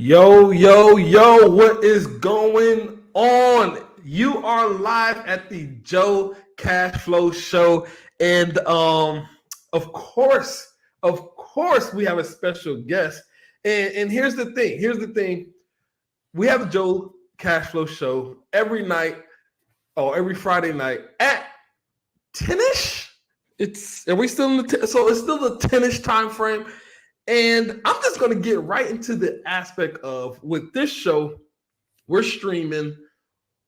Yo, what is going on? You are live at the Joe Cashflow Show. And of course, we have a special guest. And here's the thing. We have the Joe Cashflow Show every night or every Friday night at 10ish. Are we still in so it's still the 10ish time frame. And I'm just going to get right into the aspect of with this show, we're streaming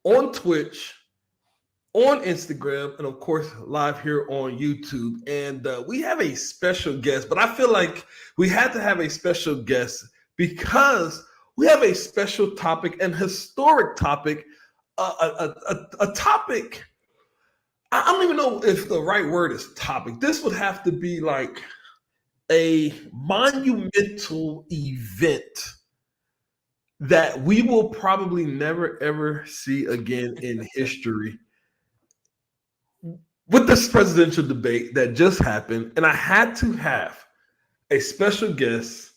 on Twitch, on Instagram, and of course, live here on YouTube. And we have a special guest, but I feel like we had to have a special guest because we have a special topic, an historic topic, a topic. I don't even know if the right word is topic. This would have to be like a monumental event that we will probably never ever see again in history with this presidential debate that just happened. And I had to have a special guest,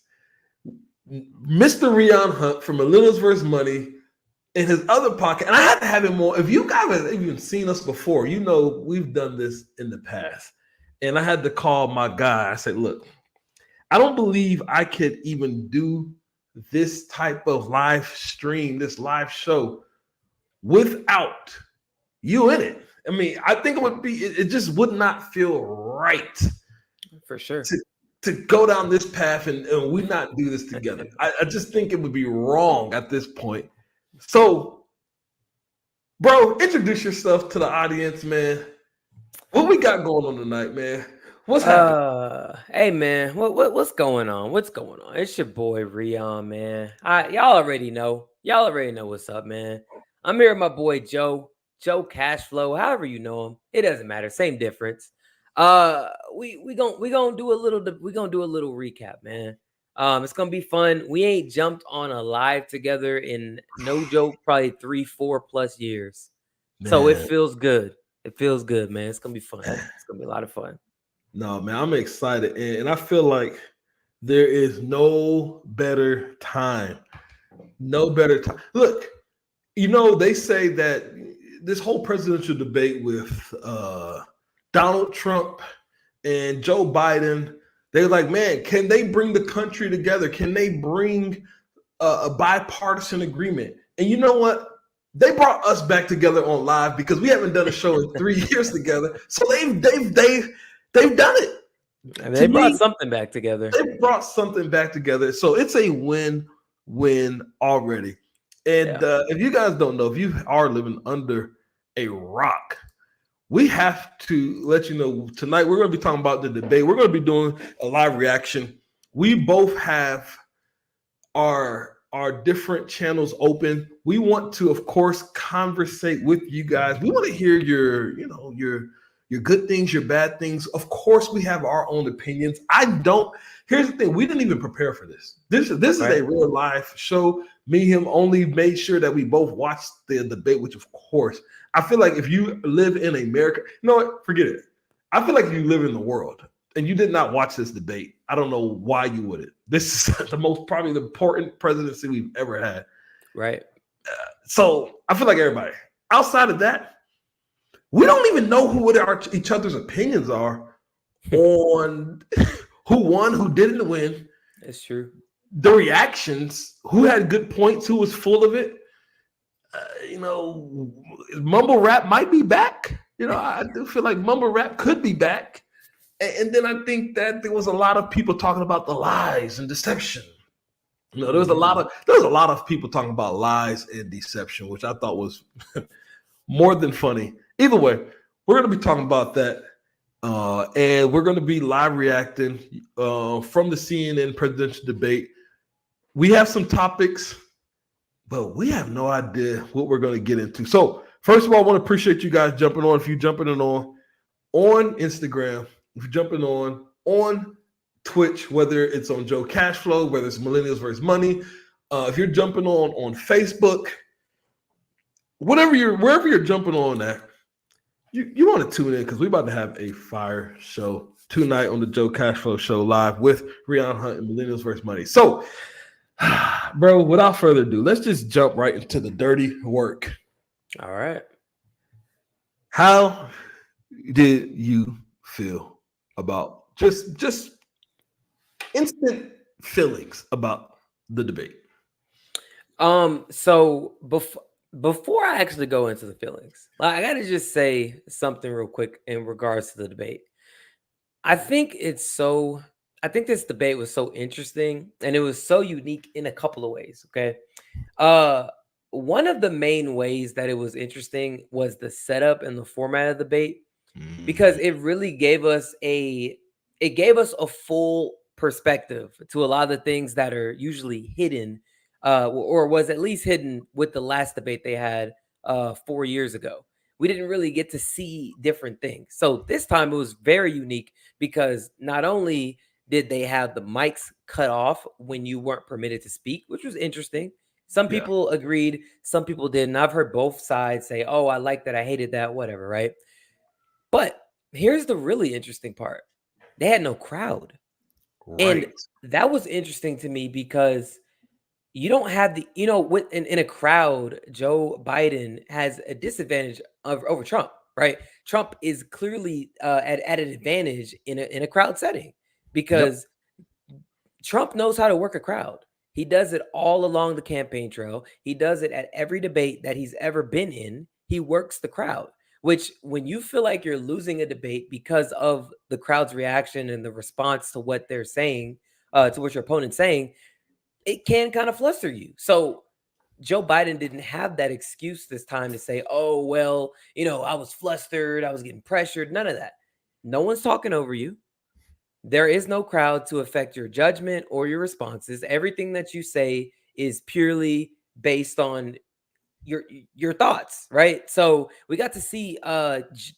Mr. Rion Hunt from Millennials vs. Money, in his other podcast. And I had to have him on. If you guys have even seen us before, you know we've done this in the past. And I had to call my guy. I said, look, I don't believe I could even do this type of live stream, this live show without you in it. I mean, I think it just would not feel right. For sure. To go down this path and we not do this together. I just think it would be wrong at this point. So, bro, introduce yourself to the audience, man. What we got going on tonight, man? What's happening? Hey man, what's going on? What's going on? It's your boy Rion, man. Y'all already know. Y'all already know what's up, man. I'm here with my boy Joe Cashflow, however you know him. It doesn't matter, same difference. We gonna do a little recap, man. It's gonna be fun. We ain't jumped on a live together in no joke, probably 3-4+ years. Man. So it feels good. It feels good, man. It's gonna be fun. It's gonna be a lot of fun. No, man, I'm excited. And I feel like there is no better time. No better time. Look, you know, they say that this whole presidential debate with Donald Trump and Joe Biden, they're like, man, can they bring the country together? Can they bring a bipartisan agreement? And you know what? They brought us back together on live because we haven't done a show in 3 years together. So they've done it. And they brought something back together. They brought something back together. So it's a win-win already. And if you guys don't know, if you are living under a rock, we have to let you know tonight we're going to be talking about the debate. We're going to be doing a live reaction. We both have our different channels open. We want to, of course, conversate with you guys. We want to hear your good things, your bad things. Of course, we have our own opinions. Here's the thing. We didn't even prepare for this. This is a real live show. Me and him only made sure that we both watched the debate, which of course, I feel like if you live in America, you know what? Forget it. I feel like if you live in the world and you did not watch this debate, I don't know why you wouldn't. This is probably the important presidency we've ever had. Right. So I feel like everybody outside of that, we don't even know each other's opinions are on who won, who didn't win. That's true. The reactions, who had good points, who was full of it. Mumble rap might be back. I do feel like mumble rap could be back. And then I think that there was a lot of people talking about the lies and deception. There was a lot of people talking about lies and deception, which I thought was more than funny. Either way, we're going to be talking about that. And we're going to be live reacting from the CNN presidential debate. We have some topics, but we have no idea what we're going to get into. So first of all, I want to appreciate you guys jumping on. If you're jumping in on Instagram, if you're jumping on Twitch, whether it's on Joe Cashflow, whether it's Millennials vs. Money, if you're jumping on Facebook, wherever you're jumping on at, you want to tune in because we're about to have a fire show tonight on the Joe Cashflow Show live with Rion Hunt and Millennials vs. Money. So Bro, without further ado, let's just jump right into the dirty work. All right. How did you feel about just instant feelings about the debate? So before I actually go into the feelings, I gotta just say something real quick in regards to the debate. I think it's so. I think this debate was so interesting, and it was so unique in a couple of ways. Okay, uh, one of the main ways that it was interesting was the setup and the format of the debate because Mhm. it gave us a full perspective to a lot of the things that are usually hidden or was at least hidden with the last debate they had 4 years ago. We didn't really get to see different things, so this time it was very unique because not only did they have the mics cut off when you weren't permitted to speak, which was interesting. Some Yeah, people agreed, some people didn't. I've heard both sides say, oh, I like that, I hated that, whatever, right? But here's the really interesting part. They had no crowd. And right, that was interesting to me because you don't have with in a crowd, Joe Biden has a disadvantage over Trump, right? Trump is clearly at an advantage in a crowd setting yep, because Trump knows how to work a crowd. He does it all along the campaign trail. He does it at every debate that he's ever been in. He works the crowd, which when you feel like you're losing a debate because of the crowd's reaction and the response to what they're saying, to what your opponent's saying, it can kind of fluster you. So Joe Biden didn't have that excuse this time to say, oh, well, I was flustered, I was getting pressured, none of that. No one's talking over you. There is no crowd to affect your judgment or your responses. Everything that you say is purely based on your your thoughts, right? So we got to see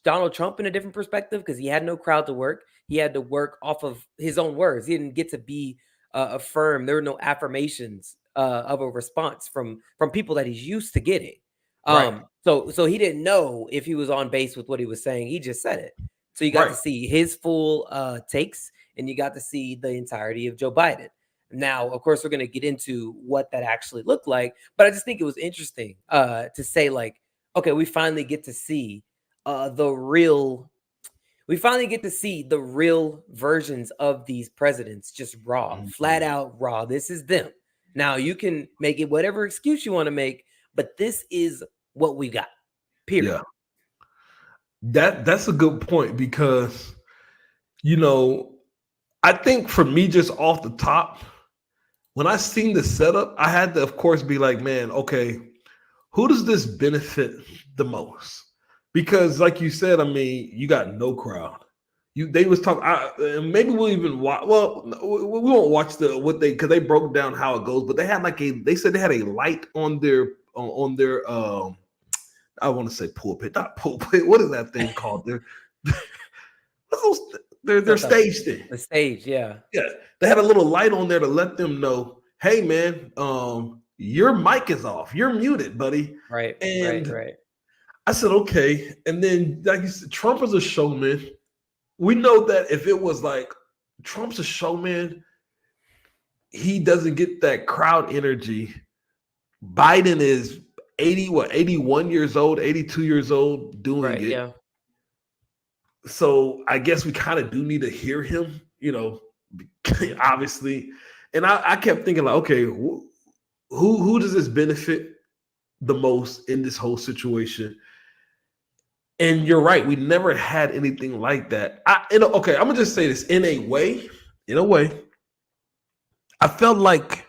Donald Trump in a different perspective because he had no crowd to work. He had to work off of his own words. He didn't get to be affirmed. There were no affirmations of a response from people that he's used to getting. right, So he didn't know if he was on base with what he was saying. He just said it. So you got to right. see his full takes, and you got to see the entirety of Joe Biden. Now, of course, we're going to get into what that actually looked like, but I just think it was interesting to say, like, okay, the real, we finally get to see the real versions of these presidents, just raw, flat Mhm. out raw. This is them. Now, you can make it whatever excuse you want to make, but this is what we got, period. Yeah, that's a good point because you know I think for me, just off the top, when I seen the setup, I had to, of course, be like, man, okay, who does this benefit the most? Because, like you said, I mean, you got no crowd. They was talking. Maybe we'll even watch. Well, we won't watch because they broke down how it goes. But they had They said they had a light on their. I want to say pulpit, not pulpit. What is that thing called? What's those, their So stage thing. the stage, yeah, Yeah, they had a little light on there to let them know, hey man, your mic is off, you're muted, buddy. right, right, And right, I said, okay. And then, like you said, Trump is a showman. We know that if it was like Trump's a showman, he doesn't get that crowd energy. Biden is 81 years old, 82 years old, doing right, it. yeah, So I guess we kind of do need to hear him, obviously. And I kept thinking like, okay, who does this benefit the most in this whole situation? And you're right, we never had anything like that. Okay, I'm gonna just say this in a way, I felt like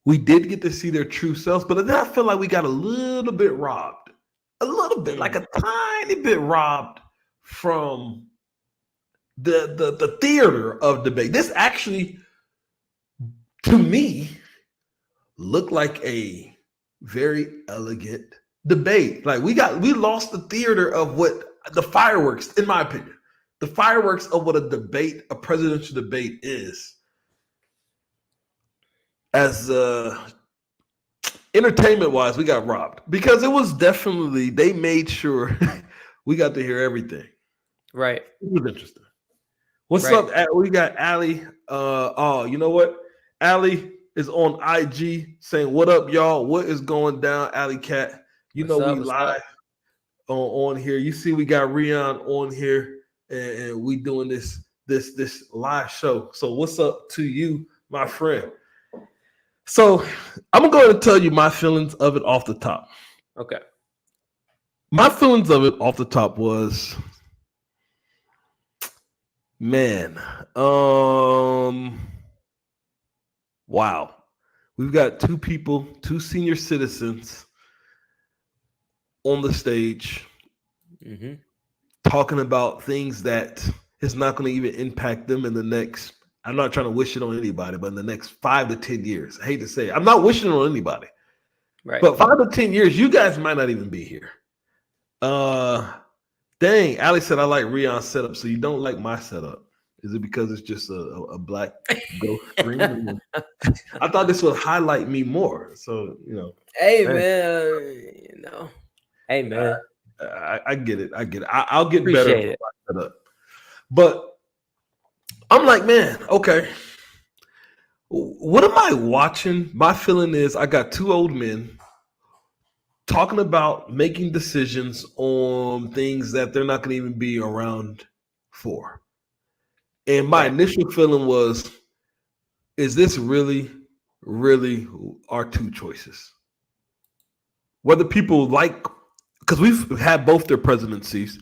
we did get to see their true selves, but then I feel like we got a little bit robbed, a little bit, like mm, a tiny bit robbed from the theater of debate. This actually, to me, looked like a very elegant debate. Like we lost the theater of what the fireworks, in my opinion, the fireworks of what a presidential debate is. As entertainment wise, we got robbed because it was definitely they made sure we got to hear everything. It right, was interesting. What's right. up? We got Allie. Oh, you know what, Allie? is on IG saying, "What up, y'all? What is going down, Alley Cat? You What's know up? we What's up? live on here. You see, we got Rion on here, and we doing this live show. So, what's up to you, my friend? So, I'm going to tell you my feelings of it off the top. Okay. My feelings of it off the top was, man, wow. We've got two people, two senior citizens on the stage Mm-hmm. talking about things that is not going to even impact them in the next. I'm not trying to wish it on anybody, but in the next 5 to 10 years, I hate to say it, I'm not wishing it on anybody, Right. but 5 to 10 years, you guys might not even be here. Uh, dang, Ali said I like Rion's setup, so you don't like my setup. Is it because it's just a black ghost screen? I thought this would highlight me more. So, Hey hey, man, Hey man, I get it. I get it. I'll get better appreciate for it. my setup. But I'm like, man, okay. What am I watching? My feeling is I got two old men talking about making decisions on things that they're not going to even be around for. And my Right. initial feeling was, is this really, really our two choices? Whether people like, because we've had both their presidencies,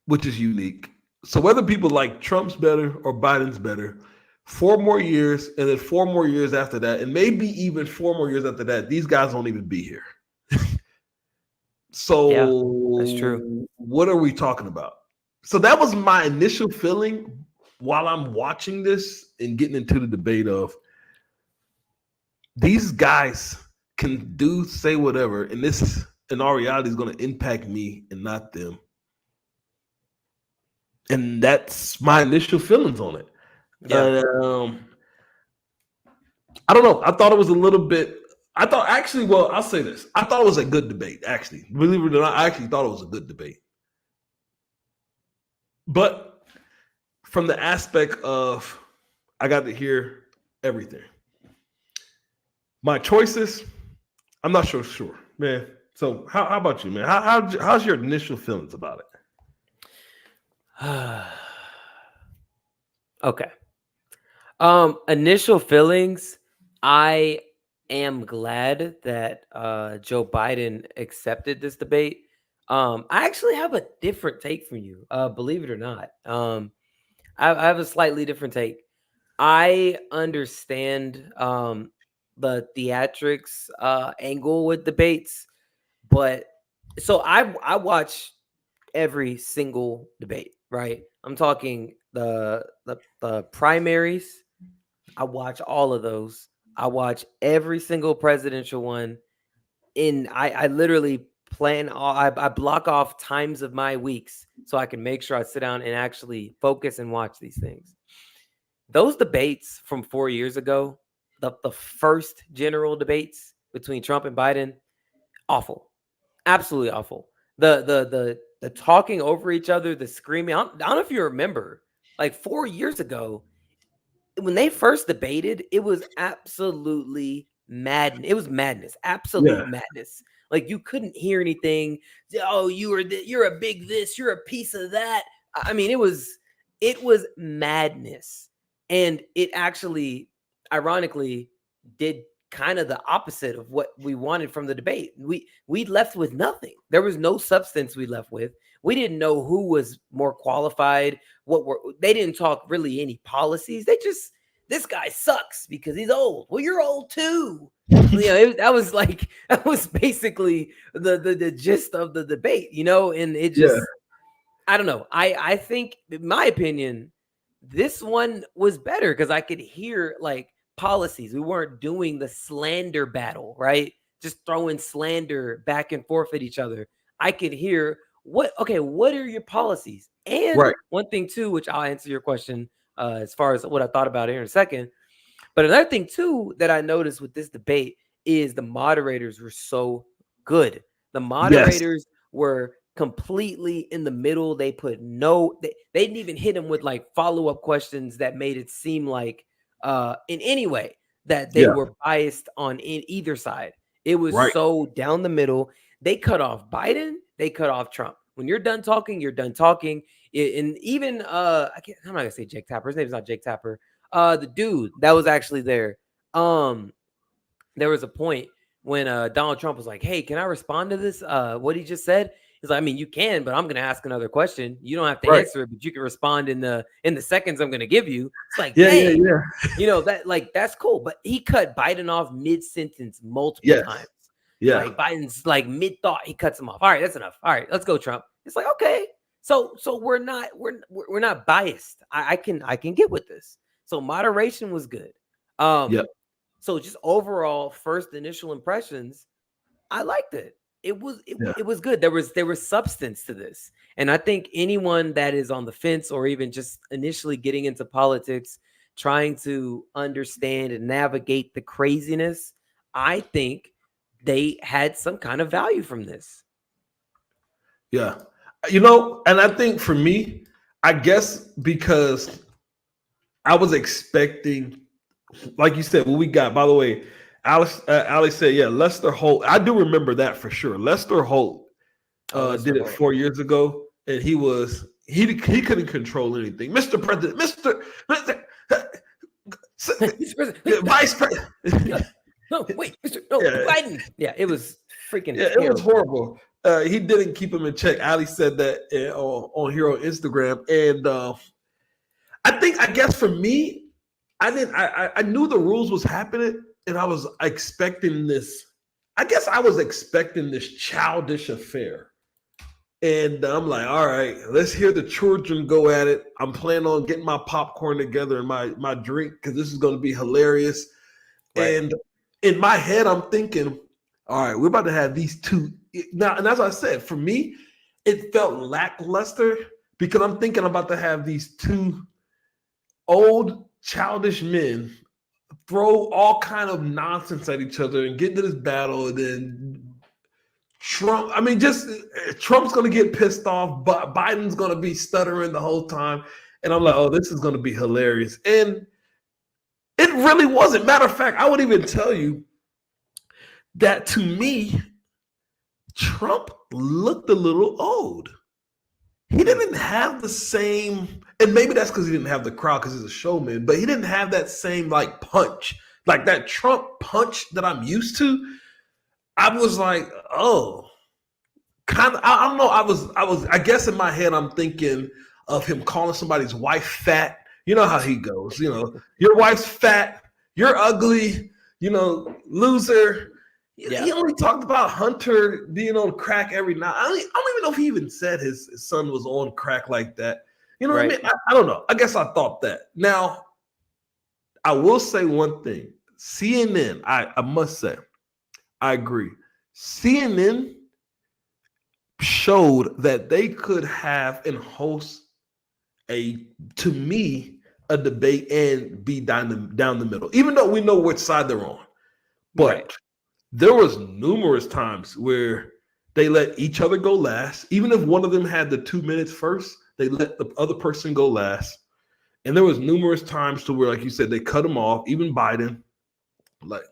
which is unique. So whether people like Trump's better or Biden's better, 4 more years and then 4 more years after that, and maybe even 4 more years after that, these guys won't even be here. Yeah, that's true. So what are we talking about? So that was my initial feeling while I'm watching this and getting into the debate of these guys can say whatever, and this in our reality is going to impact me and not them. And that's my initial feelings on it. Yeah. I don't know. I thought it was a little bit. I thought actually, well, I'll say this. I thought it was a good debate. Actually, believe it or not, I actually thought it was a good debate. But from the aspect of, I got to hear everything. My choices, I'm not sure, man. So how about you, man? How's your initial feelings about Okay. Initial feelings. I am glad that Joe Biden accepted this debate. I actually have a different take from you. Believe it or not. I have a slightly different take. I understand the theatrics angle with debates, but so I watch every single debate, right? I'm talking the primaries. I watch all of those. I watch every single presidential one. I literally plan all I block off times of my weeks so I can make sure I sit down and actually focus and watch these things. Those debates from 4 years ago, the first general debates between Trump and Biden, awful. Absolutely awful. The talking over each other, the screaming. I don't know if you remember, like 4 years ago, when they first debated, it was absolutely mad. It was madness, it? Yeah, absolute madness. Like you couldn't hear anything. Oh, you're a big this, you're a piece of that. I mean, it was madness, and it actually, ironically, did kind of the opposite of what we wanted from the debate. We left with nothing. There was no substance we left with. We didn't know who was more qualified. They didn't talk really any policies. They just, this guy sucks because he's old. Well, you're old too. That was basically the gist of the debate, and it yeah, just, I don't know. I think, in my opinion, this one was better because I could hear like policies. We weren't doing the slander battle, right? Just throwing slander back and forth at each other. I could hear what are your policies? And right. one thing too, which I'll answer your question as far as what I thought about here in a second. But another thing too that I noticed with this debate is the moderators were so good. The Yes, moderators were completely in the middle. They put they didn't even hit him with like follow-up questions that made it seem like in any way. that they Yeah. were biased on in either side. It was Right. so down the middle. They cut off Biden, they cut off Trump. When you're done talking, you're done talking. And even I'm not gonna say Jake Tapper. His name's not Jake Tapper. The dude that was actually there. Um, there was a point when Donald Trump was like, "Hey, can I respond to this? What he just said?" He's like, "I mean, you can, but I'm going to ask another question. You don't have to Right. answer it, but you can respond in the seconds I'm going to give you." It's like, Yeah. Yeah. dang, Yeah. that like that's cool. But he cut Biden off mid sentence multiple Yes. times. Yeah. Like Biden's like mid thought, he cuts him off. All right, that's enough. All right, let's go, Trump. It's like, okay, so we're not biased. I can get with this. So moderation was good. Yeah. So just overall, first initial impressions, I liked it. Yeah. It was good. There was substance to this, and I think anyone that is on the fence or even just initially getting into politics, trying to understand and navigate the craziness, I think they had some kind of value from this. Yeah. And I think for me, I guess because I was expecting, like you said, what we got. By the way, Alex said, yeah, Lester Holt. I do remember that for sure. Lester Holt Lester did it Holt. 4 years ago, and he couldn't control anything. Mr. President, Vice President. No, wait, Mr. No, Yeah. Biden. Yeah, it was freaking Yeah, terrible. it was horrible. He didn't keep him in check. Ali said that on here on Instagram, and I guess for me, I knew the rules was happening, and I was expecting this. I guess I was expecting this childish affair, and I'm like, all right, let's hear the children go at it. I'm planning on getting my popcorn together and my drink because this is going to be hilarious. Right. And in my head, I'm thinking, all right, we're about to have these two now. And as I said, for me, it felt lackluster because I'm thinking I'm about to have these two old childish men throw all kind of nonsense at each other and get into this battle, and then Trump. I mean, just Trump's going to get pissed off, but Biden's going to be stuttering the whole time, and I'm like, oh, this is going to be hilarious, and it really wasn't. Matter of fact, I would even tell you that to me, Trump looked a little old. He didn't have the same, and maybe that's because he didn't have the crowd because he's a showman, but he didn't have that same like punch, like that Trump punch that I'm used to. I was like, oh, kind of. I don't know. I guess in my head, I'm thinking of him calling somebody's wife fat. You know how he goes. Your wife's fat. You're ugly. Loser. Yeah. He only talked about Hunter being on crack every night. I don't even know if he even said his son was on crack like that. You know what I mean? I don't know. I guess I thought that. Now, I will say one thing. CNN, I must say, I agree. CNN showed that they could have and host to me, a debate and be down the middle, even though we know which side they're on. But there was numerous times where they let each other go last. Even if one of them had the 2 minutes first, they let the other person go last. And there was numerous times to where, like you said, they cut him off, even Biden. Like,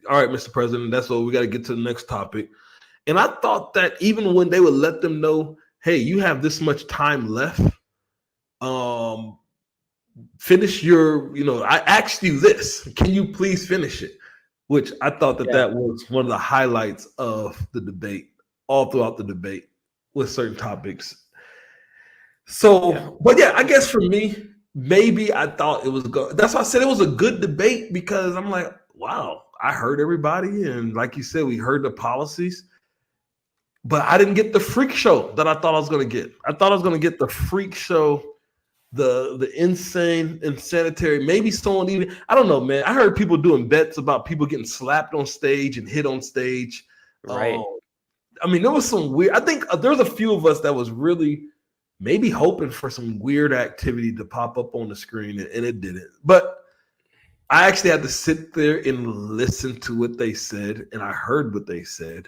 all right, Mr. President, that's all. We got to get to the next topic. And I thought that even when they would let them know, hey, you have this much time left, finish your, I asked you this. Can you please finish it? Which I thought that was one of the highlights of the debate, all throughout the debate with certain topics. So, but yeah, I guess for me, maybe I thought it was good. That's why I said it was a good debate, because I'm like, wow, I heard everybody. And like you said, we heard the policies, but I didn't get the freak show that I thought I was going to get. I thought I was going to get the freak show, the insane, insanitary, maybe someone even, I don't know, man. I heard people doing bets about people getting slapped on stage and hit on stage. Right. I mean, there was some weird, I think there was a few of us that was really maybe hoping for some weird activity to pop up on the screen, and it didn't. But I actually had to sit there and listen to what they said, and I heard what they said.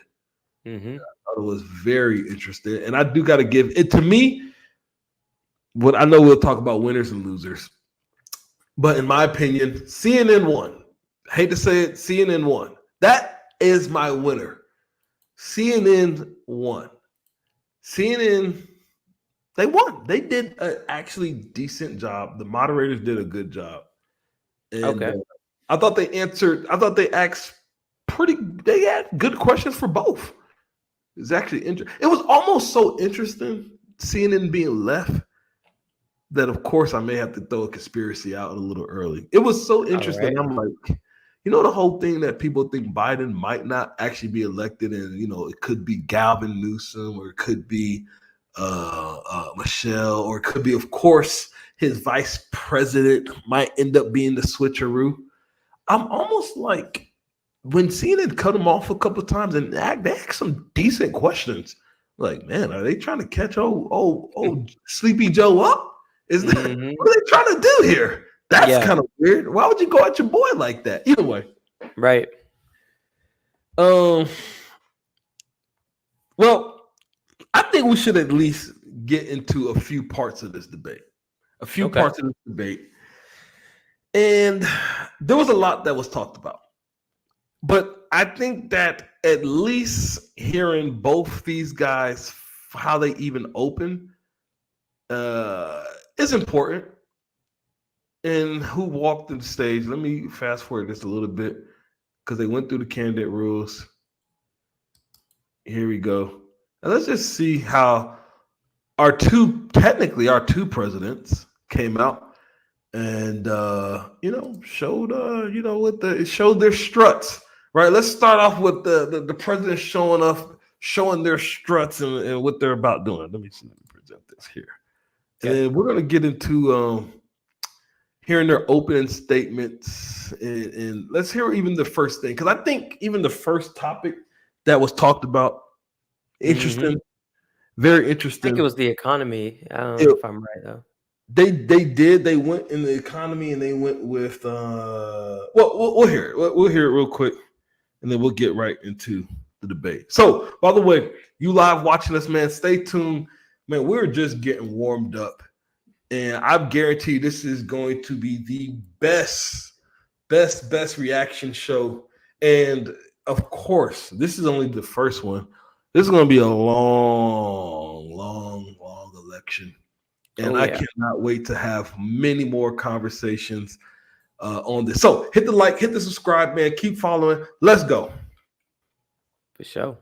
Mm-hmm. I thought it was very interesting. And I do got to give it to me. What I know, we'll talk about winners and losers, but in my opinion, CNN won. hate to say it, CNN won. That is my winner. CNN won. CNN, they won. They did an actually decent job. The moderators did a good job. And Okay. I thought they answered, I thought they asked they had good questions for both. It's actually interesting. It was almost so interesting CNN being left that, of course, I may have to throw a conspiracy out a little early. It was so interesting. Right. I'm like, the whole thing that people think Biden might not actually be elected, and it could be Galvin Newsom, or it could be Michelle, or it could be, of course, his vice president might end up being the switcheroo. I'm almost like, when CNN cut him off a couple of times, and they asked some decent questions. Like, man, are they trying to catch old Sleepy Joe up? Is that what are they trying to do here? That's kind of weird. Why would you go at your boy like that? Either way, right. Well, I think we should at least get into a few parts of this debate. And there was a lot that was talked about. But I think that at least hearing both these guys, how they even open, is important. And who walked the stage. Let me fast forward just a little bit, because they went through the candidate rules. Here we go. And let's just see how our two presidents came out and showed it showed their struts. Right. Let's start off with the president showing their struts and what they're about doing. Let me present this here. And then we're gonna get into hearing their opening statements, and let's hear even the first thing, because I think even the first topic that was talked about, interesting, very interesting. I think it was the economy. I don't know if I'm right though. They went in the economy, and they went with we'll hear it. We'll hear it real quick, and then we'll get right into the debate. So, by the way, you live watching us, man, stay tuned. Man, we're just getting warmed up. And I guarantee this is going to be the best reaction show. And of course, this is only the first one. This is going to be a long election. And I cannot wait to have many more conversations on this. So hit the like, hit the subscribe, man. Keep following. Let's go. For sure.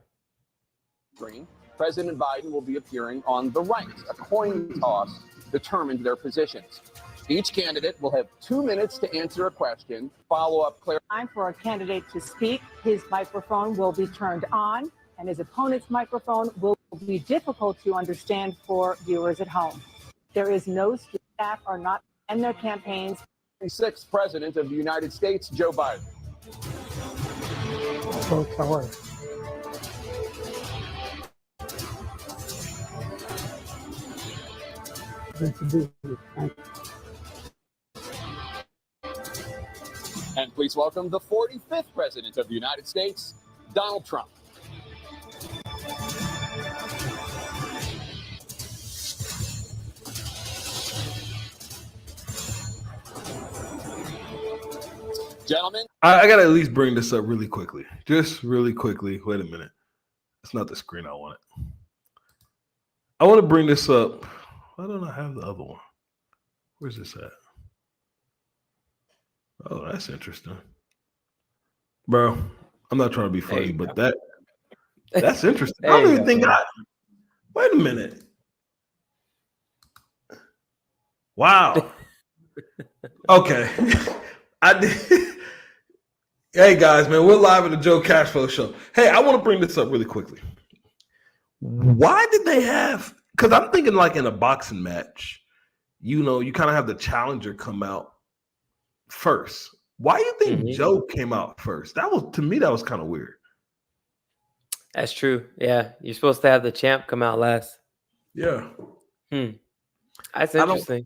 President Biden will be appearing on the right. A coin toss determined their positions. Each candidate will have 2 minutes to answer a question. Follow-up clear. Time for a candidate to speak. His microphone will be turned on, and his opponent's microphone will be difficult to understand for viewers at home. There is no staff or not in their campaigns. 6th President of the United States, Joe Biden. Folks, how are you? Good to be here. Thank you. And please welcome the 45th President of the United States, Donald Trump. Gentlemen, I got to at least bring this up really quickly. Just really quickly. Wait a minute. It's not the screen I want it. I want to bring this up. Why don't I have the other one? Where's this at? Oh, that's interesting. Bro, I'm not trying to be funny, but that's interesting. I don't even think wait a minute. Wow. Okay. I did. Hey guys, man, we're live at the Joe Cashflow Show. Hey, I want to bring this up really quickly. Why did they have? Because I'm thinking like in a boxing match, you kind of have the challenger come out first. Why do you think Joe came out first? To me, that was kind of weird. That's true. Yeah, you're supposed to have the champ come out last. Yeah. That's interesting.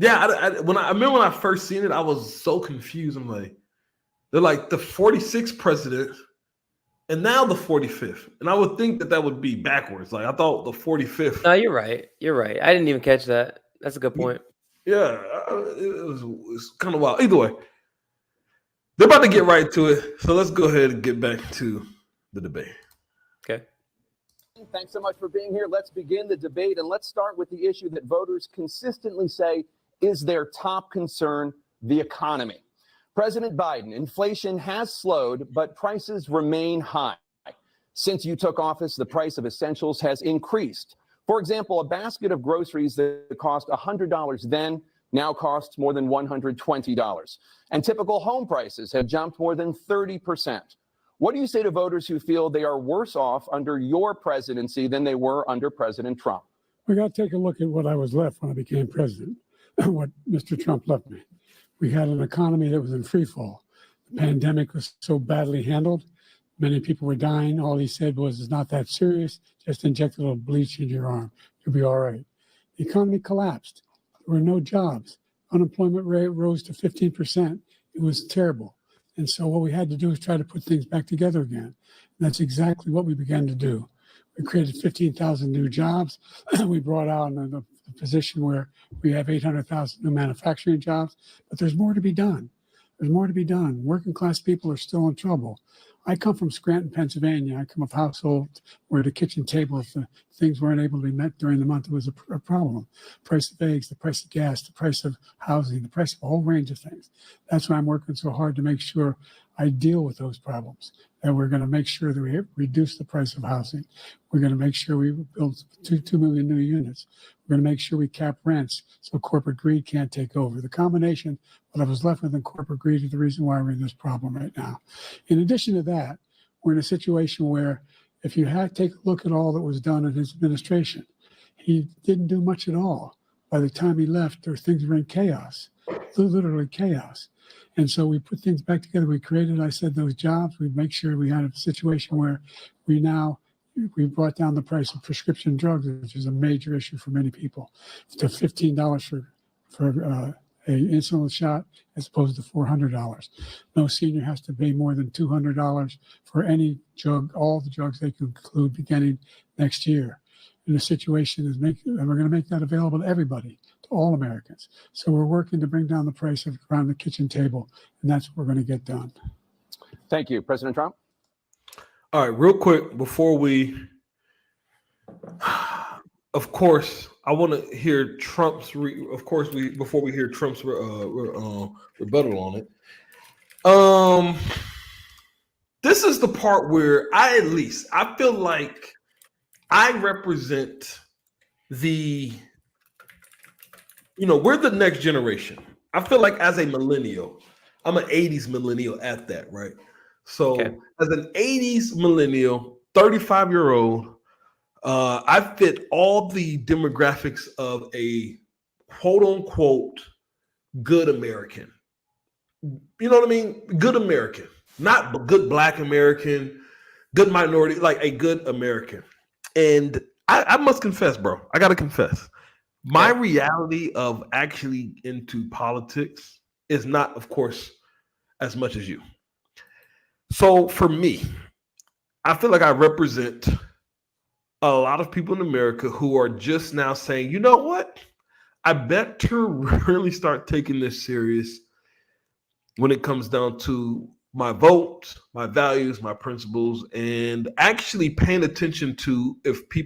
I remember when I first seen it, I was so confused. I'm like, they're like the 46th president, and now the 45th, and I would think that would be backwards. Like I thought the 45th. No, you're right. You're right. I didn't even catch that. That's a good point. Yeah, it was kind of wild. Either way, They're about to get right to it. So let's go ahead and get back to the debate. Okay. Thanks so much for being here. Let's begin the debate, and let's start with the issue that voters consistently say is their top concern, the economy. President Biden, inflation has slowed, but prices remain high. Since you took office, the price of essentials has increased. For example, a basket of groceries that cost $100 then now costs more than $120. And typical home prices have jumped more than 30%. What do you say to voters who feel they are worse off under your presidency than they were under President Trump? We got to take a look at what I was left when I became president, what Mr. Trump left me. We had an economy that was in free fall. The pandemic was so badly handled. Many people were dying. All he said was, it's not that serious. Just inject a little bleach in your arm. You'll be all right. The economy collapsed. There were no jobs. Unemployment rate rose to 15%. It was terrible. And so what we had to do is try to put things back together again. And that's exactly what we began to do. We created 15,000 new jobs. We brought out a position where we have 800,000 new manufacturing jobs, but there's more to be done. There's more to be done. Working class people are still in trouble. I come from Scranton, Pennsylvania. I come of a household where the kitchen table, if the things weren't able to be met during the month, it was a problem. Price of eggs, the price of gas, the price of housing, the price of a whole range of things. That's why I'm working so hard to make sure I deal with those problems. And we're going to make sure that we reduce the price of housing. We're going to make sure we build 2 million new units. We're going to make sure we cap rents so corporate greed can't take over. The combination, what I was left with in corporate greed, is the reason why we're in this problem right now. In addition to that, we're in a situation where if you take a look at all that was done in his administration, he didn't do much at all. By the time he left, things were in chaos, literally chaos. And so we put things back together. We created, I said, those jobs. We make sure we had a situation where we brought down the price of prescription drugs, which is a major issue for many people, to $15 for a insulin shot as opposed to $400. No senior has to pay more than $200 for any drug, all the drugs they can include beginning next year. And the situation is and we're going to make that available to everybody, to all Americans. So we're working to bring down the price around the kitchen table, and that's what we're going to get done. Thank you. President Trump? All right, real quick, before we, of course, I want to hear Trump's, before we hear Trump's rebuttal on it. This is the part where I feel like I represent we're the next generation. I feel like as a millennial, I'm an 80s millennial at that, right? So as an 80s millennial, 35-year-old, I fit all the demographics of a quote unquote good American. You know what I mean? Good American, not good Black American, good minority, like a good American. And I must confess, bro, I got to confess, my reality of actually into politics is not, of course, as much as you. So for me, I feel like I represent a lot of people in America who are just now saying, you know what? I better really start taking this serious when it comes down to my vote, my values, my principles, and actually paying attention to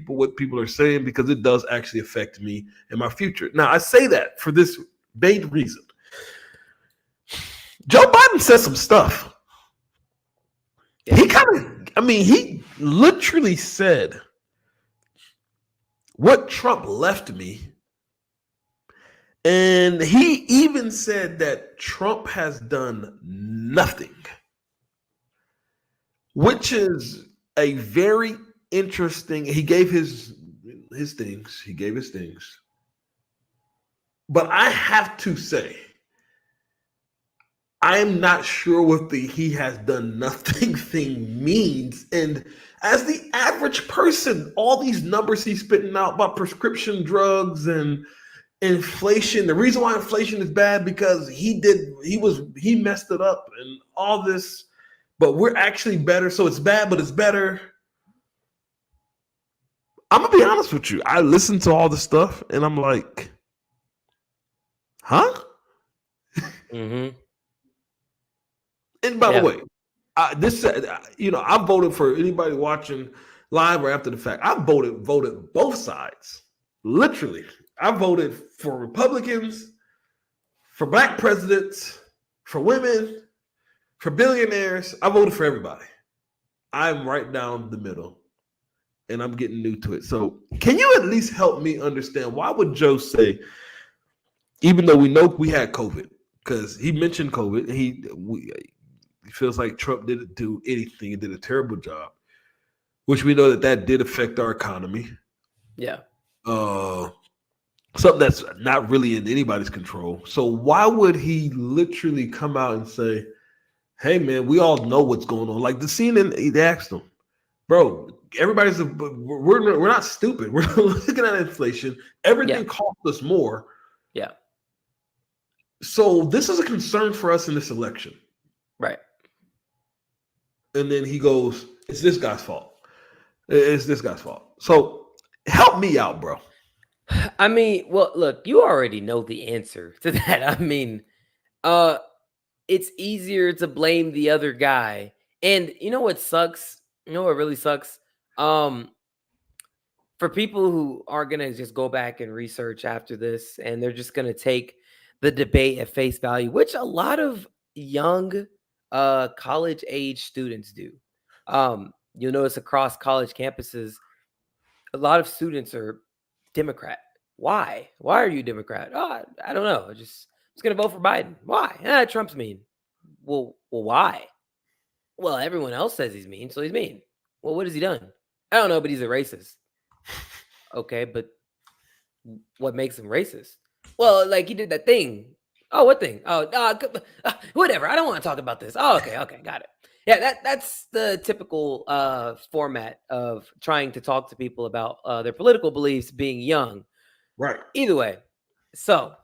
what people are saying, because it does actually affect me and my future. Now, I say that for this main reason. Joe Biden said some stuff. He literally said what Trump left me. And he even said that Trump has done nothing, which is a very interesting. He gave his things. He gave his things. But I have to say, I am not sure what the "he has done nothing" thing means. And as the average person, all these numbers he's spitting out about prescription drugs and inflation, the reason why inflation is bad because he messed it up and all this, but we're actually better. So it's bad, but it's better. I'm gonna be honest with you. I listen to all the stuff and I'm like, huh? Mm-hmm. And by the way, I voted for anybody watching live or after the fact. I voted both sides. Literally, I voted for Republicans, for black presidents, for women, for billionaires. I voted for everybody. I'm right down the middle, and I'm getting new to it. So, can you at least help me understand why would Joe say, even though we know we had COVID, because he mentioned COVID, he feels like Trump didn't do anything and did a terrible job, which we know that did affect our economy. Yeah. Something that's not really in anybody's control. So why would he literally come out and say, hey, man, we all know what's going on? Like the scene, they asked him, bro, we're not stupid. We're looking at inflation. Everything costs us more. Yeah. So this is a concern for us in this election. Right. And then he goes, it's this guy's fault. It's this guy's fault. So help me out, bro. I mean, well, look, you already know the answer to that. I mean, it's easier to blame the other guy. And you know what sucks? You know what really sucks? For people who are going to just go back and research after this, and they're just going to take the debate at face value, which a lot of young college age students do. You'll notice across college campuses, a lot of students are Democrat. Why? Why are you Democrat? Oh, I don't know. I'm just going to vote for Biden. Why? Trump's mean. Well, why? Well, everyone else says he's mean, so he's mean. Well, what has he done? I don't know, but he's a racist. Okay, but what makes him racist? Well, like he did that thing. Oh, what thing? Oh, whatever. I don't want to talk about this. Oh, okay, got it. Yeah, that's the typical format of trying to talk to people about their political beliefs being young. Right. Either way. So,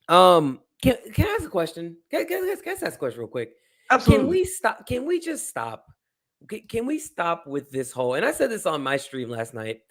can I ask a question? Can I ask a question real quick? Absolutely. Can we stop? Can we just stop? Can we stop with this whole, and I said this on my stream last night,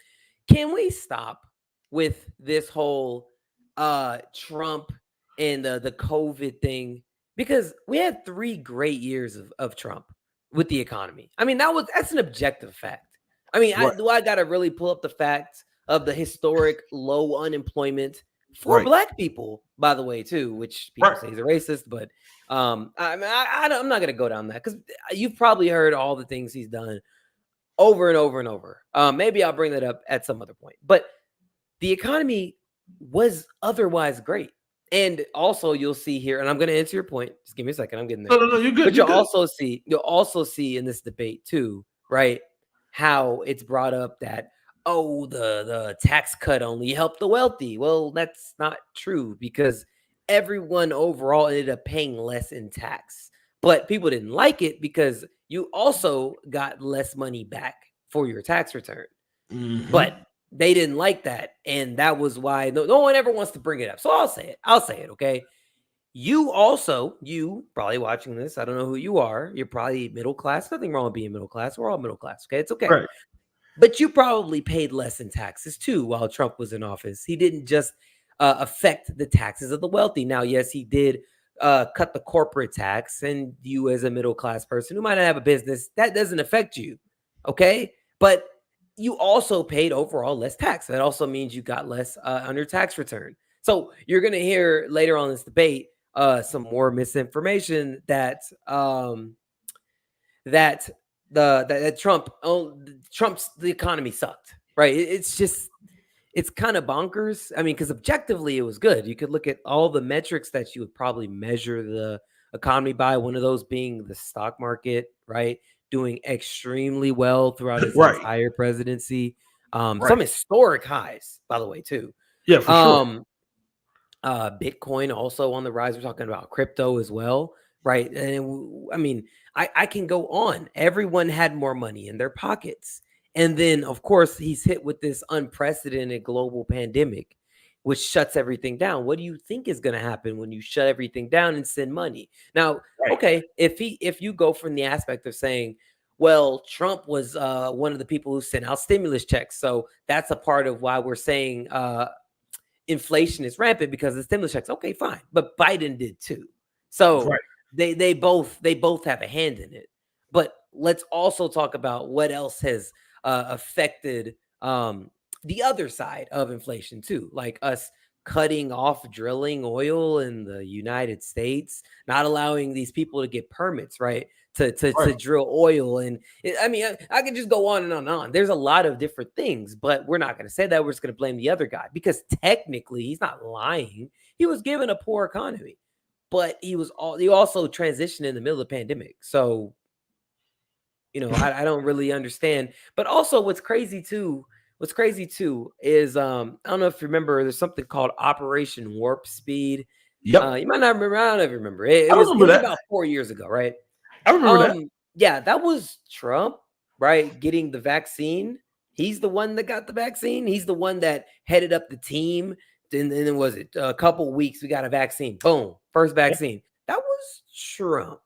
can we stop with this whole Trump and the COVID thing? Because we had 3 great years of Trump with the economy. I mean, that's an objective fact. I mean, Right. I got to really pull up the facts of the historic low unemployment for black people, by the way, too, which people say he's a racist, but I'm not going to go down that because you've probably heard all the things he's done over and over and over. Maybe I'll bring that up at some other point. But the economy was otherwise great. And also you'll see here, and I'm going to answer your point. Just give me a second. I'm getting there. No, you're good. But you'll also see in this debate too, right? How it's brought up that, the tax cut only helped the wealthy. Well, that's not true because everyone overall ended up paying less in tax. But people didn't like it because you also got less money back for your tax return. Mm-hmm. But they didn't like that. And that was why no one ever wants to bring it up. So I'll say it. Okay. You probably watching this. I don't know who you are. You're probably middle class. Nothing wrong with being middle class. We're all middle class. Okay. It's okay. Right. But you probably paid less in taxes too while Trump was in office. He didn't just affect the taxes of the wealthy. Now, yes, he did cut the corporate tax, and you as a middle class person who might not have a business, that doesn't affect you. Okay. But you also paid overall less tax. That also means you got less on your tax return. So you're going to hear later on in this debate some more misinformation that Trump's the economy sucked, right? It's kind of bonkers. I mean, because objectively it was good. You could look at all the metrics that you would probably measure the economy by, one of those being the stock market, right? Doing extremely well throughout his entire presidency. Some historic highs, by the way, too. Yeah, for sure. Bitcoin also on the rise. We're talking about crypto as well, right? And I mean, I can go on. Everyone had more money in their pockets. And then, of course, he's hit with this unprecedented global pandemic, which shuts everything down. What do you think is going to happen when you shut everything down and send money? Now, okay, if you go from the aspect of saying, well, Trump was one of the people who sent out stimulus checks, so that's a part of why we're saying inflation is rampant because of the stimulus checks. Okay, fine, but Biden did too. So they both have a hand in it. But let's also talk about what else has affected the other side of inflation too, like us cutting off drilling oil in the United States, not allowing these people to get permits, right? To drill oil. And I mean, I can just go on and on and on. There's a lot of different things, but we're not going to say that. We're just going to blame the other guy because technically he's not lying. He was given a poor economy, but he also transitioned in the middle of the pandemic. So, I don't really understand. But also what's crazy too is I don't know if you remember, there's something called Operation Warp Speed. Yep. You might not remember. I don't know if you remember. It was about 4 years ago, right? I remember that. Yeah, that was Trump, right? Getting the vaccine. He's the one that got the vaccine. He's the one that headed up the team. Then was it a couple weeks? We got a vaccine. Boom, first vaccine. That was Trump,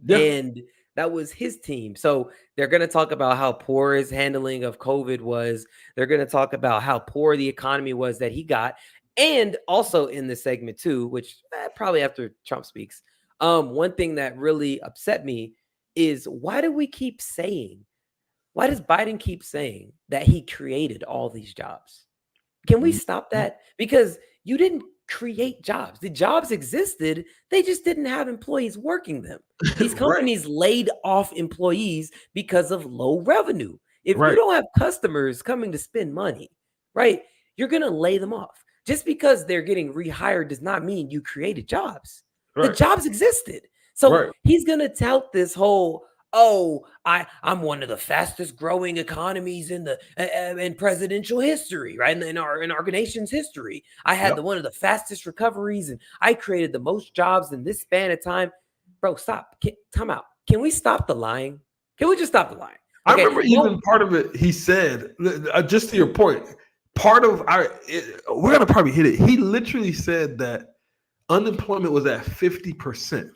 and that was his team. So they're going to talk about how poor his handling of COVID was. They're going to talk about how poor the economy was that he got, and also in this segment too, which probably after Trump speaks. One thing that really upset me is why does Biden keep saying that he created all these jobs? Can we stop that? Because you didn't create jobs. The jobs existed. They just didn't have employees working them. These companies laid off employees because of low revenue. If you don't have customers coming to spend money, right, you're going to lay them off. Just because they're getting rehired does not mean you created jobs. The jobs existed. So he's going to tout this whole, I'm one of the fastest growing economies in presidential history, right? In our nation's history. I had one of the fastest recoveries, and I created the most jobs in this span of time. Bro, stop. Time out. Can we stop the lying? Can we just stop the lying? Okay, I remember even part of it. He said, just to your point, part of we're gonna probably hit it. He literally said that unemployment was at 50%.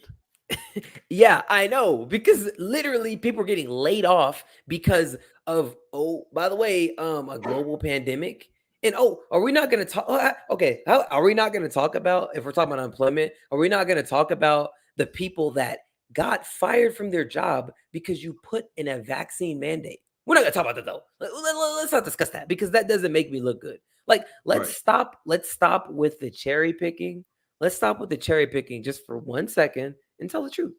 Yeah, I know, because literally people are getting laid off because of, by the way, a global pandemic. And are we not going to talk? Okay, are we not going to talk about, if we're talking about unemployment, are we not going to talk about the people that got fired from their job because you put in a vaccine mandate? We're not going to talk about that though. Let's not discuss that because that doesn't make me look good. Like, let's stop with the cherry picking. Let's stop with the cherry picking just for 1 second and tell the truth.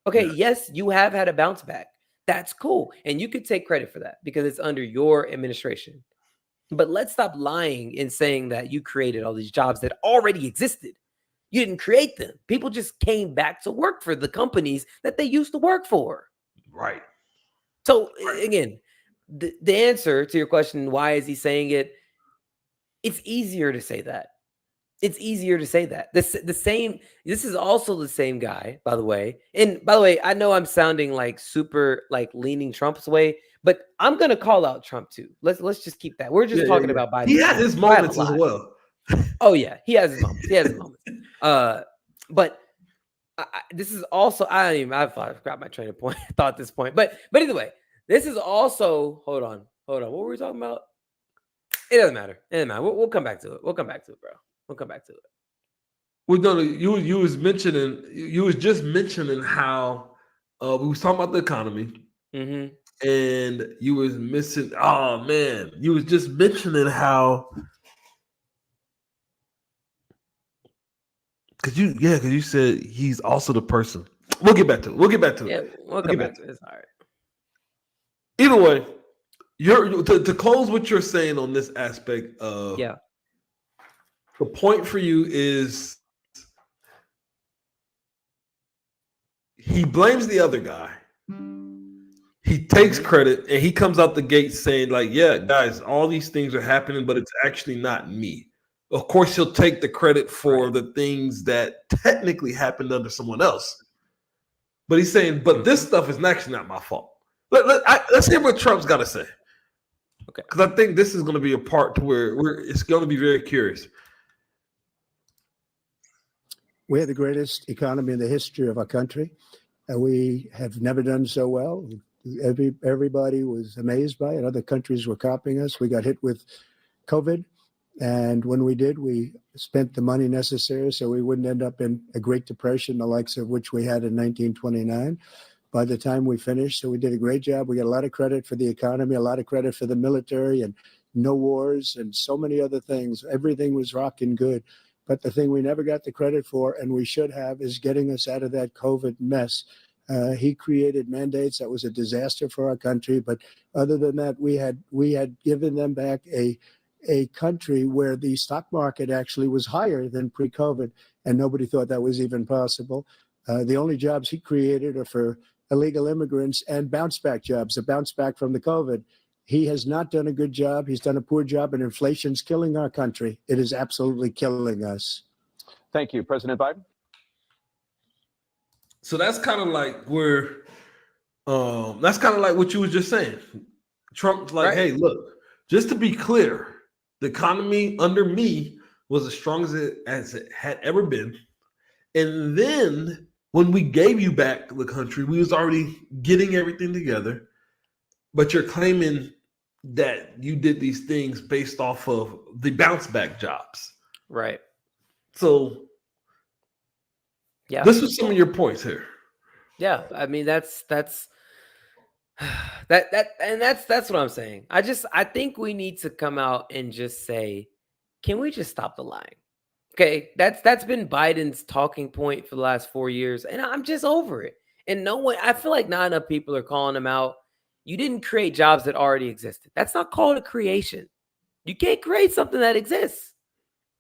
Okay, yes, you have had a bounce back. That's cool. And you could take credit for that because it's under your administration. But let's stop lying and saying that you created all these jobs that already existed. You didn't create them. People just came back to work for the companies that they used to work for. Right. So again, the answer to your question, why is he saying it? It's easier to say that. It's easier to say that. This is also the same guy, by the way. And by the way, I know I'm sounding like super like leaning Trump's way, but I'm gonna call out Trump too. Let's just keep that. We're just talking about Biden. He had his moments as well. Oh yeah, he has his moments. But this is also I forgot my train of thought at this point. But either way, this is also hold on. What were we talking about? It doesn't matter. We'll come back to it. We'll come back to it, bro. We'll come back to it. Well, no, you was just mentioning how we was talking about the economy, and you was missing. Oh man, you was just mentioning how because you said he's also the person. We'll get back to it. We'll come back to it. It's all right. Either way, to close what you're saying on this aspect of the point for you is he blames the other guy. He takes credit and he comes out the gate saying, like, yeah, guys, all these things are happening, but it's actually not me. Of course, he'll take the credit for the things that technically happened under someone else. But he's saying, but this stuff is actually not my fault. Let's hear what Trump's got to say. Okay. Because I think this is going to be a part to where it's going to be very curious. We have the greatest economy in the history of our country, and we have never done so well. Everybody was amazed by it. Other countries were copying us. We got hit with COVID, And when we did, we spent the money necessary so we wouldn't end up in a Great Depression, the likes of which we had in 1929. By the time we finished, so we did a great job. We got a lot of credit for the economy, a lot of credit for the military, and no wars and so many other things. Everything was rocking good. But the thing we never got the credit for, and we should have, is getting us out of that COVID mess. He created mandates that was a disaster for our country. But other than that, we had given them back a country where the stock market actually was higher than pre-COVID, and nobody thought that was even possible. The only jobs he created are for illegal immigrants and bounce back jobs, a bounce back from the COVID. He has not done a good job. He's done a poor job, and inflation's killing our country. It is absolutely killing us. Thank you, President Biden. So that's kind of like where, that's kind of like what you were just saying. Trump's like, hey, look, just to be clear, the economy under me was as strong as it had ever been. And then when we gave you back the country, we was already getting everything together. But you're claiming that you did these things based off of the bounce back jobs. Right. So yeah, this was some of your points here. Yeah. I mean, that's what I'm saying. I think we need to come out and just say, can we just stop the lying? Okay. That's been Biden's talking point for the last 4 years. And I'm just over it. And I feel like not enough people are calling him out. You didn't create jobs that already existed. That's not called a creation. You can't create something that exists.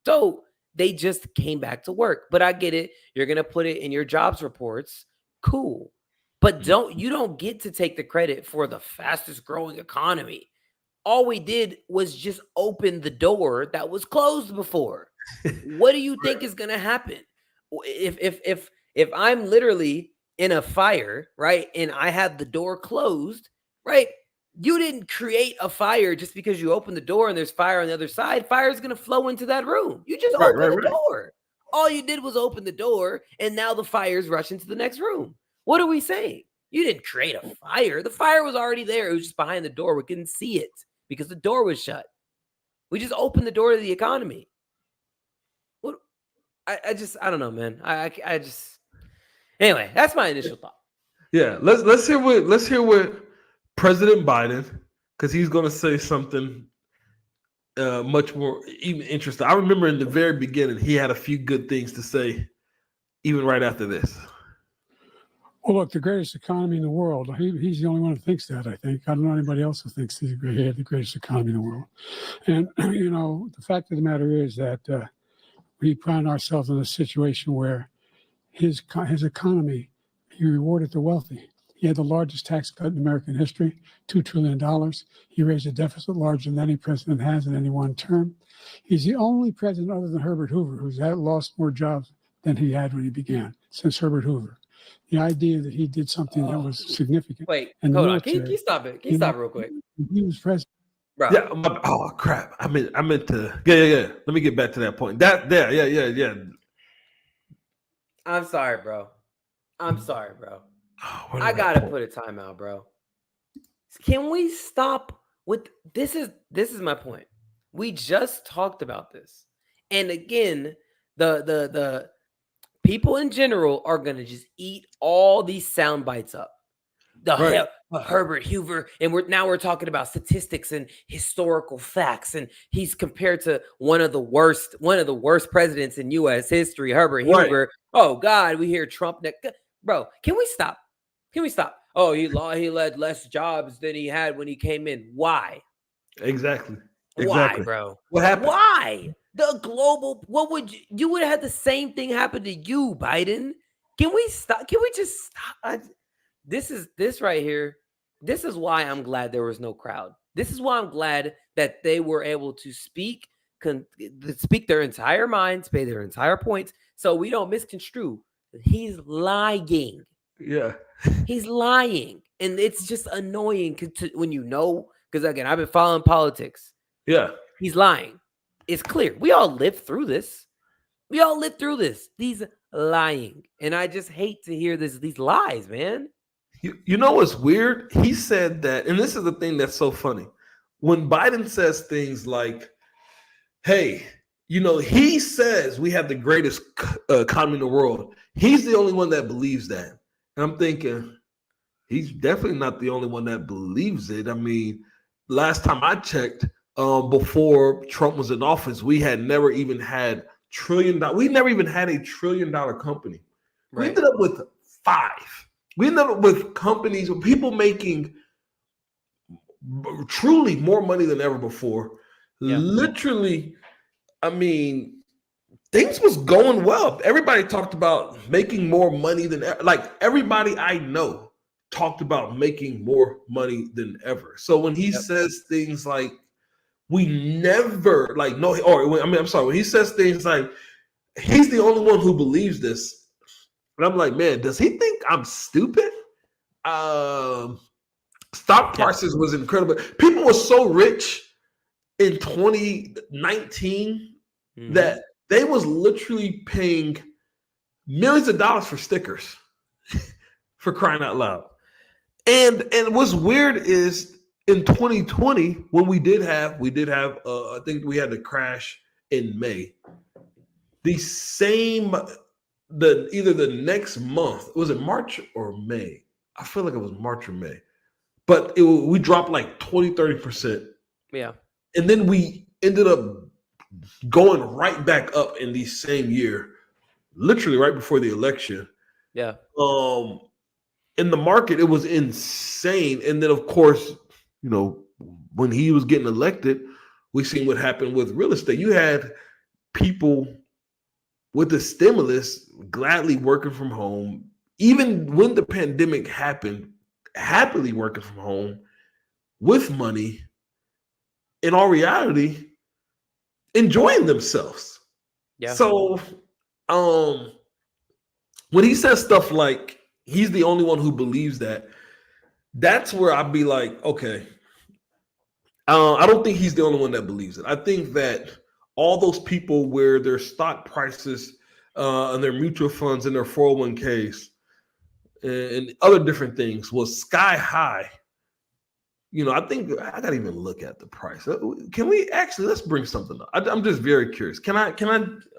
So they just came back to work. But I get it. You're going to put it in your jobs reports. Cool. But you don't get to take the credit for the fastest growing economy. All we did was just open the door that was closed before. What do you think is going to happen? If I'm literally in a fire, right, and I have the door closed, right? You didn't create a fire just because you opened the door and there's fire on the other side. Fire is going to flow into that room. You just opened the door. All you did was open the door, and now the fire's rushing to the next room. What are we saying? You didn't create a fire. The fire was already there. It was just behind the door. We couldn't see it because the door was shut. We just opened the door to the economy. What? I don't know, man. I just anyway. That's my initial thought. Yeah, let's hear what President Biden, because he's going to say something much more even interesting. I remember in the very beginning, he had a few good things to say, even right after this. Well, look, the greatest economy in the world. He's the only one who thinks that, I think. I don't know anybody else who thinks he had the greatest economy in the world. And, the fact of the matter is that we find ourselves in a situation where his economy, he rewarded the wealthy. He had the largest tax cut in American history, $2 trillion. He raised a deficit larger than any president has in any one term. He's the only president other than Herbert Hoover who's lost more jobs than he had when he began, since Herbert Hoover. The idea that he did something that was significant. Wait, hold on. Can you stop it? Can you stop real quick? He was president. Bro. Yeah. Oh crap! I meant to. Yeah. Let me get back to that point. Yeah. I'm sorry, bro. Oh, I gotta put a timeout, bro. Can we stop with this? Is my point. We just talked about this, and again, the people in general are gonna just eat all these sound bites up. Herbert Hoover, and we're talking about statistics and historical facts, and he's compared to one of the worst presidents in U.S. history, Herbert Hoover. Oh God, we hear Trump next. Bro, can we stop? Oh, he led less jobs than he had when he came in. Why? Exactly. Why, bro? What happened? Why? The global. What would you would have had the same thing happen to you, Biden? Can we stop? Can we just stop? This right here. This is why I'm glad there was no crowd. This is why I'm glad that they were able to speak their entire minds, pay their entire points, so we don't misconstrue. He's lying. Yeah. He's lying. And it's just annoying when because again, I've been following politics. Yeah. He's lying. It's clear. We all lived through this. He's lying. And I just hate to hear these lies, man. You know what's weird? He said that, and this is the thing that's so funny. When Biden says things like, hey, he says we have the greatest economy in the world. He's the only one that believes that. And I'm thinking, he's definitely not the only one that believes it. I mean, last time I checked, before Trump was in office, we had never even had we never even had a $1 trillion company. Right. We ended up with 5. We ended up with companies with people making truly more money than ever before. Yeah. Literally, I mean, things was going well. Everybody talked about making more money than like everybody I know talked about making more money than ever. So when he says things like we never like no, or I mean, I'm sorry, when he says things like he's the only one who believes this, and I'm like, man, does he think I'm stupid? Stock prices was incredible. People were so rich in 2019 that they was literally paying millions of dollars for stickers for crying out loud. And what's weird is in 2020 when we did have I think we had the crash in May. Either the next month, was it March or May? I feel like it was March or May. But we dropped like 20-30%. Yeah. And then we ended up going right back up in the same year, literally right before the election. Yeah. In the market, it was insane. And then, of course, when he was getting elected, we seen what happened with real estate. You had people with the stimulus gladly working from home, even when the pandemic happened, happily working from home with money, in all reality, enjoying themselves. Yeah. So when he says stuff like he's the only one who believes that, that's where I'd be like, okay, I don't think he's the only one that believes it. I think that all those people where their stock prices and their mutual funds and their 401ks and other different things was sky high. I think I gotta even look at the price. Can we let's bring something up? I'm just very curious. Let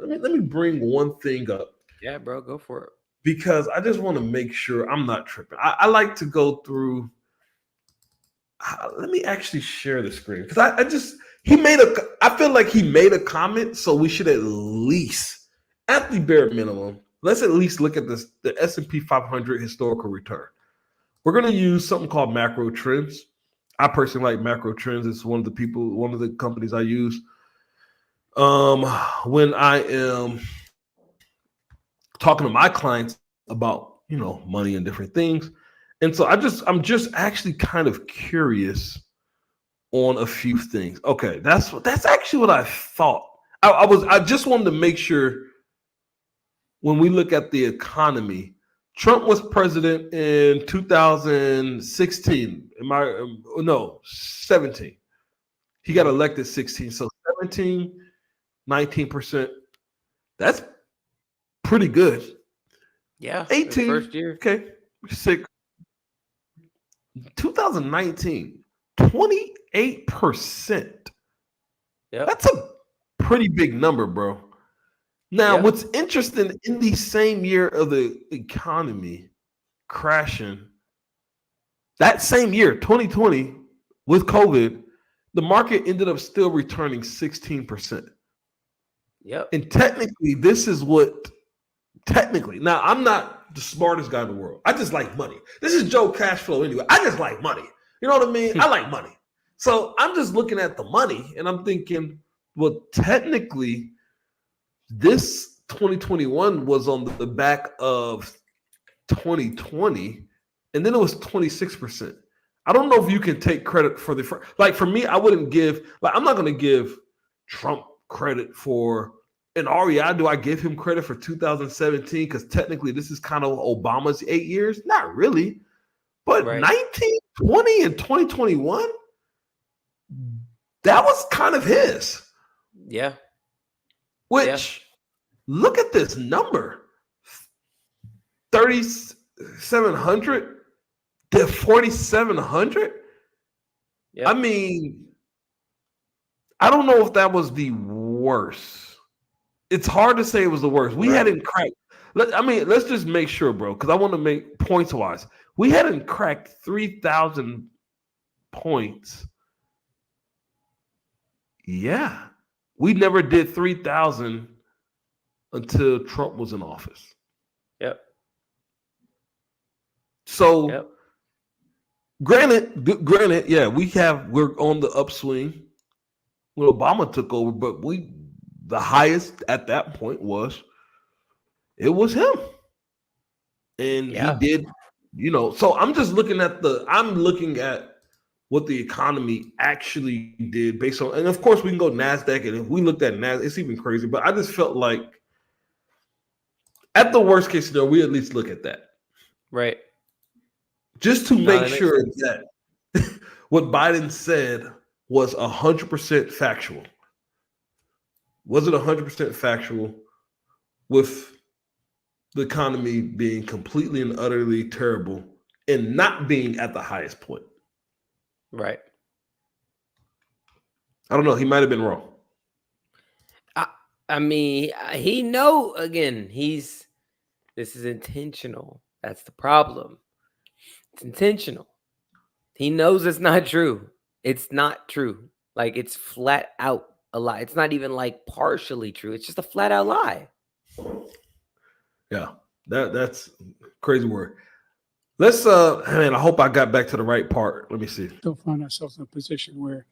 me bring one thing up. Yeah, bro, go for it. Because I just want to make sure I'm not tripping. I like to go through. Let me actually share the screen because I feel like he made a comment, so we should at least, at the bare minimum, let's at least look at the S&P 500 historical return. We're going to use something called macro trends. I personally like macro trends. It's one of the companies I use when I am talking to my clients about money and different things. And so I'm just actually kind of curious on a few things. Okay, that's actually what I thought. I just wanted to make sure when we look at the economy, Trump was president in 2016. 17. He got elected 16. So 17, 19%. That's pretty good. Yeah. 18. First year. Okay. 6. 2019, 28%. Yeah. That's a pretty big number, bro. Now, what's interesting, in the same year of the economy crashing, that same year, 2020, with COVID, the market ended up still returning 16%. Yep. And technically, now I'm not the smartest guy in the world. I just like money. This is Joe Cashflow anyway. I just like money. You know what I mean? I like money. So I'm just looking at the money and I'm thinking, well, technically, this 2021 was on the back of 2020, and then it was 26%. I don't know if you can take credit for for me, I wouldn't I'm not going to give Trump credit for, and do I give him credit for 2017? Because technically this is kind of Obama's 8 years. Not really. But 19, 20, and 2021, that was kind of his. Yeah. Which, look at this number. 3,700 to 4,700. Yeah. I mean, I don't know if that was the worst. It's hard to say it was the worst. We hadn't cracked. Let's just make sure, bro, because I want to make points wise. We hadn't cracked 3,000 points. Yeah, we never did 3,000 until Trump was in office. Yep. So, granted, yeah, we're on the upswing when Obama took over, but the highest at that point was him, and he did, So I'm just looking at what the economy actually did based on, and of course we can go NASDAQ, and if we looked at NASDAQ, it's even crazy. But I just felt like, at the worst case scenario, we at least look at that, right? Just to make sure that what Biden said was 100% factual. Was it 100% factual with the economy being completely and utterly terrible and not being at the highest point? Right. I don't know. He might have been wrong. This is intentional. That's the problem. It's intentional. He knows it's not true. It's not true. Like, it's flat out a lie. It's not even like partially true. It's just a flat out lie. Yeah, that's crazy word. Let's I hope I got back to the right part. Let me see. Still find ourselves in a position where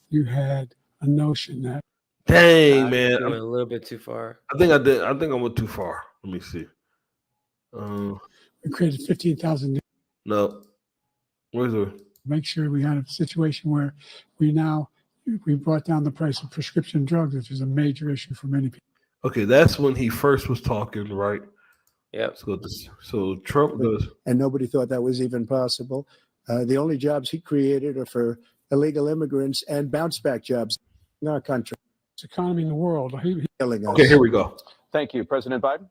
you had a notion that. Dang, man, I went a little bit too far. I think I did. I think I went too far. Let me see. We created 15,000. No, where's the? Make sure we had a situation where we brought down the price of prescription drugs, which is a major issue for many people. Okay, that's when he first was talking, right? Yep. So Trump goes, and nobody thought that was even possible. The only jobs he created are for illegal immigrants and bounce back jobs in our country. It's economy in the world. Killing us. Okay, here we go. Thank you, President Biden.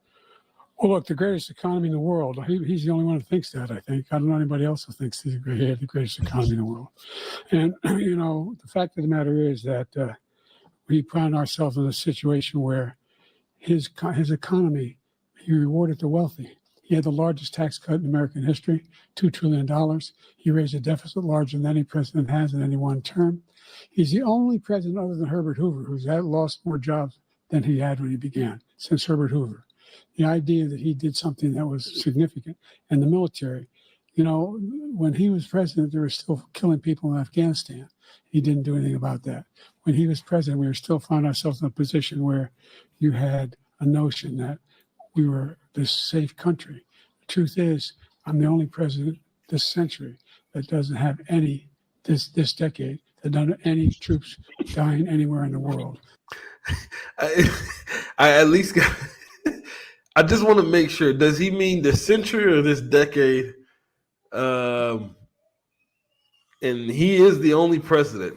Well, look, the greatest economy in the world. He's the only one who thinks that, I think. I don't know anybody else who thinks he's the greatest economy in the world. And, the fact of the matter is that we find ourselves in a situation where his economy, he rewarded the wealthy. He had the largest tax cut in American history, $2 trillion. He raised a deficit larger than any president has in any one term. He's the only president other than Herbert Hoover who's lost more jobs than he had when he began, since Herbert Hoover. The idea that he did something that was significant. And the military, when he was president, they were still killing people in Afghanistan. He didn't do anything about that. When he was president, we were still finding ourselves in a position where you had a notion that we were this safe country. The truth is, I'm the only president this century that doesn't have this decade, that doesn't have any troops dying anywhere in the world. I at least got. I just want to make sure. Does he mean the century or this decade? And he is the only president.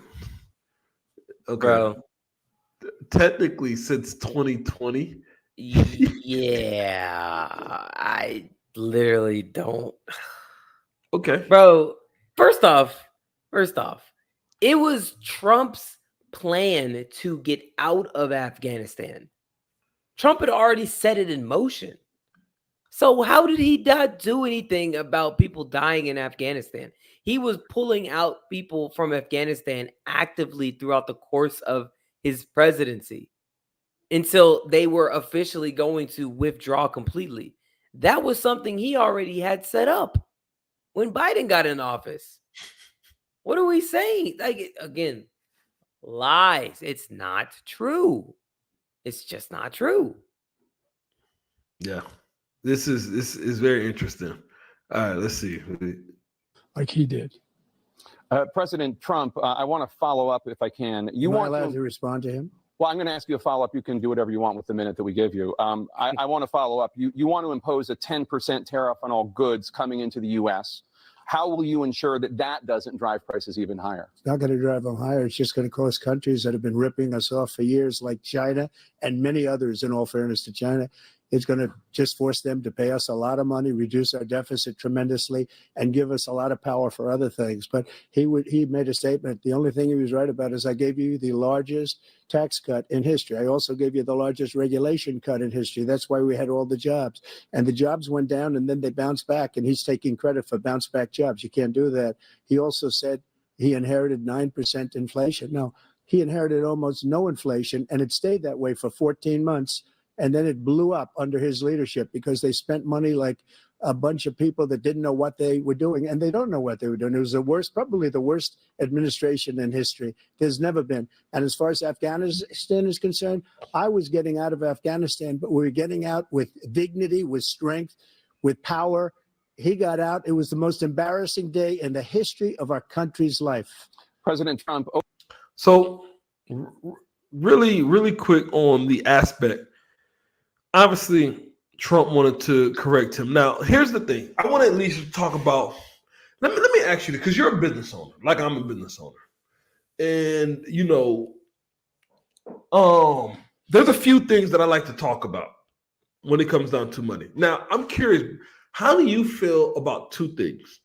Okay. Bro. Technically, since 2020. Yeah, I literally don't. Okay. Bro, first off, it was Trump's plan to get out of Afghanistan. Trump had already set it in motion. So how did he not do anything about people dying in Afghanistan? He was pulling out people from Afghanistan actively throughout the course of his presidency until they were officially going to withdraw completely. That was something he already had set up when Biden got in office. What are we saying? Again, lies. It's not true. It's just not true. Yeah. This is very interesting. All right, let's see. Like he did. President Trump, I want to follow up if I can. Am I allowed to respond to him? Well, I'm going to ask you a follow-up. You can do whatever you want with the minute that we give you. I want to follow up. You want to impose a 10% tariff on all goods coming into the U.S. How will you ensure that that doesn't drive prices even higher? It's not going to drive them higher. It's just going to cost countries that have been ripping us off for years, like China and many others, in all fairness to China. It's going to just force them to pay us a lot of money, reduce our deficit tremendously, and give us a lot of power for other things. But he made a statement. The only thing he was right about is I gave you the largest tax cut in history. I also gave you the largest regulation cut in history. That's why we had all the jobs. And the jobs went down and then they bounced back. And he's taking credit for bounce back jobs. You can't do that. He also said he inherited 9% inflation. No, he inherited almost no inflation, and it stayed that way for 14 months. And then it blew up under his leadership because they spent money like a bunch of people that didn't know what they were doing, and they don't know what they were doing. It was the worst, probably the worst administration in history. There's never been. And as far as Afghanistan is concerned, I was getting out of Afghanistan, but we were getting out with dignity, with strength, with power. He got out. It was the most embarrassing day in the history of our country's life. President Trump. So really, really quick on the aspect. Obviously, Trump wanted to correct him. Now, here's the thing. I want to at least talk about, let me ask you this, because you're a business owner, like I'm a business owner. And, there's a few things that I like to talk about when it comes down to money. Now, I'm curious, how do you feel about two things?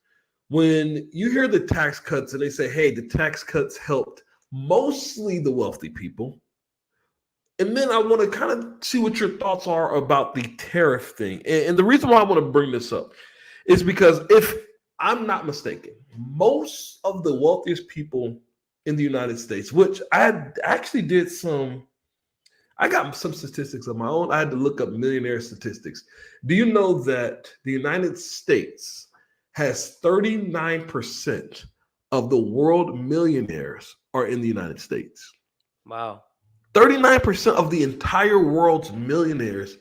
When you hear the tax cuts and they say, hey, the tax cuts helped mostly the wealthy people. And then I want to kind of see what your thoughts are about the tariff thing. And the reason why I want to bring this up is because if I'm not mistaken, most of the wealthiest people in the United States, which I actually I got some statistics of my own. I had to look up millionaire statistics. Do you know that the United States has 39% of the world millionaires are in the United States? Wow. 39% of the entire world's millionaires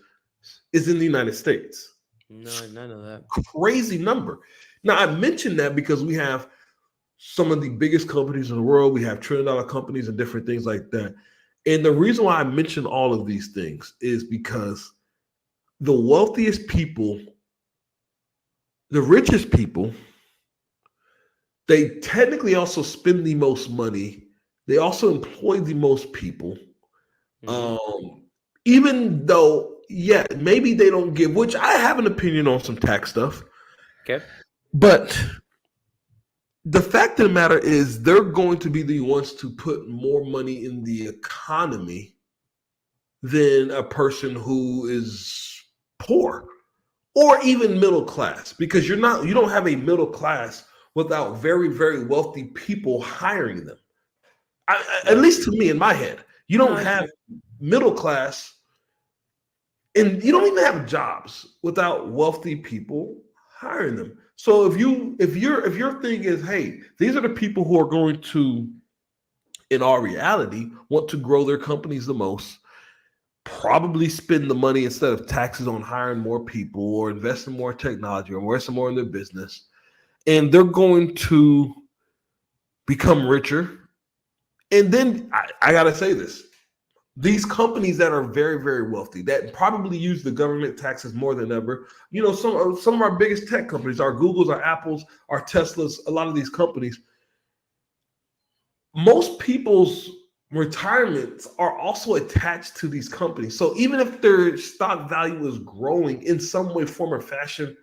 is in the United States. No, none of that. Crazy number. Now, I mentioned that because we have some of the biggest companies in the world. We have trillion-dollar companies and different things like that. And the reason why I mention all of these things is because the wealthiest people, the richest people, they technically also spend the most money. They also employ the most people. Even though, yeah, maybe they don't give, which I have an opinion on some tax stuff. Okay. But the fact of the matter is they're going to be the ones to put more money in the economy than a person who is poor or even middle class, because you don't have a middle class without very, very wealthy people hiring them. At least to me, in my head, you don't have middle class, and you don't even have jobs without wealthy people hiring them. So if your thing is, hey, these are the people who are going to, in our reality, want to grow their companies the most, probably spend the money instead of taxes on hiring more people or invest in more technology or invest more in their business, and they're going to become richer. And then I gotta say this. These companies that are very, very wealthy, that probably use the government taxes more than ever, some of our biggest tech companies, our Googles, our Apples, our Teslas, a lot of these companies, most people's retirements are also attached to these companies. So even if their stock value is growing in some way, form, or fashion,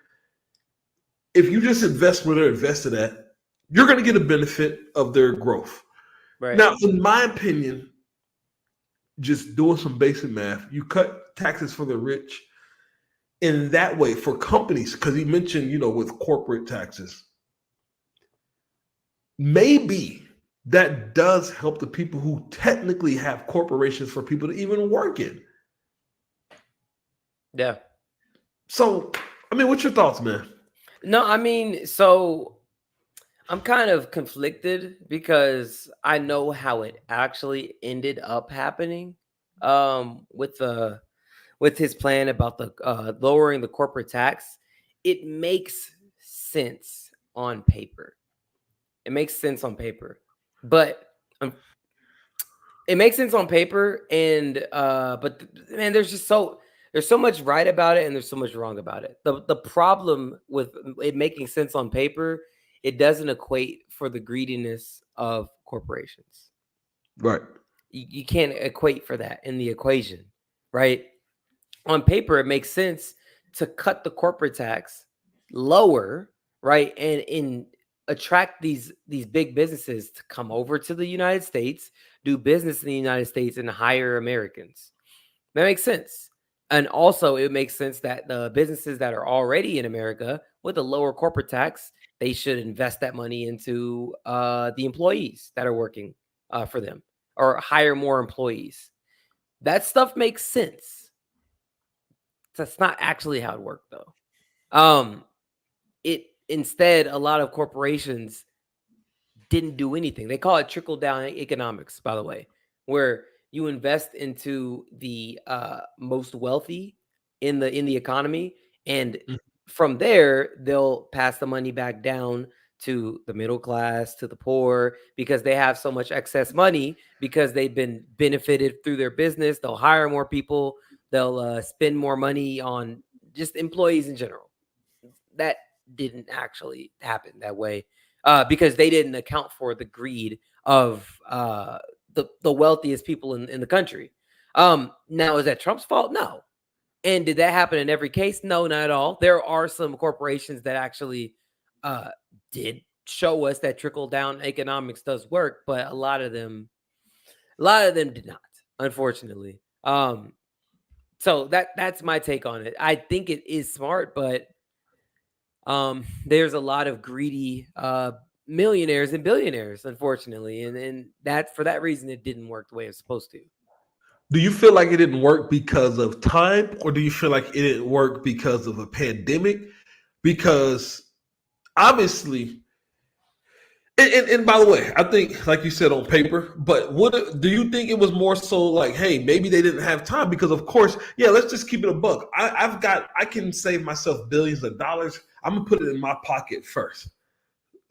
if you just invest where they're invested at, you're going to get a benefit of their growth. Right. Now, in my opinion, just doing some basic math, you cut taxes for the rich in that way for companies, because he mentioned, with corporate taxes. Maybe that does help the people who technically have corporations for people to even work in. Yeah. So, what's your thoughts, man? No, so I'm kind of conflicted because I know how it actually ended up happening with his plan about the lowering the corporate tax. It makes sense on paper. It makes sense on paper. But it makes sense on paper, and but man, there's so much right about it and there's so much wrong about it. The problem with it making sense on paper, it doesn't equate for the greediness of corporations. Right. You can't equate for that in the equation, right? on paper, it makes sense to cut the corporate tax lower, right? And attract these big businesses to come over to the United States, do business in the United States, and hire Americans. That makes sense. And also, it makes sense that the businesses that are already in America with a lower corporate tax, they should invest that money into the employees that are working for them, or hire more employees. That stuff makes sense. That's not actually how it worked, though. It instead, a lot of corporations didn't do anything. They call it trickle down economics, by the way, where you invest into the most wealthy in the economy, and Mm. from there they'll pass the money back down to the middle class, to the poor, because they have so much excess money because they've been benefited through their business. They'll hire more people. They'll spend more money on just employees in general. That didn't actually happen that way because they didn't account for the greed of the wealthiest people in the country. Now, is that Trump's fault? No. And did that happen in every case? No, not at all. There are some corporations that actually did show us that trickle down economics does work, but a lot of them did not, unfortunately. So that's my take on it. I think it is smart, but there's a lot of greedy millionaires and billionaires, unfortunately, and that for that reason it didn't work the way it's supposed to. Do you feel like it didn't work because of time, or do you feel like it didn't work because of a pandemic? Because obviously, and by the way, I think, like you said, on paper, but do you think it was more so like, hey, maybe they didn't have time? Because of course, yeah, let's just keep it a buck. I can save myself billions of dollars. I'm gonna put it in my pocket first.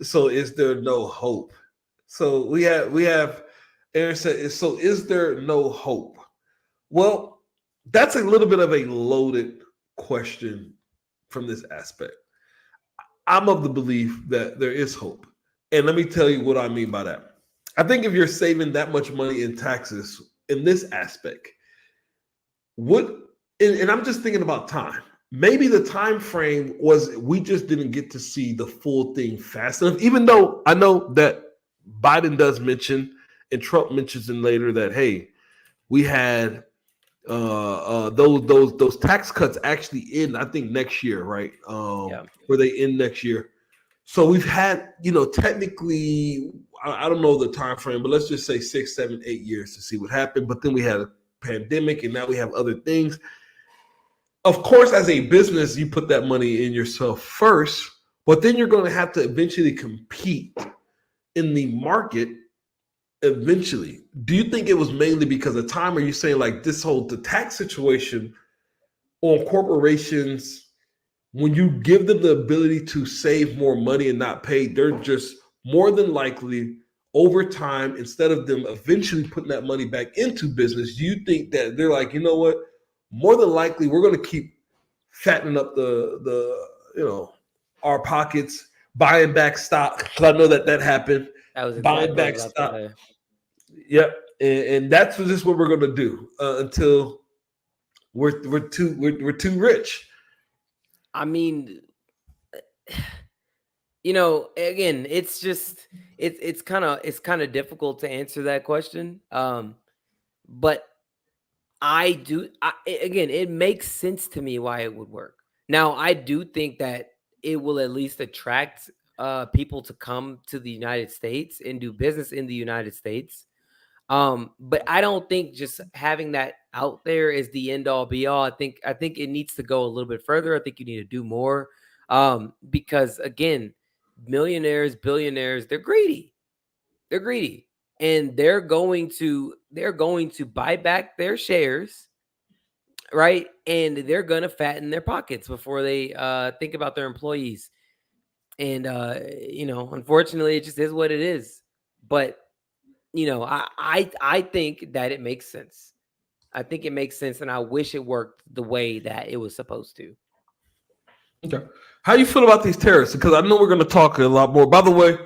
So is there no hope? So we have Aaron said, so is there no hope? Well, that's a little bit of a loaded question from this aspect. I'm of the belief that there is hope. And let me tell you what I mean by that. I think if you're saving that much money in taxes in this aspect, and I'm just thinking about time. Maybe the time frame was we just didn't get to see the full thing fast enough, even though I know that Biden does mention and Trump mentions in later that, hey, we had those tax cuts actually end, I think, next year, right? Where they end next year. So we've had, technically, I don't know the time frame, but let's just say 6, 7, 8 years to see what happened. But then we had a pandemic, and now we have other things. Of course, as a business, you put that money in yourself first, but then you're going to have to eventually compete in the market eventually. Do you think it was mainly because of time? Or are you saying like the tax situation on corporations, when you give them the ability to save more money and not pay, they're just more than likely over time, instead of them eventually putting that money back into business, do you think that they're like, you know what? More than likely, we're going to keep fattening up our pockets, buying back stock. Because I know that happened. That was buying exactly back what I was stock. about to say. Yep, and that's just what we're going to do until we're too rich. I mean, again, it's just it's kind of difficult to answer that question. But again, it makes sense to me why it would work. Now, I do think that it will at least attract people to come to the United States and do business in the United States. But I don't think just having that out there is the end all be all. I think it needs to go a little bit further. I think you need to do more. Because again, millionaires, billionaires, they're greedy. They're greedy. And they're going to buy back their shares, right? And they're gonna fatten their pockets before they think about their employees. And unfortunately, it just is what it is. But I think that it makes sense. I think it makes sense, and I wish it worked the way that it was supposed to. Okay. How you feel about these tariffs? Because I know we're going to talk a lot more. By the way,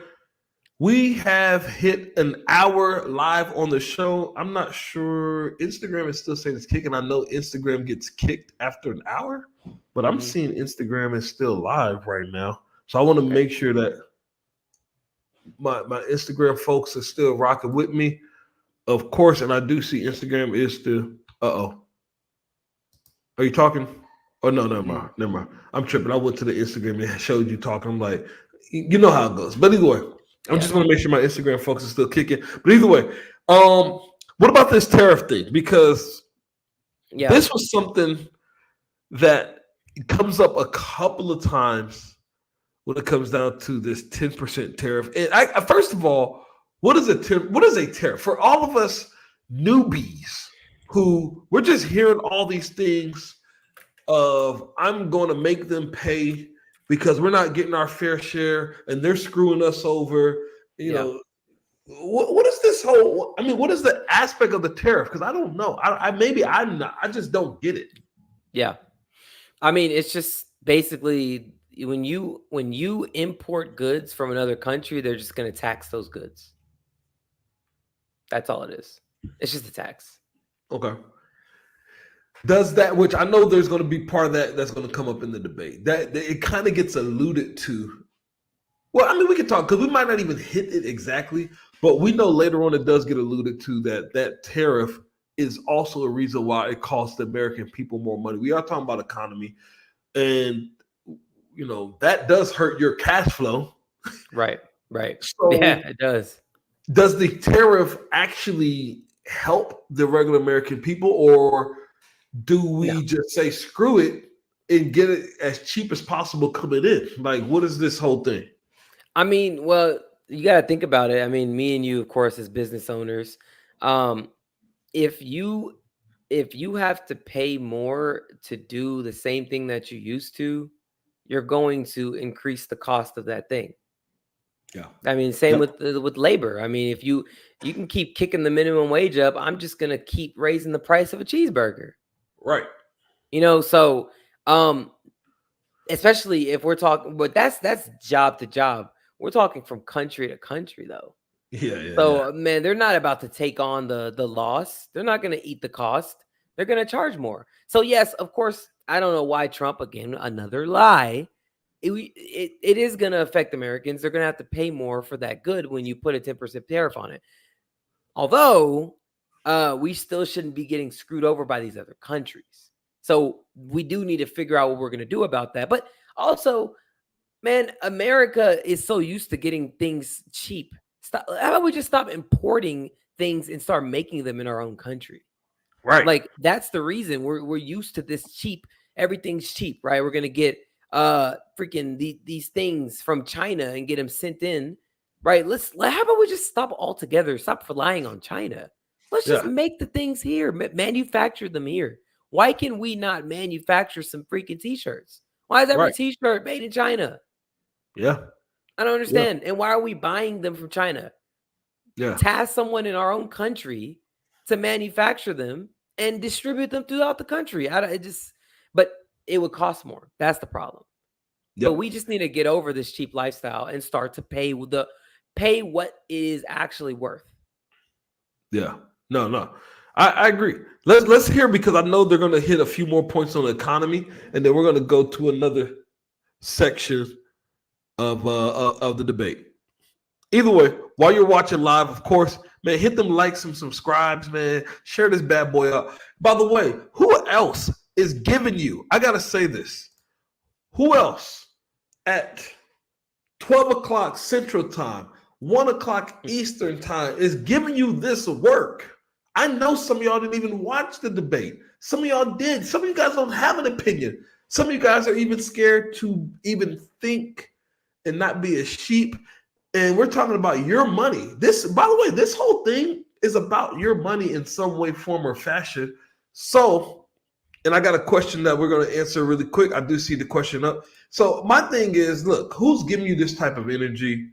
We have hit an hour live on the show. I'm not sure. Instagram is still saying it's kicking. I know Instagram gets kicked after an hour, but I'm seeing Instagram is still live right now. So I want to make sure that my Instagram folks are still rocking with me. Of course, and I do see Instagram is still. Are you talking? Oh no, never mind. I'm tripping. I went to the Instagram and showed you talking. I'm like, you know how it goes. But either way, I'm just going to make sure my Instagram folks are still kicking. But either way, what about this tariff thing? Because this was something that comes up a couple of times when it comes down to this 10% tariff. And I first of all, what is a tariff? For all of us newbies who we're just hearing all these things of I'm going to make them pay because we're not getting our fair share and they're screwing us over. You know, what is this whole? I mean, what is the aspect of the tariff? Because I don't know. I just don't get it. Yeah, I mean, it's just basically when you import goods from another country, they're just going to tax those goods. That's all it is. It's just a tax. Okay. Does that, which I know there's going to be part of that that's going to come up in the debate, that it kind of gets alluded to. Well, I mean, we can talk because we might not even hit it exactly, but we know later on it does get alluded to that tariff is also a reason why it costs the American people more money. We are talking about economy, and you know that does hurt your cash flow. Right. So yeah, it does. Does the tariff actually help the regular American people, or do we just say screw it and get it as cheap as possible coming in? Like, what is this whole thing? I mean, well, you got to think about it. I mean, me and you, of course, as business owners, if you have to pay more to do the same thing that you used to, you're going to increase the cost of that thing. Yeah. I mean, same with labor. I mean, if you can keep kicking the minimum wage up, I'm just going to keep raising the price of a cheeseburger. Right. You know, so especially if we're talking, but that's job to job. We're talking from country to country, though. Yeah. So, man, they're not about to take on the loss. They're not going to eat the cost. They're going to charge more. So, yes, of course, I don't know why Trump, again, another lie. It is going to affect Americans. They're going to have to pay more for that good when you put a 10% tariff on it. Although we still shouldn't be getting screwed over by these other countries. So we do need to figure out what we're going to do about that. But also, man, America is so used to getting things cheap. How about we just stop importing things and start making them in our own country? Right. Like, that's the reason we're used to this cheap. Everything's cheap, right? We're going to get freaking these things from China and get them sent in, right? How about we just stop altogether? Stop relying on China. Let's just make the things here, manufacture them here. Why can we not manufacture some freaking t-shirts? Why is every t-shirt made in China? Yeah. I don't understand. And why are we buying them from China? Yeah. Task someone in our own country to manufacture them and distribute them throughout the country. But it would cost more. That's the problem. But we just need to get over this cheap lifestyle and start to pay what it is actually worth. Yeah. No. I agree. Let's hear, because I know they're going to hit a few more points on the economy, and then we're going to go to another section of the debate. Either way, while you're watching live, of course, man, hit them likes and subscribes, man. Share this bad boy up. By the way, who else is giving you? I gotta say this. Who else at 12 o'clock Central Time, 1 o'clock Eastern Time is giving you this work? I know some of y'all didn't even watch the debate. Some of y'all did. Some of you guys don't have an opinion. Some of you guys are even scared to even think and not be a sheep. And we're talking about your money. By the way, this whole thing is about your money in some way, form, or fashion. So, and I got a question that we're going to answer really quick. I do see the question up. So my thing is, look, who's giving you this type of energy?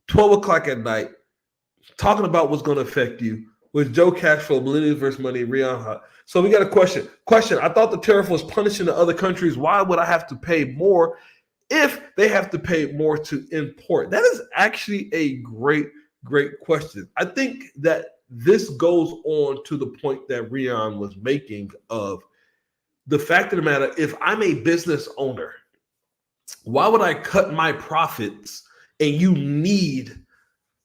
12 o'clock at night, talking about what's going to affect you with Joe Cashflow, Millennials versus Money, Rion Hot. So we got a question. I thought the tariff was punishing the other countries. Why would I have to pay more if they have to pay more to import? That is actually a great question. I think that this goes on to the point that Rion was making of the fact of the matter, if I'm a business owner, why would I cut my profits and you need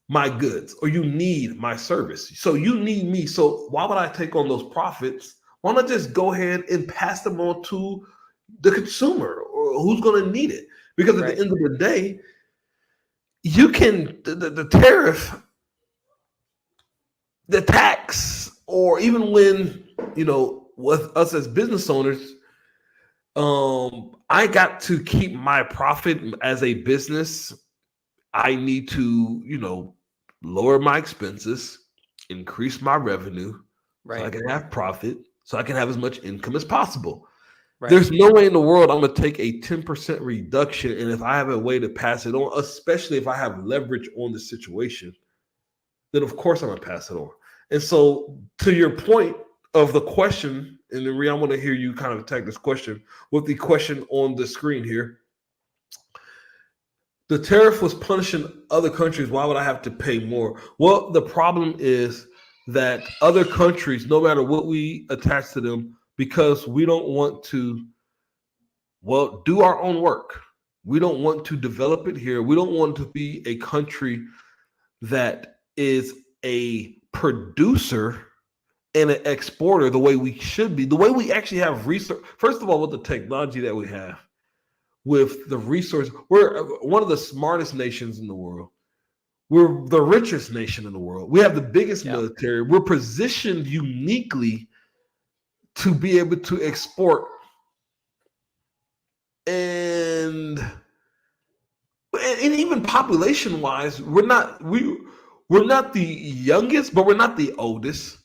my goods or you need my service? So you need me. So why would I take on those profits? Why not just go ahead and pass them on to the consumer or who's going to need it? Because at the end of the day, you can, the tariff, the tax, or even when, with us as business owners, I got to keep my profit as a business. I need to, lower my expenses, increase my revenue, so I can have profit, so I can have as much income as possible. There's no way in the world I'm going to take a 10% reduction, and if I have a way to pass it on, especially if I have leverage on the situation, then of course I'm going to pass it on. And so to your point of the question, and then Rhea, I want to hear you kind of attack this question with the question on the screen here. The tariff was punishing other countries. Why would I have to pay more? Well, the problem is that other countries, no matter what we attach to them, because we don't want to, do our own work. We don't want to develop it here. We don't want to be a country that is a producer and an exporter the way we should be, the way we actually have research. First of all, with the technology that we have, with the resources, we're one of the smartest nations in the world. We're the richest nation in the world. We have the biggest military. We're positioned uniquely to be able to export. And even population-wise, we're not the youngest, but we're not the oldest.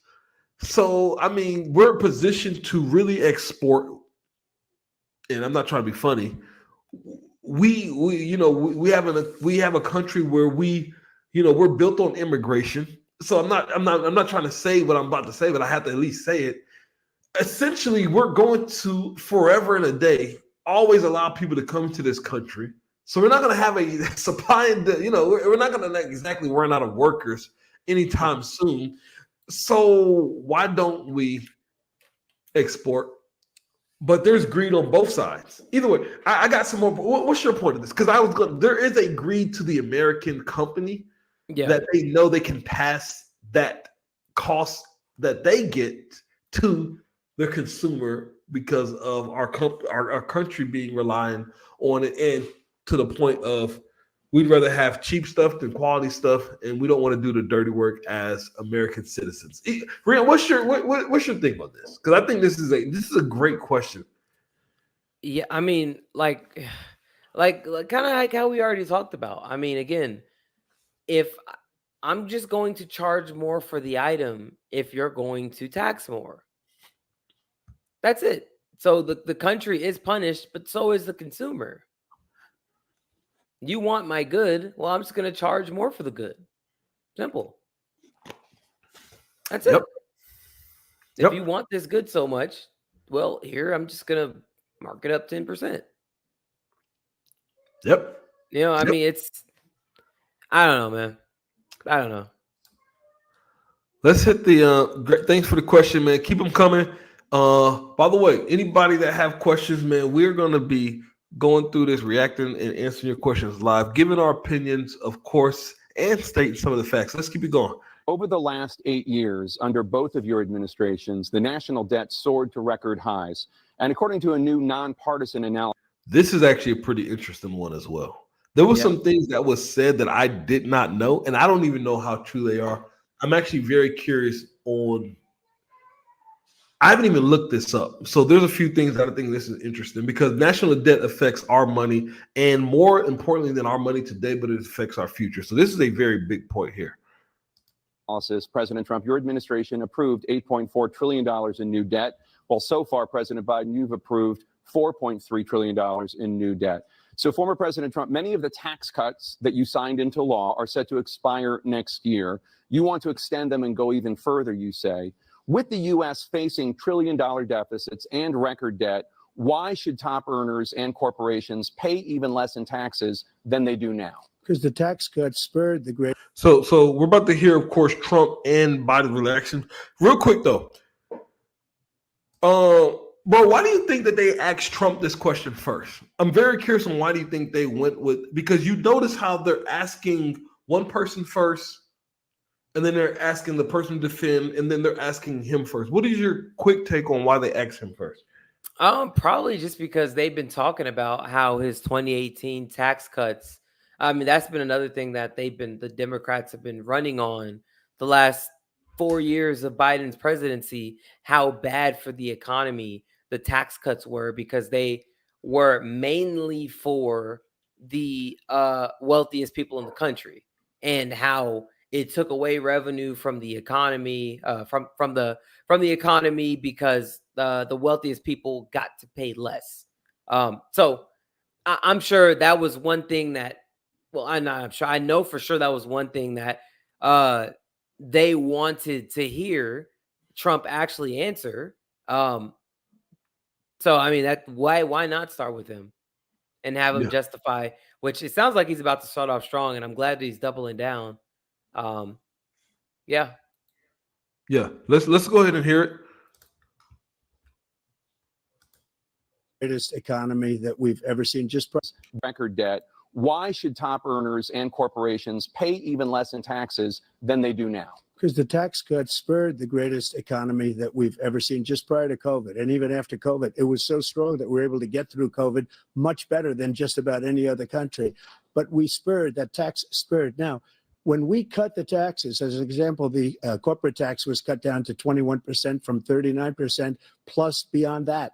So, I mean, we're positioned to really export. And I'm not trying to be funny. We have a country where we're built on immigration. So I'm not trying to say what I'm about to say, but I have to at least say it. Essentially, we're going to forever and a day always allow people to come to this country. So we're not going to have a supply and we're not going to exactly run out of workers anytime soon. So why don't we export? But there's greed on both sides. Either way, I got some more. What's your point of this? Because there is a greed to the American company that they know they can pass that cost that they get to the consumer because of our country being reliant on it, and to the point of we'd rather have cheap stuff than quality stuff, and we don't want to do the dirty work as American citizens. Rian, what's your thing on this? Because I think this is a great question. Yeah, I mean, like kind of like how we already talked about. I mean, again, if I'm just going to charge more for the item, if you're going to tax more, that's it. So the country is punished, but so is the consumer. You want my good, well, I'm just going to charge more for the good. Simple. That's it. If you want this good so much, well, here, I'm just going to mark it up 10%. Yep. I mean, I don't know, man. I don't know. Let's hit the, thanks for the question, man. Keep them coming. By the way, anybody that have questions, man, we're going to be going through this, reacting and answering your questions live, giving our opinions, of course, and stating some of the facts. Let's keep it going. Over the last 8 years, under both of your administrations, the national debt soared to record highs. And according to a new nonpartisan analysis, this is actually a pretty interesting one as well. There were some things that was said that I did not know, and I don't even know how true they are. I'm actually very curious on. I haven't even looked this up. So there's a few things that I think this is interesting because national debt affects our money, and more importantly than our money today, but it affects our future. So this is a very big point here. President Trump, your administration approved $8.4 trillion in new debt. Well, so far, President Biden, you've approved $4.3 trillion in new debt. So former President Trump, many of the tax cuts that you signed into law are set to expire next year. You want to extend them and go even further, you say. With the U.S. facing trillion-dollar deficits and record debt, Why should top earners and corporations pay even less in taxes than they do now? Because the tax cuts spurred the great. So we're about to hear, of course, Trump and Biden's reaction. Real quick though, bro, why do you think that they asked Trump this question first? I'm very curious on why do you think they went with, because you notice how they're asking one person first, and then they're asking the person to defend, and then they're asking him first. What is your quick take on why they asked him first? Probably just because they've been talking about how his 2018 tax cuts. I mean, that's been another thing that the Democrats have been running on the last 4 years of Biden's presidency, how bad for the economy the tax cuts were, because they were mainly for the wealthiest people in the country, and how it took away revenue from the economy, from the economy, because the wealthiest people got to pay less. So I'm sure that was one thing that, well, I'm sure, I know for sure that was one thing that they wanted to hear Trump actually answer. So I mean, that why not start with him and have him justify? Which it sounds like he's about to start off strong, and I'm glad that he's doubling down. Yeah. Let's go ahead and hear it. Greatest economy that we've ever seen. Just record debt. Why should top earners and corporations pay even less in taxes than they do now? Because the tax cuts spurred the greatest economy that we've ever seen just prior to COVID. And even after COVID, it was so strong that we were able to get through COVID much better than just about any other country. But we spurred, that tax spurred. Now, when we cut the taxes, as an example, the corporate tax was cut down to 21% from 39%, plus beyond that.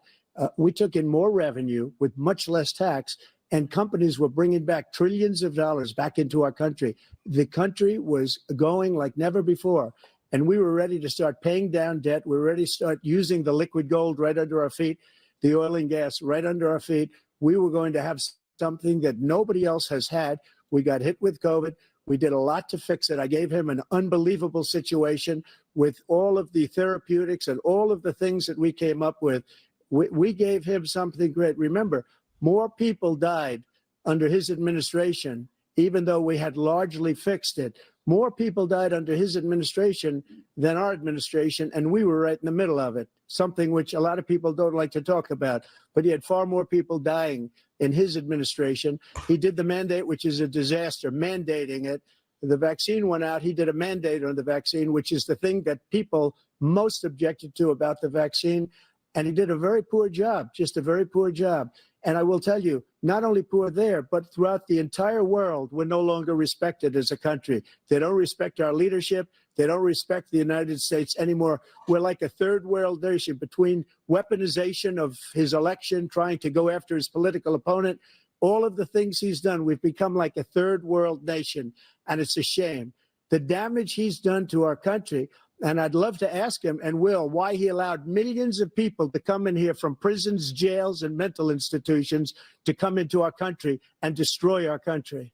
We took in more revenue with much less tax, and companies were bringing back trillions of dollars back into our country. The country was going like never before, and we were ready to start paying down debt. We were ready to start using the liquid gold right under our feet, the oil and gas right under our feet. We were going to have something that nobody else has had. We got hit with COVID. We did a lot to fix it. I gave him an unbelievable situation with all of the therapeutics and all of the things that we came up with. We gave him something great. Remember, more people died under his administration, even though we had largely fixed it. More people died under his administration than our administration, and we were right in the middle of it, something which a lot of people don't like to talk about. But he had far more people dying in his administration. He did the mandate, which is a disaster, mandating it. The vaccine went out. He did a mandate on the vaccine, which is the thing that people most objected to about the vaccine. And he did a very poor job, just a very poor job. And I will tell you, not only poor there, but throughout the entire world, we're no longer respected as a country. They don't respect our leadership. They don't respect the United States anymore. We're like a third world nation between weaponization of his election, trying to go after his political opponent, all of the things he's done. We've become like a third world nation, and it's a shame. The damage he's done to our country. And I'd love to ask him, and will, why he allowed millions of people to come in here from prisons, jails, and mental institutions to come into our country and destroy our country.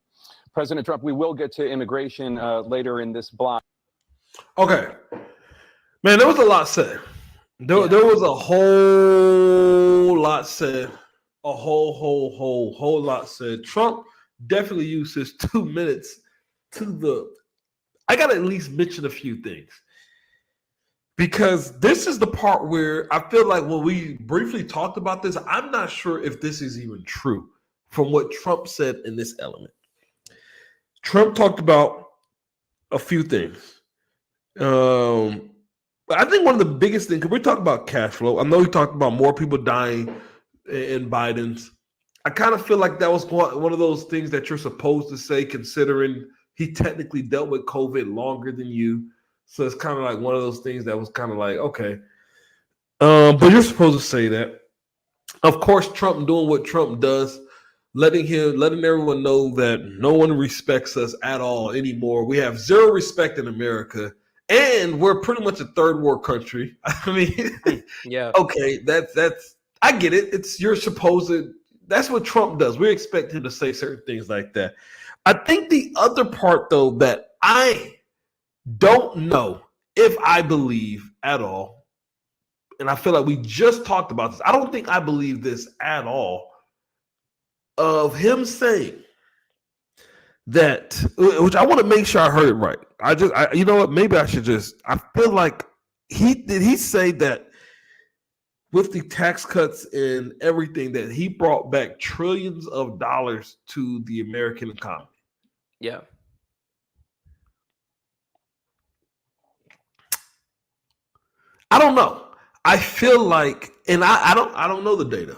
President Trump, we will get to immigration later in this block. Okay. Man, there was a lot said. There was a whole lot said. A whole lot said. Trump definitely used his 2 minutes I got to at least mention a few things. Because this is the part where I feel like when we briefly talked about this, I'm not sure if this is even true from what Trump said in this element. Trump talked about a few things. I think one of the biggest things, because we're talking about cash flow. I know he talked about more people dying in Biden's. I kind of feel like that was one of those things that you're supposed to say, considering he technically dealt with COVID longer than you. So it's kind of like one of those things that was kind of like, okay. But you're supposed to say that. Of course, Trump doing what Trump does, letting everyone know that no one respects us at all anymore. We have zero respect in America, and we're pretty much a third world country. I mean, Yeah. Okay, that's I get it. That's what Trump does. We expect him to say certain things like that. I think the other part, though, that I don't know if I believe at all, and I feel like we just talked about this. I don't think I believe this at all. Of him saying that, which I want to make sure I heard it right. You know what? Maybe I should just. I feel like he say that with the tax cuts and everything that he brought back trillions of dollars to the American economy. Yeah. I don't know. I feel like, and I don't know the data,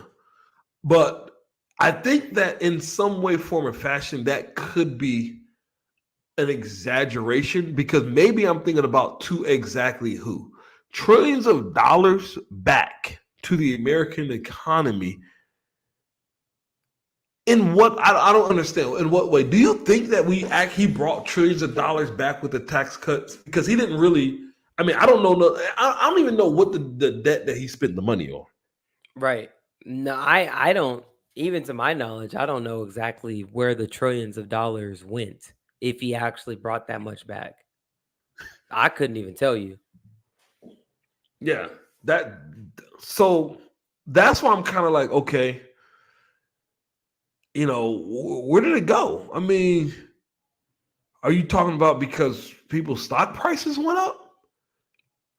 but I think that in some way, form, or fashion, that could be an exaggeration because maybe I'm thinking about to exactly who. Trillions of dollars back to the American economy. In what I don't understand. In what way? Do you think that he brought trillions of dollars back with the tax cuts? Because he didn't really. I mean, I don't know. I don't even know what the debt that he spent the money on. Right. No, I don't. Even to my knowledge, I don't know exactly where the trillions of dollars went. If he actually brought that much back, I couldn't even tell you. Yeah, so that's why I'm kind of like, okay, where did it go? I mean, are you talking about because people's stock prices went up?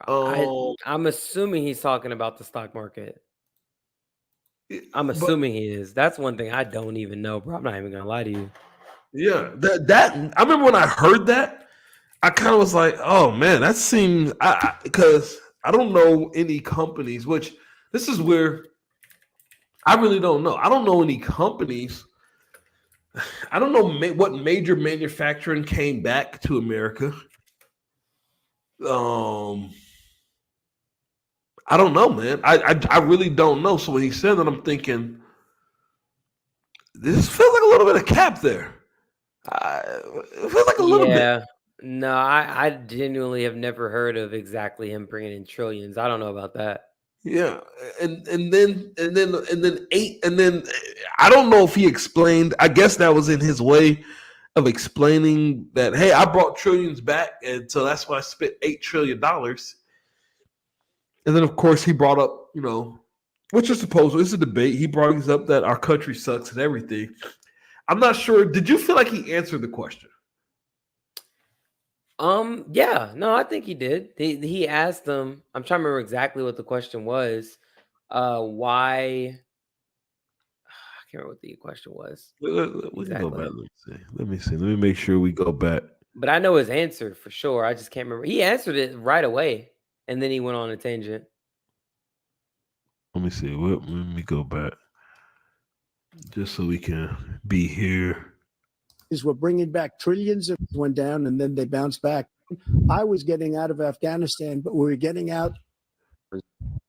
I'm assuming he's talking about the stock market. I'm but assuming he is. That's one thing I don't even know, bro. I'm not even gonna lie to you. yeah, that I remember when I heard that, I kind of was like, oh man, that seems because I don't know any companies. Which this is where I really don't know. I don't know any companies. I don't know what major manufacturing came back to America. I don't know, man. I really don't know. So when he said that, I'm thinking this feels like a little bit of cap there. It feels like a little bit. Yeah. No, I genuinely have never heard of exactly him bringing in trillions. I don't know about that. Yeah, and then I don't know if he explained. I guess that was in his way of explaining that. Hey, I brought trillions back, and so that's why I spent $8 trillion. And then, of course, he brought up, which is supposed it's a debate. He brings up that our country sucks and everything. I'm not sure. Did you feel like he answered the question? Yeah, no, I think he did. He asked them. I'm trying to remember exactly what the question was. Why? I can't remember what the question was. We can go Exactly. back. Let me see. Let me make sure we go back. But I know his answer for sure. I just can't remember. He answered it right away, and then he went on a tangent. Let me see. Let me go back. Just so we can be here. Is we're bringing back trillions of went down and then they bounced back. I was getting out of Afghanistan, but we were getting out.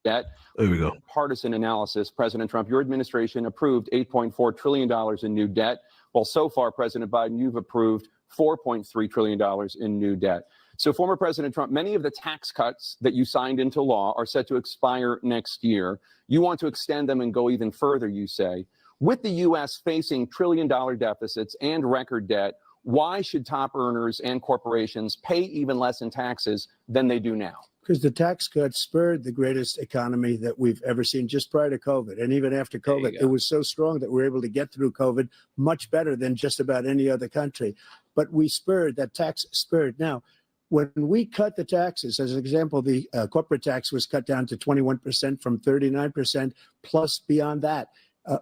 Debt. There we go. Partisan analysis. President Trump, your administration approved $8.4 trillion in new debt. Well, so far, President Biden, you've approved $4.3 trillion in new debt. So, former President Trump, many of the tax cuts that you signed into law are set to expire next year. You want to extend them and go even further, you say. With the U.S. facing trillion-dollar deficits and record debt, why should top earners and corporations pay even less in taxes than they do now? Because the tax cuts spurred the greatest economy that we've ever seen just prior to COVID. And even after COVID, it was so strong that we were able to get through COVID much better than just about any other country. But we spurred, that tax spurred. Now, when we cut the taxes, as an example, the corporate tax was cut down to 21% from 39%, plus beyond that.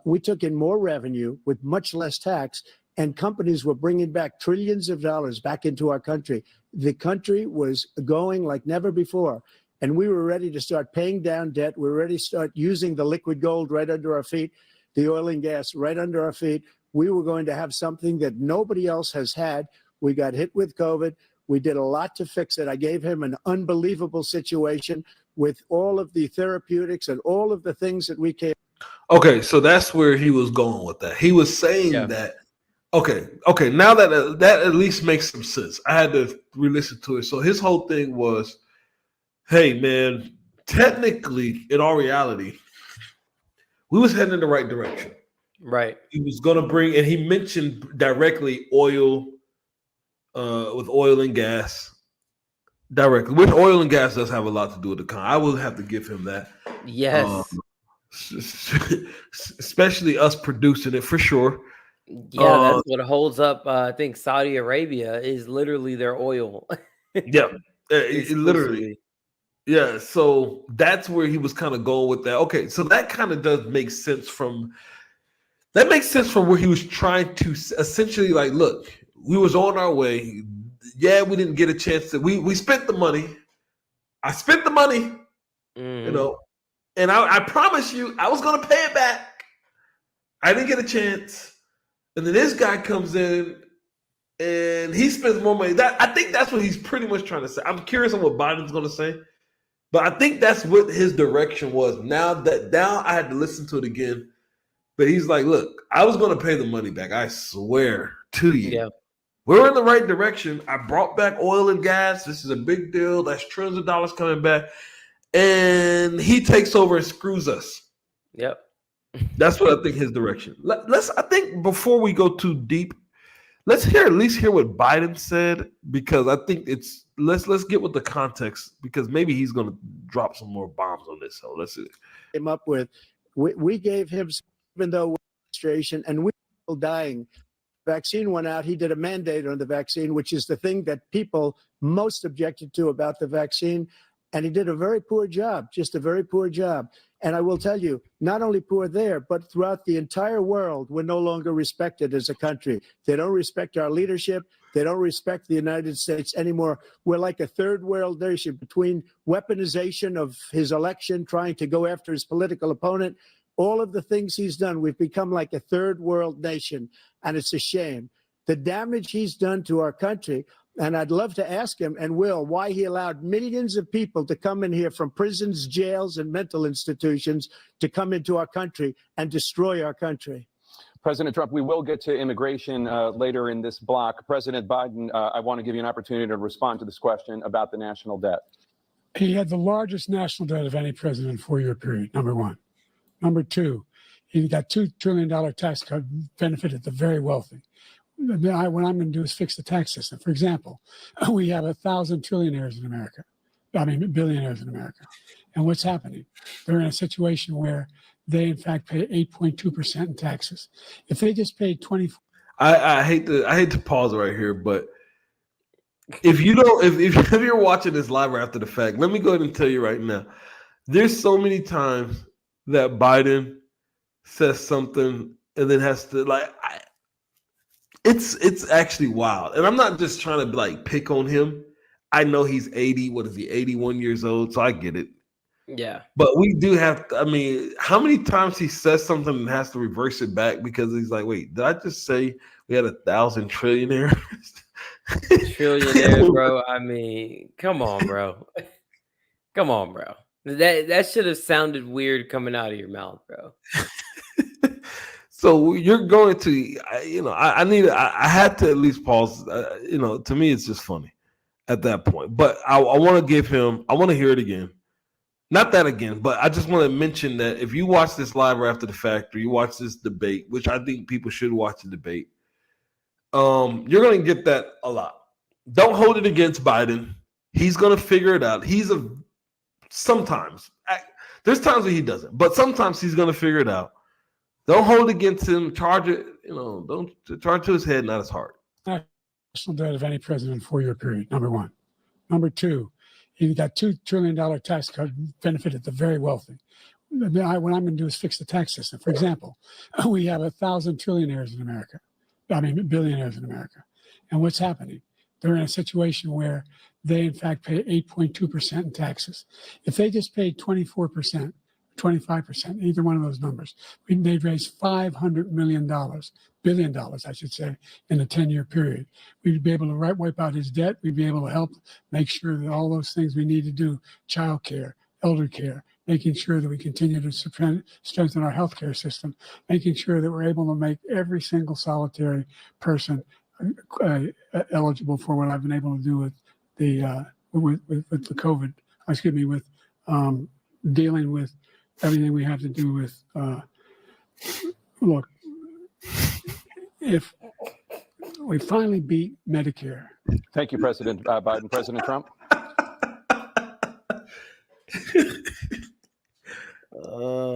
We took in more revenue with much less tax, and companies were bringing back trillions of dollars back into our country. The country was going like never before, and we were ready to start paying down debt. We were ready to start using the liquid gold right under our feet, the oil and gas right under our feet. We were going to have something that nobody else has had. We got hit with COVID. We did a lot to fix it. I gave him an unbelievable situation with all of the therapeutics and all of the things that we came. Okay, so that's where he was going with that. He was saying that. Okay. Now that at least makes some sense. I had to re-listen to it. So his whole thing was, "Hey, man, technically, in all reality, we was heading in the right direction. Right. He was going to bring, and he mentioned directly oil, with oil and gas, directly. Which oil and gas does have a lot to do with the economy. I will have to give him that. Yes. Especially us producing it for sure. Yeah, that's what holds up. I think Saudi Arabia is literally their oil. Yeah, it literally. Exclusively. Yeah, so that's where he was kind of going with that. Okay, so that kind of does make sense from where he was trying to essentially like, look, we was on our way. Yeah, we didn't get a chance to. We spent the money. I spent the money, Mhm. and I promise you, I was gonna pay it back. I didn't get a chance, and then this guy comes in and he spends more money. I think that's what he's pretty much trying to say. I'm curious on what Biden's gonna say. But I think that's what his direction was. Now I had to listen to it again. But he's like, look, I was going to pay the money back. I swear to you. Yeah. We're in the right direction. I brought back oil and gas. This is a big deal. That's trillions of dollars coming back. And he takes over and screws us. Yep. That's what I think his direction. I think before we go too deep, let's at least hear what Biden said, because I think let's get with the context, because maybe he's going to drop some more bombs on this. So let's see. Came up with, we gave him, even though administration and we were still dying. Vaccine went out. He did a mandate on the vaccine, which is the thing that people most objected to about the vaccine. And he did a very poor job, just a very poor job. And I will tell you, not only poor there, but throughout the entire world, we're no longer respected as a country. They don't respect our leadership. They don't respect the United States anymore. We're like a third world nation between weaponization of his election, trying to go after his political opponent, all of the things he's done. We've become like a third world nation, and it's a shame. The damage he's done to our country. And I'd love to ask him, and will, why he allowed millions of people to come in here from prisons, jails, and mental institutions to come into our country and destroy our country. President Trump, we will get to immigration later in this block. President Biden, I want to give you an opportunity to respond to this question about the national debt. He had the largest national debt of any president in a 4-year period, number one. Number two, he got $2 trillion tax cut, benefited the very wealthy. What I'm going to do is fix the tax system. For example, we have 1,000 trillionaires in America. Billionaires in America. And what's happening? They're in a situation where they, in fact, pay 8.2% in taxes. If they just paid 24%. I hate to pause right here, but if you're watching this live or after the fact, let me go ahead and tell you right now. There's so many times that Biden says something and then has to it's actually wild. And I'm not just trying to like pick on him. I know he's 80. What is he, 81 years old? So I get it. Yeah. But we do have to, I mean, how many times he says something and has to reverse it back because he's like, wait, did I just say we had 1,000 trillionaires? Trillionaires, bro. I mean, come on, bro. Come on, bro. That should have sounded weird coming out of your mouth, bro. So you're going to, I had to at least pause. To me, it's just funny at that point. But I want to hear it again. Not that again, but I just want to mention that if you watch this live or after the fact, or you watch this debate, which I think people should watch the debate, you're going to get that a lot. Don't hold it against Biden. He's going to figure it out. Sometimes. There's times when he doesn't, but sometimes he's going to figure it out. Don't hold it against him. Charge it, don't charge to his head, not his heart. National debt of any president in a 4-year period, number one. Number two, he got $2 trillion tax cut, benefited the very wealthy. What I'm going to do is fix the tax system. For example, we have 1,000 trillionaires in America. Billionaires in America. And what's happening? They're in a situation where they, in fact, pay 8.2% in taxes. If they just paid 24%, 25%, either one of those numbers, they'd raise $500 billion, I should say, in a 10-year period. We'd be able to wipe out his debt. We'd be able to help make sure that all those things we need to do, child care, elder care, making sure that we continue to strengthen our healthcare system, making sure that we're able to make every single solitary person eligible for what I've been able to do with the COVID. With dealing with everything we have to do with. Look, if we finally beat Medicare. Thank you, President Biden. President Trump. Oh,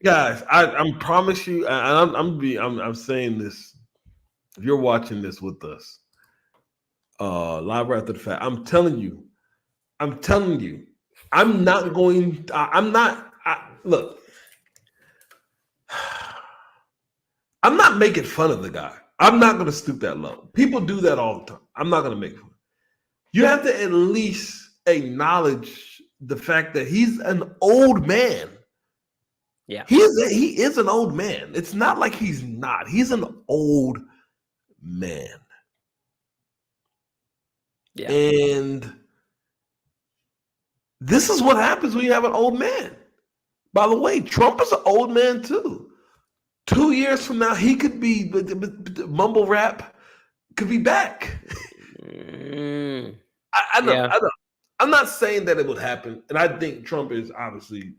Guys, I promise you, I'm saying this. If you're watching this with us, live right after the fact, I'm telling you, I'm not going. I'm not. Look, I'm not making fun of the guy. I'm not going to stoop that low. People do that all the time. I'm not going to make fun. You have to at least acknowledge the fact that he's an old man. yeah. He is an old man. It's not like he's not. He's an old man. Yeah. And this is what happens when you have an old man. By the way, Trump is an old man too. 2 years from now, he could be mumble rap could be back. I know. Yeah. I know. I'm not saying that it would happen, and I think Trump is obviously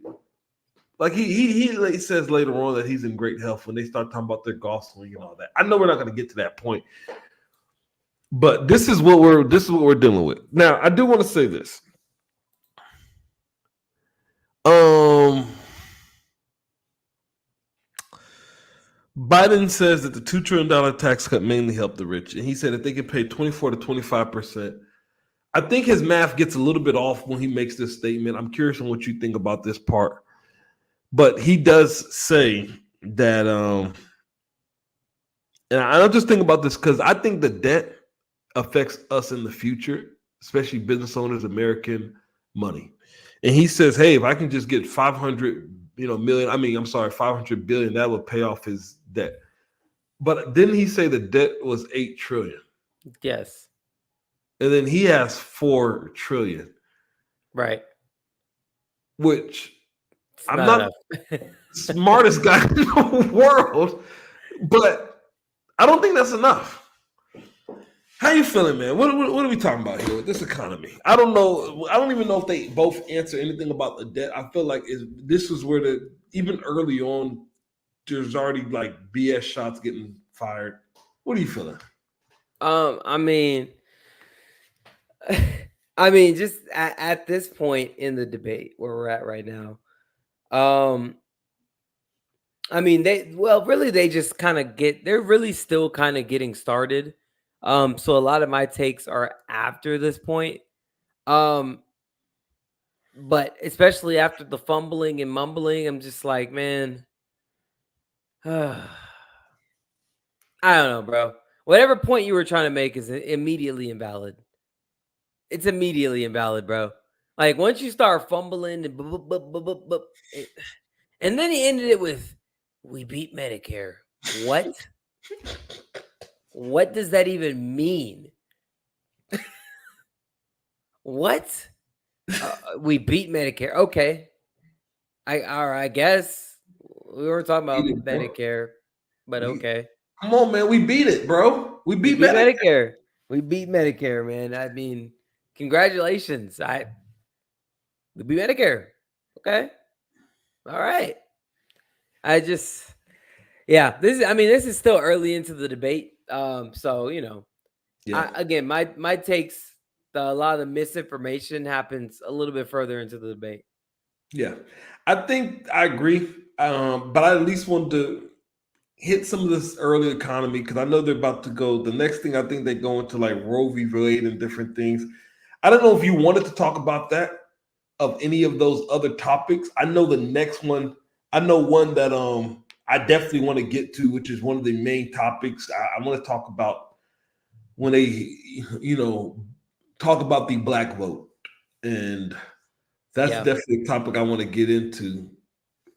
like he says later on that he's in great health when they start talking about their golf swing and all that. I know we're not going to get to that point, but this is what we're dealing with now. I do want to say this. Biden says that the $2 trillion tax cut mainly helped the rich, and he said if they could pay 24 to 25%. I think his math gets a little bit off when he makes this statement. I'm curious on what you think about this part. But he does say that, and I don't just think about this because I think the debt affects us in the future, especially business owners, American money. And he says, hey, if I can just get 500 billion, that would pay off his debt. But didn't he say the debt was 8 trillion? Yes. And then he has 4 trillion. Right. Which I'm not the smartest guy in the world, but I don't think that's enough. How you feeling, man? What are we talking about here with this economy? I don't know. I don't even know if they both answer anything about the debt. I feel like this is where even early on, there's already like BS shots getting fired. What are you feeling? I mean, just at this point in the debate where we're at right now, I mean, they just kind of they're really still kind of getting started. So a lot of my takes are after this point. But especially after the fumbling and mumbling, I'm just like, man, I don't know, bro. Whatever point you were trying to make is immediately invalid. It's immediately invalid, bro. Like once you start fumbling and then he ended it with, "We beat Medicare." What? What does that even mean? What? We beat Medicare. Okay. I guess we weren't talking about Medicare, but okay. Come on, man. We beat it, bro. We beat Medicare. We beat Medicare, man. I mean, congratulations. We beat Medicare. Okay. All right. This is still early into the debate. So, again, my takes, a lot of the misinformation happens a little bit further into the debate. Yeah, I think I agree. But I at least wanted to hit some of this early economy because I know they're about to go. The next thing I think they go into like Roe v. Wade and different things. I don't know if you wanted to talk about that, of any of those other topics. I know the next one. I know one that I definitely want to get to, which is one of the main topics. I want to talk about when they, talk about the black vote, and that's definitely a topic I want to get into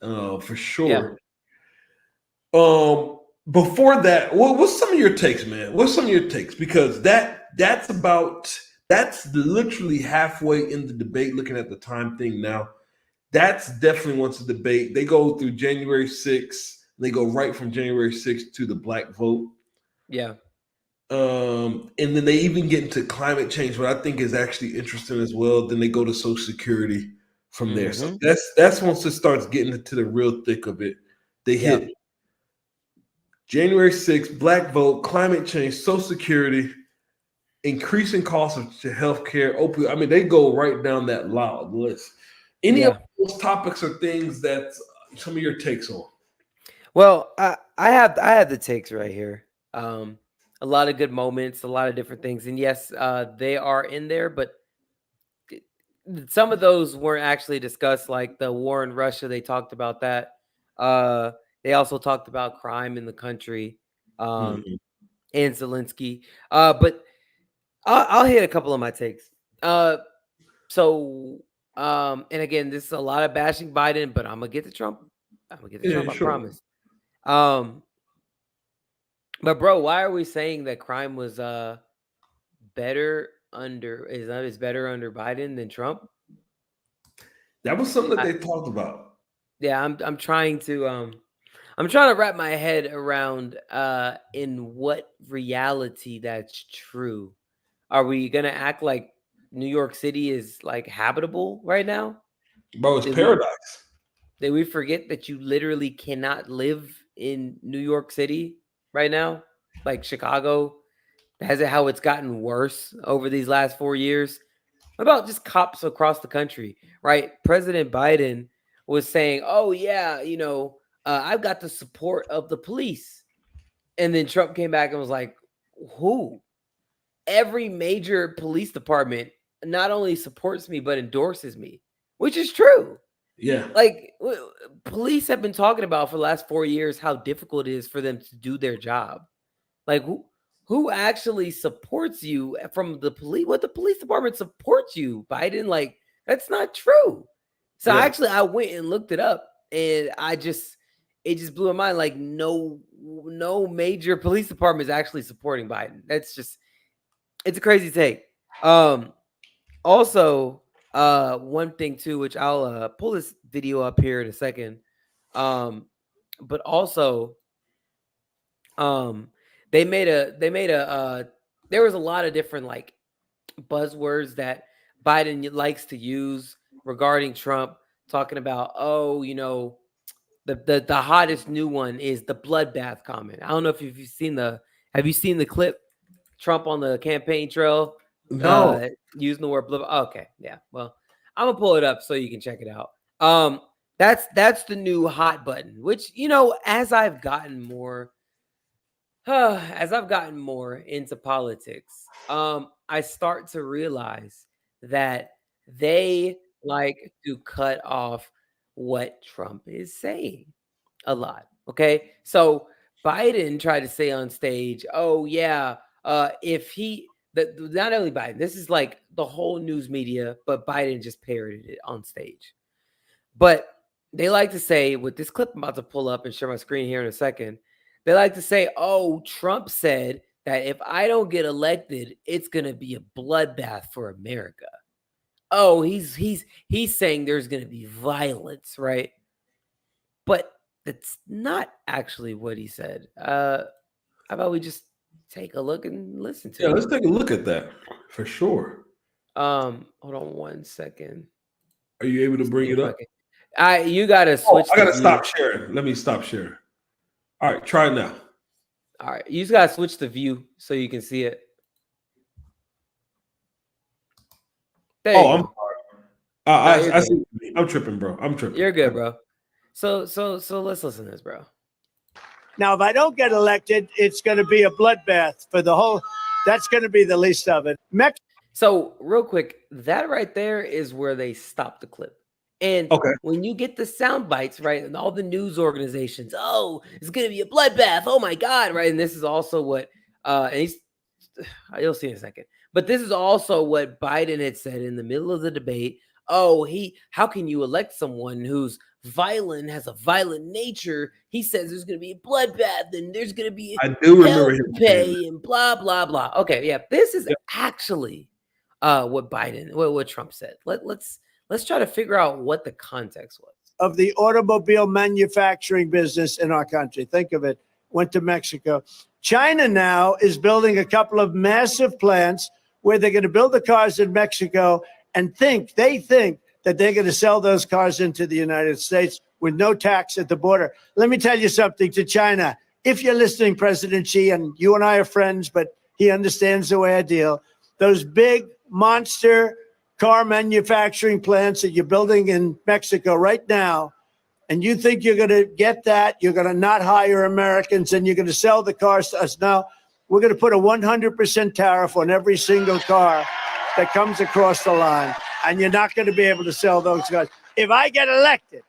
for sure. Yeah. Before that, what's some of your takes, man? What's some of your takes? Because that's literally halfway in the debate. Looking at the time thing now, that's definitely once the debate. They go through January 6th. They go right from January 6th to the black vote. Yeah. And then they even get into climate change, what I think is actually interesting as well. Then they go to Social Security from there. So that's once it starts getting into the real thick of it. They hit January 6th, black vote, climate change, Social Security, increasing costs of healthcare, opioid. I mean, they go right down that loud list. Any of those topics or things that some of your takes on? Well, I have the takes right here. A lot of good moments, a lot of different things, and yes, they are in there, but some of those weren't actually discussed, like the war in Russia. They talked about that. They also talked about crime in the country, Mhm. and Zelensky. But I'll hit a couple of my takes. So, and again, this is a lot of bashing Biden, but I'm gonna get to Trump. I'm gonna get to Trump. I Sure. promise. But bro, why are we saying that crime was better is better under Biden than Trump? That was something that they talked about. Yeah, I'm trying to wrap my head around in what reality that's true. Are we gonna act like New York City is like habitable right now? Bro, it's Did paradise. we forget that you literally cannot live in New York City right now? Like Chicago, has it how it's gotten worse over these last 4 years? What about just cops across the country, right? President Biden was saying, "Oh yeah, I've got the support of the police," and then Trump came back and was like, "Who? Every major police department not only supports me but endorses me," which is true. Yeah. Like police have been talking about for the last 4 years how difficult it is for them to do their job. Like who actually supports you from the police? What the police department supports you, Biden? Like that's not true. So Yeah. actually, I went and looked it up, and it just blew my mind. Like no major police department is actually supporting Biden. That's just it's a crazy take. Also, one thing too, which I'll pull this video up here in a second. But also, they made a there was a lot of different like buzzwords that Biden likes to use regarding Trump, talking about, the hottest new one is the bloodbath comment. I don't know if you've seen have you seen the clip Trump on the campaign trail No. using the word blood? Okay, yeah. Well, I'm gonna pull it up so you can check it out. That's the new hot button, which as I've gotten more into politics, I start to realize that they like to cut off what Trump is saying a lot. Okay. So Biden tried to say on stage, oh, yeah, if not only Biden, this is like the whole news media, but Biden just parroted it on stage. But they like to say, with this clip I'm about to pull up and share my screen here in a second, they like to say, oh, Trump said that if I don't get elected, it's going to be a bloodbath for America. Oh, he's saying there's going to be violence, right? But that's not actually what he said. How about we just take a look and listen to Yeah, it? let's take a look at that for sure. Hold on one second. Are you able to bring it up? You gotta switch. I gotta stop sharing. Let me stop sharing. All right, try it now. All right, you just gotta switch the view so you can see it. There you go. I'm sorry. I see. I'm tripping, bro. I'm tripping. You're good, bro. So let's listen to this, bro. Now, if I don't get elected, it's going to be a bloodbath for the whole. That's going to be the least of it. So real quick, that right there is where they stop the clip. And when you get the sound bites, right, and all the news organizations, oh, it's going to be a bloodbath. Oh my God, right? And this is also what, and you'll see in a second. But this is also what Biden had said in the middle of the debate. Oh, how can you elect someone who's violent, has a violent nature? He says there's going to be a bloodbath and there's going to be I do remember him pay and blah blah blah. Okay, yeah, this is actually what Trump said. Let's try to figure out what the context was of the automobile manufacturing business in our country. Think of it. Went to Mexico. China now is building a couple of massive plants where they're going to build the cars in Mexico and they think that they're going to sell those cars into the United States with no tax at the border. Let me tell you something to China. If you're listening, President Xi, and you and I are friends, but he understands the way I deal, those big monster car manufacturing plants that you're building in Mexico right now, and you think you're going to get that, you're going to not hire Americans, and you're going to sell the cars to us. Now, we're going to put a 100% tariff on every single car that comes across the line, and you're not going to be able to sell those cars. If I get elected,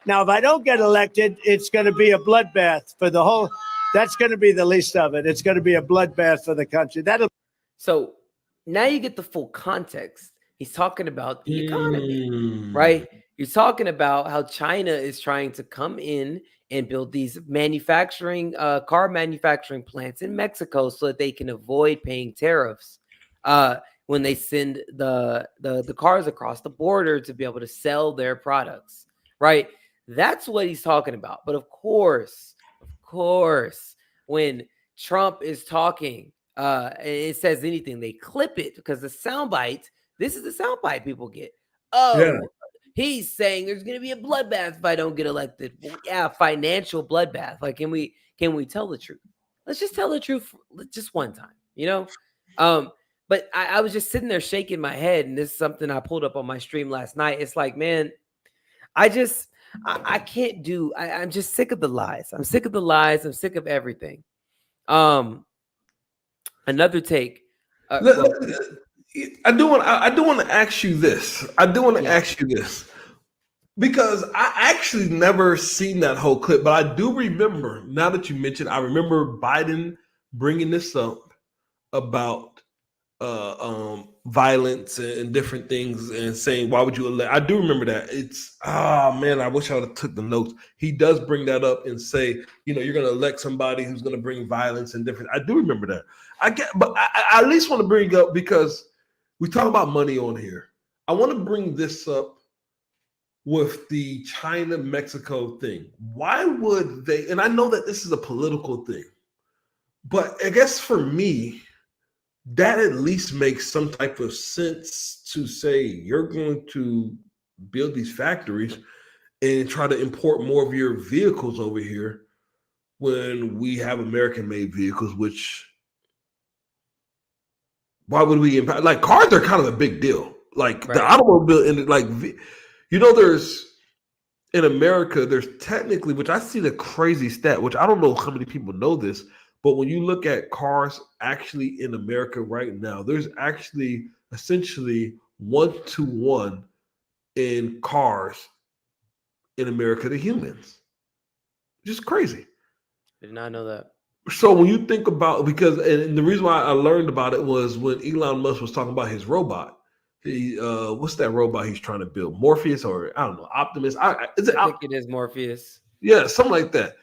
now, if I don't get elected, it's going to be a bloodbath for the whole. That's going to be the least of it. It's going to be a bloodbath for the country. So now you get the full context. He's talking about the economy, right? You're talking about how China is trying to come in and build these car manufacturing plants in Mexico so that they can avoid paying tariffs when they send the cars across the border to be able to sell their products, right? That's what he's talking about. But of course, when Trump is talking, it says anything, they clip it because the soundbite. This is the soundbite people get. Oh, yeah. He's saying there's going to be a bloodbath if I don't get elected. Well, yeah, financial bloodbath. Like, can we tell the truth? Let's just tell the truth just one time, you know? But I was just sitting there shaking my head, and this is something I pulled up on my stream last night. It's like, man, I can't do. I'm just sick of the lies. I'm sick of the lies. I'm sick of everything. Another take. I do want to ask you this. Ask you this because I actually never seen that whole clip, but I do remember. Now that you mentioned, I remember Biden bringing this up about violence and different things and saying, why would you elect? I do remember that. It's, man, I wish I would have took the notes. He does bring that up and say, you're going to elect somebody who's going to bring violence and different. I do remember that. But I at least want to bring up, because we talk about money on here. I want to bring this up with the China-Mexico thing. Why would they, and I know that this is a political thing, but I guess for me, that at least makes some type of sense to say you're going to build these factories and try to import more of your vehicles over here when we have American-made vehicles, which why would we impact? Like, cars are kind of a big deal. Like, right. The automobile, and like, there's in America, there's technically, which I see the crazy stat, which I don't know how many people know this, but when you look at cars actually in America right now, there's actually essentially 1-to-1 in cars in America to humans. Just crazy. Did not know that. So when you think about, and the reason why I learned about it was when Elon Musk was talking about his robot. What's that robot he's trying to build? Morpheus, or I don't know, Optimus? I think it is Morpheus. Yeah, something like that.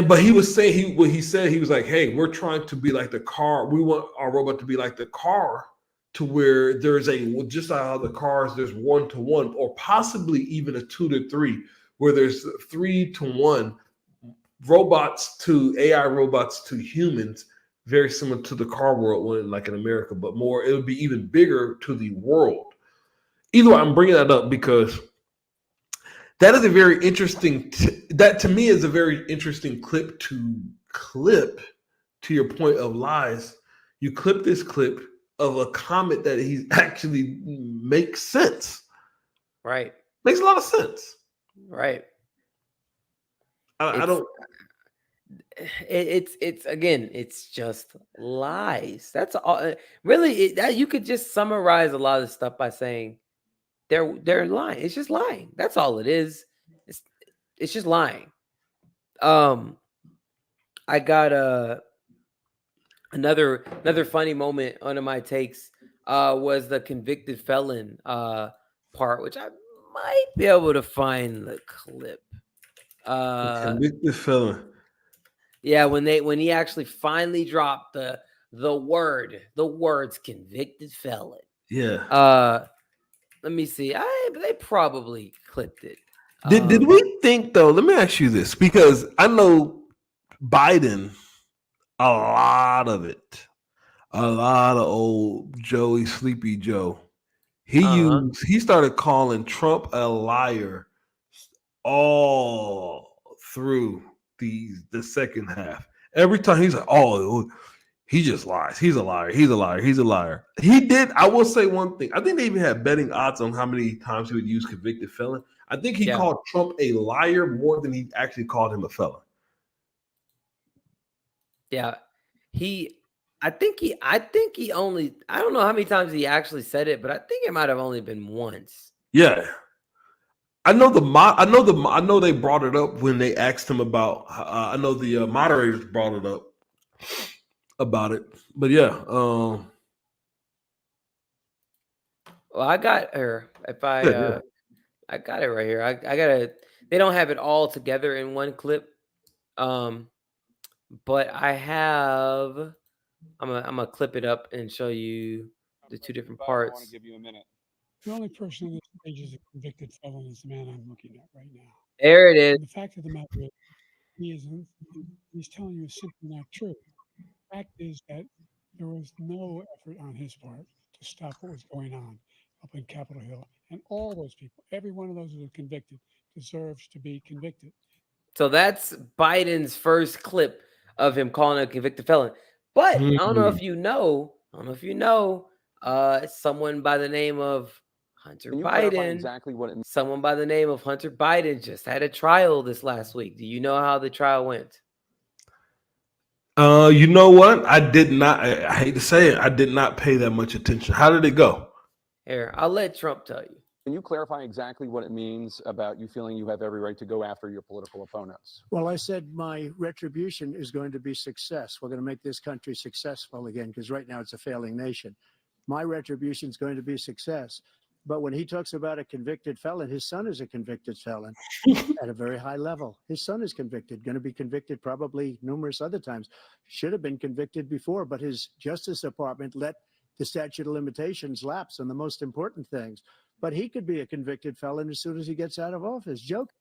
But he was saying, he was like, hey, we're trying to be like the car. We want our robot to be like the car, to where there's just like how the cars, there's 1-to-1, or possibly even a 2-to-3, where there's 3-to-1 AI robots to humans, very similar to the car world, like in America, but more, it would be even bigger to the world. Either way, I'm bringing that up because that is a very interesting. That to me is a very interesting clip to your point of lies. You clip this clip of a comment that he actually makes sense. Right. Makes a lot of sense. Right. I don't. It's again, it's just lies. That's all. Really, you could just summarize a lot of stuff by saying they're lying. It's just lying. That's all it is. It's just lying. I got another funny moment. One of my takes was the convicted felon part, which I might be able to find the clip. Convicted felon. Yeah, when he actually finally dropped the words convicted felon. Yeah. Let me see. They probably clipped it. Did we think, though? Let me ask you this, because I know Biden, a lot of old Joey Sleepy Joe. He started calling Trump a liar all through the second half. Every time he's like, "Oh, He just lies. He's a liar. He's a liar. He's a liar. He did. I will say one thing. I think they even had betting odds on how many times he would use convicted felon. I think he called Trump a liar more than he actually called him a felon. Yeah. I think he only, I don't know how many times he actually said it, but I think it might have only been once. Yeah. I know they brought it up when they asked him about. I know the moderators brought it up about it, but yeah. Well, I got her. If I I got it right here. I gotta. They don't have it all together in one clip, but I have. I'm gonna clip it up and show you the two different I want to parts. give you a minute. The only person on this page is a convicted felon is the man I'm looking at right now. There it is. And the fact of the matter is, he's telling you simply not true. The fact is that there was no effort on his part to stop what was going on up in Capitol Hill. And all those people, every one of those who were convicted, deserves to be convicted. So that's Biden's first clip of him calling a convicted felon. But I don't know if you know, someone by the name of Hunter Can you clarify Biden. exactly what it means? Someone by the name of Hunter Biden just had a trial this last week. Do you know how the trial went? You know what? I did not. I hate to say it. I did not pay that much attention. How did it go? Here, I'll let Trump tell you. Can you clarify exactly what it means about you feeling you have every right to go after your political opponents? Well, I said my retribution is going to be success. We're going to make this country successful again, because right now it's a failing nation. My retribution is going to be success. But when he talks about a convicted felon, his son is a convicted felon at a very high level. His son is convicted, going to be convicted probably numerous other times. Should have been convicted before, but his Justice Department let the statute of limitations lapse on the most important things. But he could be a convicted felon as soon as he gets out of office. Joke.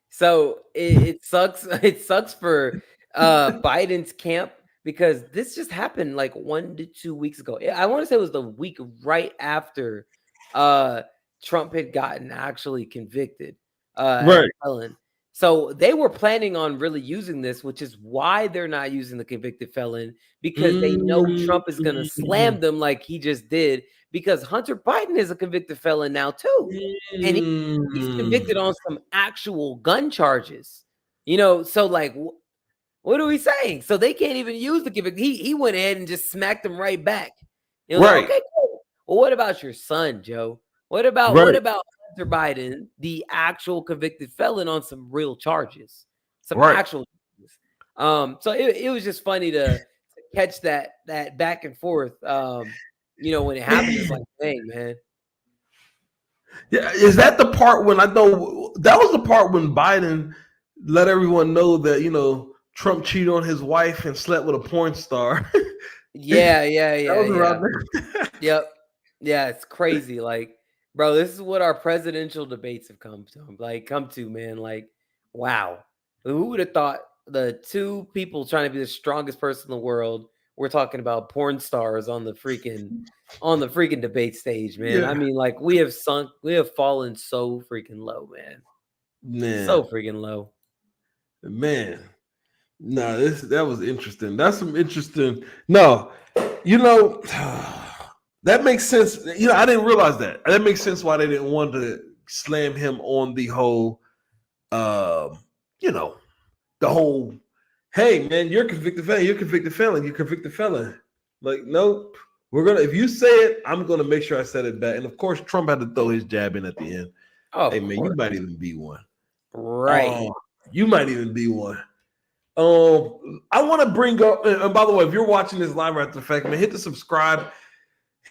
So it sucks. It sucks for Biden's camp because this just happened like 1 to 2 weeks ago. I want to say it was the week right after Trump had gotten actually convicted as a felon. So they were planning on really using this, which is why they're not using the convicted felon, because they know Trump is going to slam them like he just did, because Hunter Biden is a convicted felon now too. And he's convicted on some actual gun charges. So like, what are we saying? So they can't even use the convict. He went ahead and just smacked him right back. Like, okay, cool. Well, what about your son, Joe? What about Hunter Biden, the actual convicted felon on some real charges, some actual charges? So it was just funny to catch that back and forth. When it happened, it's like, dang, man. Yeah, is that the part when I know that was the part when Biden let everyone know that Trump cheated on his wife and slept with a porn star? Yeah. That was around there. Yep. Yeah, it's crazy. Like, bro, this is what our presidential debates have come to, man. Like, wow. Who would have thought the two people trying to be the strongest person in the world, we're talking about porn stars on the freaking debate stage, man. Yeah. I mean, like, we have fallen so freaking low, man. So freaking low. Man. No, that was interesting. That's some interesting. No, that makes sense. I didn't realize that. That makes sense why they didn't want to slam him on the whole, the whole, hey man, you're a convicted felon. You're a convicted felon. You're a convicted felon. Like, nope. If you say it, I'm gonna make sure I said it back. And of course, Trump had to throw his jab in at the end. Oh, hey man, you might even be one. Right. You might even be one. I want to bring up, and by the way, if you're watching this live after the fact, man, hit the subscribe,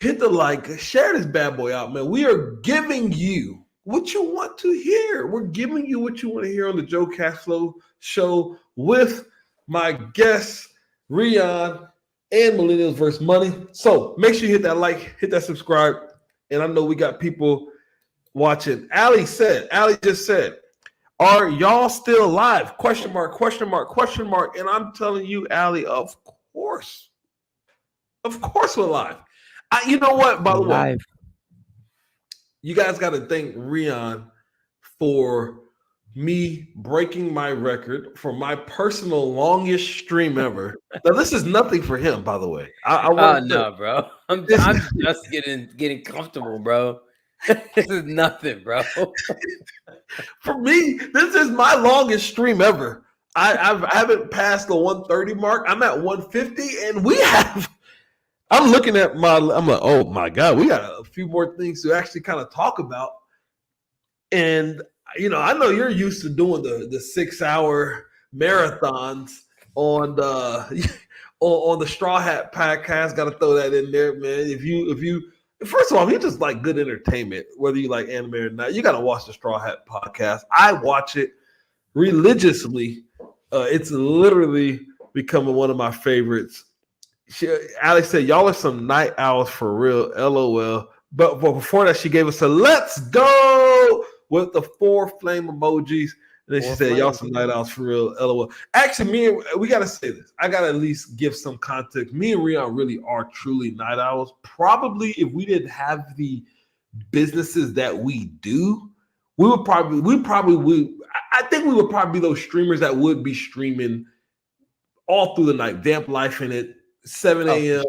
hit the like, share this bad boy out, man. We are giving you what you want to hear. We're giving you what you want to hear on the Joe Cashflow Show with my guests, Rion and Millennials vs. Money. So make sure you hit that like, hit that subscribe. And I know we got people watching. Allie just said, are y'all still live? Question mark, question mark, question mark. And I'm telling you, Allie, of course. Of course we're live. You know what, by the way, you guys got to thank Rion for me breaking my record for my personal longest stream ever. Now, this is nothing for him, by the way. I Oh want to no, bro. I'm just getting comfortable, bro. This is nothing, bro. for me, this is my longest stream ever. I haven't passed the 130 mark. I'm at 150, and we have. I'm looking at I'm like, oh my God, we got a few more things to actually kind of talk about. And I know you're used to doing the 6-hour marathons on the on the Straw Hat podcast. Got to throw that in there, man. If you first of all, if you just like good entertainment, whether you like anime or not, you got to watch the Straw Hat podcast. I watch it religiously. It's literally becoming one of my favorites. Alex said, "Y'all are some night owls for real." LOL. But before that, she gave us a "Let's go" with the 4 flame emojis. And then she said, "Y'all some night owls for real." LOL. Actually, we gotta say this. I gotta at least give some context. Me and Rion really are truly night owls. Probably if we didn't have the businesses that we do, I think we would probably be those streamers that would be streaming all through the night. Vamp Life in it, 7 a.m.,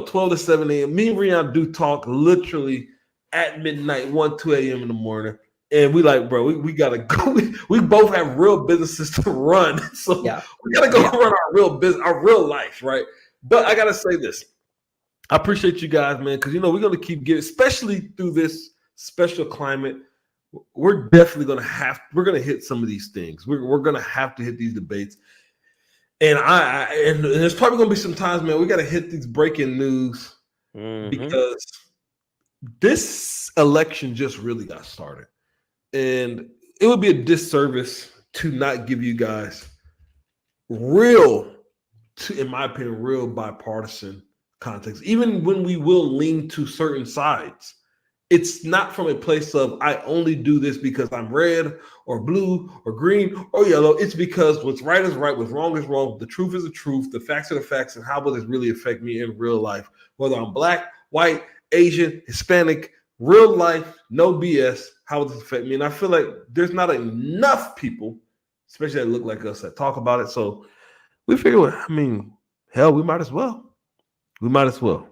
12 to 7 a.m. Me and Rion do talk literally at midnight, 1, 2 a.m. in the morning. And we like, bro, we got to go. We both have real businesses to run. So we got to go run our real business, our real life, right? But I got to say this. I appreciate you guys, man, because, we're going to keep getting, especially through this special climate, we're definitely going to hit some of these things. We're going to have to hit these debates. And and there's probably going to be some times, man, we got to hit these breaking news because this election just really got started. And it would be a disservice to not give you guys in my opinion, real bipartisan context. Even when we will lean to certain sides, it's not from a place of I only do this because I'm red or blue or green or yellow. It's because what's right is right, what's wrong is wrong. The truth is the truth. The facts are the facts. And how will this really affect me in real life? Whether I'm black, white, Asian, Hispanic, real life, no BS. How will this affect me? And I feel like there's not enough people, especially that look like us, that talk about it. So we figure, hell, we might as well. We might as well.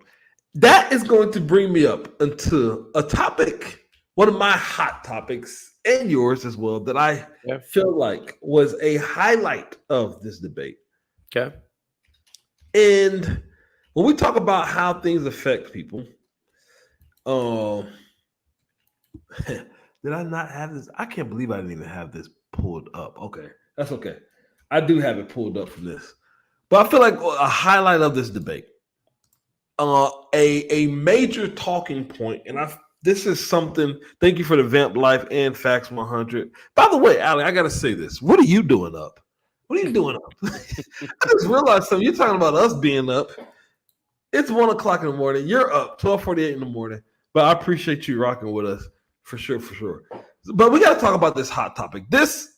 That is going to bring me up into a topic, one of my hot topics, and yours as well, that I feel like was a highlight of this debate. Okay. And when we talk about how things affect people, did I not have this? I can't believe I didn't even have this pulled up. Okay, that's okay. I do have it pulled up from this. But I feel like a highlight of this debate, a major talking point, and this is something. Thank you for the Vamp Life and Facts 100. By the way, Ali, I gotta say this. What are you doing up? What are you doing up? I just realized something. You're talking about us being up. It's 1 o'clock in the morning. You're up 12:48 in the morning. But I appreciate you rocking with us for sure, for sure. But we got to talk about this hot topic. This,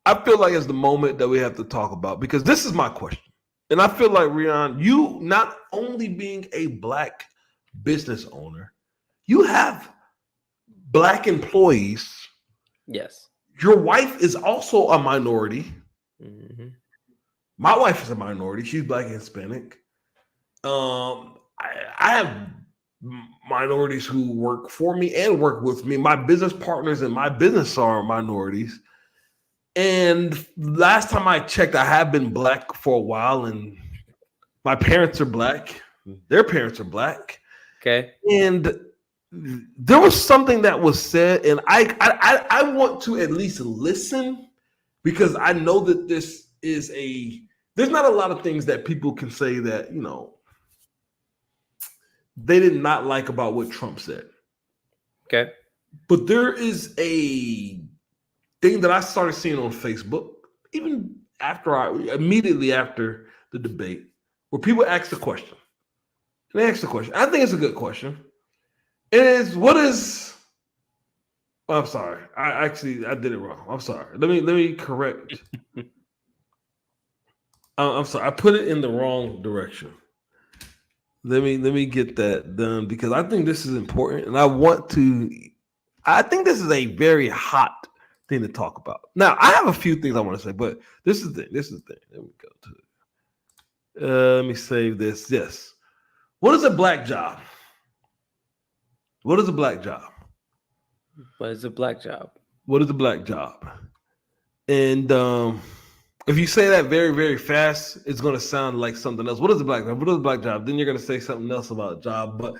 I feel like, is the moment that we have to talk about because this is my question. And I feel like, Rion, you not only being a Black business owner, you have Black employees. Yes. Your wife is also a minority. Mm-hmm. My wife is a minority. She's Black and Hispanic. I have minorities who work for me and work with me. My business partners in my business are minorities. And last time I checked, I have been Black for a while, and my parents are Black. Their parents are Black. Okay. And there was something that was said, and I want to at least listen because I know that this is there's not a lot of things that people can say that, they did not like about what Trump said. Okay. But there is a thing that I started seeing on Facebook, even immediately after the debate, where people ask the question. And they ask the question. I think it's a good question. It is, I'm sorry. I did it wrong. I'm sorry. Let me correct. I'm sorry. I put it in the wrong direction. Let me get that done because I think this is important, and I think this is a very hot thing to talk about. Now, I have a few things I want to say, but this is the thing. There we go. Let me save this. Yes. What is a black job? What is a black job? What is a black job? What is a black job? And if you say that very, very fast, it's going to sound like something else. What is a black job? What is a black job? Then you're going to say something else about a job. But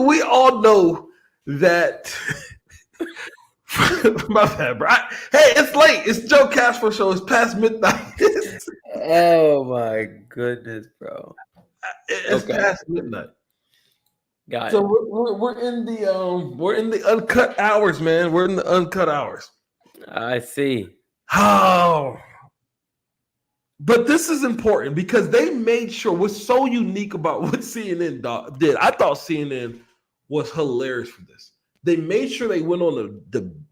we all know that. My bad, bro. Hey, it's late. It's Joe Cashflow Show. It's past midnight. Oh my goodness, bro. It's past midnight. Got So it. we're in the uncut hours, man. We're in the uncut hours. I see. Oh, but this is important because they made sure what's so unique about what CNN did. I thought CNN was hilarious for this. They made sure they went on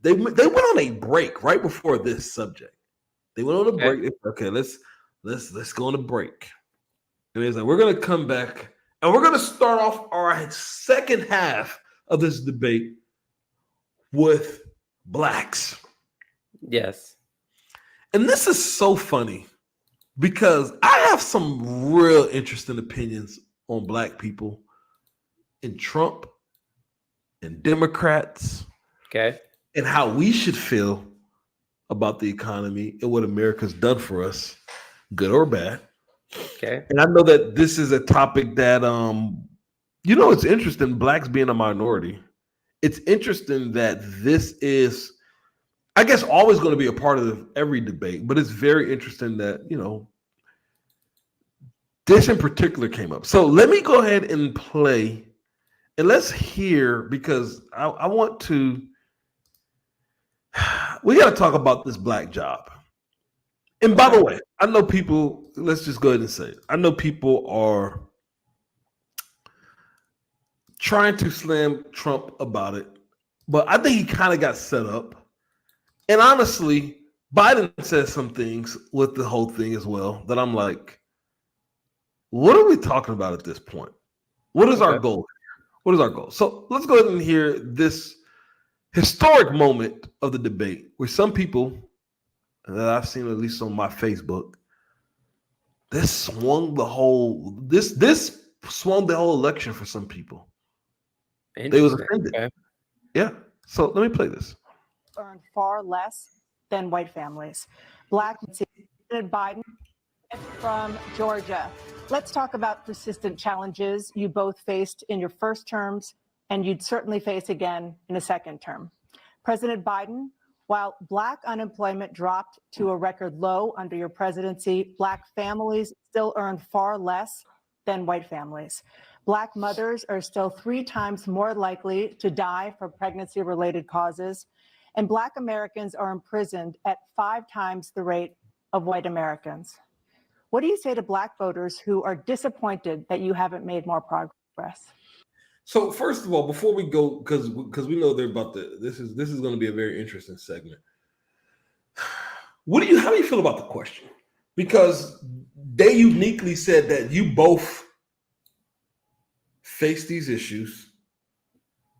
they went on a break right before this subject. They went on a break. Okay, let's go on a break. And it's like we're gonna come back and we're gonna start off our second half of this debate with blacks. Yes. And this is so funny because I have some real interesting opinions on black people and Trump and Democrats. Okay. And how we should feel about the economy and what America's done for us, good or bad. Okay. And I know that this is a topic that it's interesting, blacks being a minority. It's interesting that this is, I guess, always going to be a part of every debate, but it's very interesting that, this in particular came up. So let me go ahead and play, and let's hear, because I want to, we got to talk about this black job. And by the way, I know people, let's just go ahead and say it. I know people are trying to slam Trump about it, but I think he kind of got set up. And honestly, Biden says some things with the whole thing as well that I'm like, what are we talking about at this point? What is our goal? What is our goal? So let's go ahead and hear this historic moment of the debate where some people that I've seen, at least on my Facebook, this swung the whole election for some people. They was offended. Okay. Yeah. So let me play this. Earn far less than white families. Black President Biden from Georgia. Let's talk about persistent challenges you both faced in your first terms, and you'd certainly face again in a second term. President Biden, while Black unemployment dropped to a record low under your presidency, Black families still earn far less than white families. Black mothers are still 3 times more likely to die from pregnancy-related causes, and Black Americans are imprisoned at 5 times the rate of white Americans. What do you say to Black voters who are disappointed that you haven't made more progress? So first of all, before we go, because we know they're about to, this is going to be a very interesting segment. How do you feel about the question? Because they uniquely said that you both face these issues.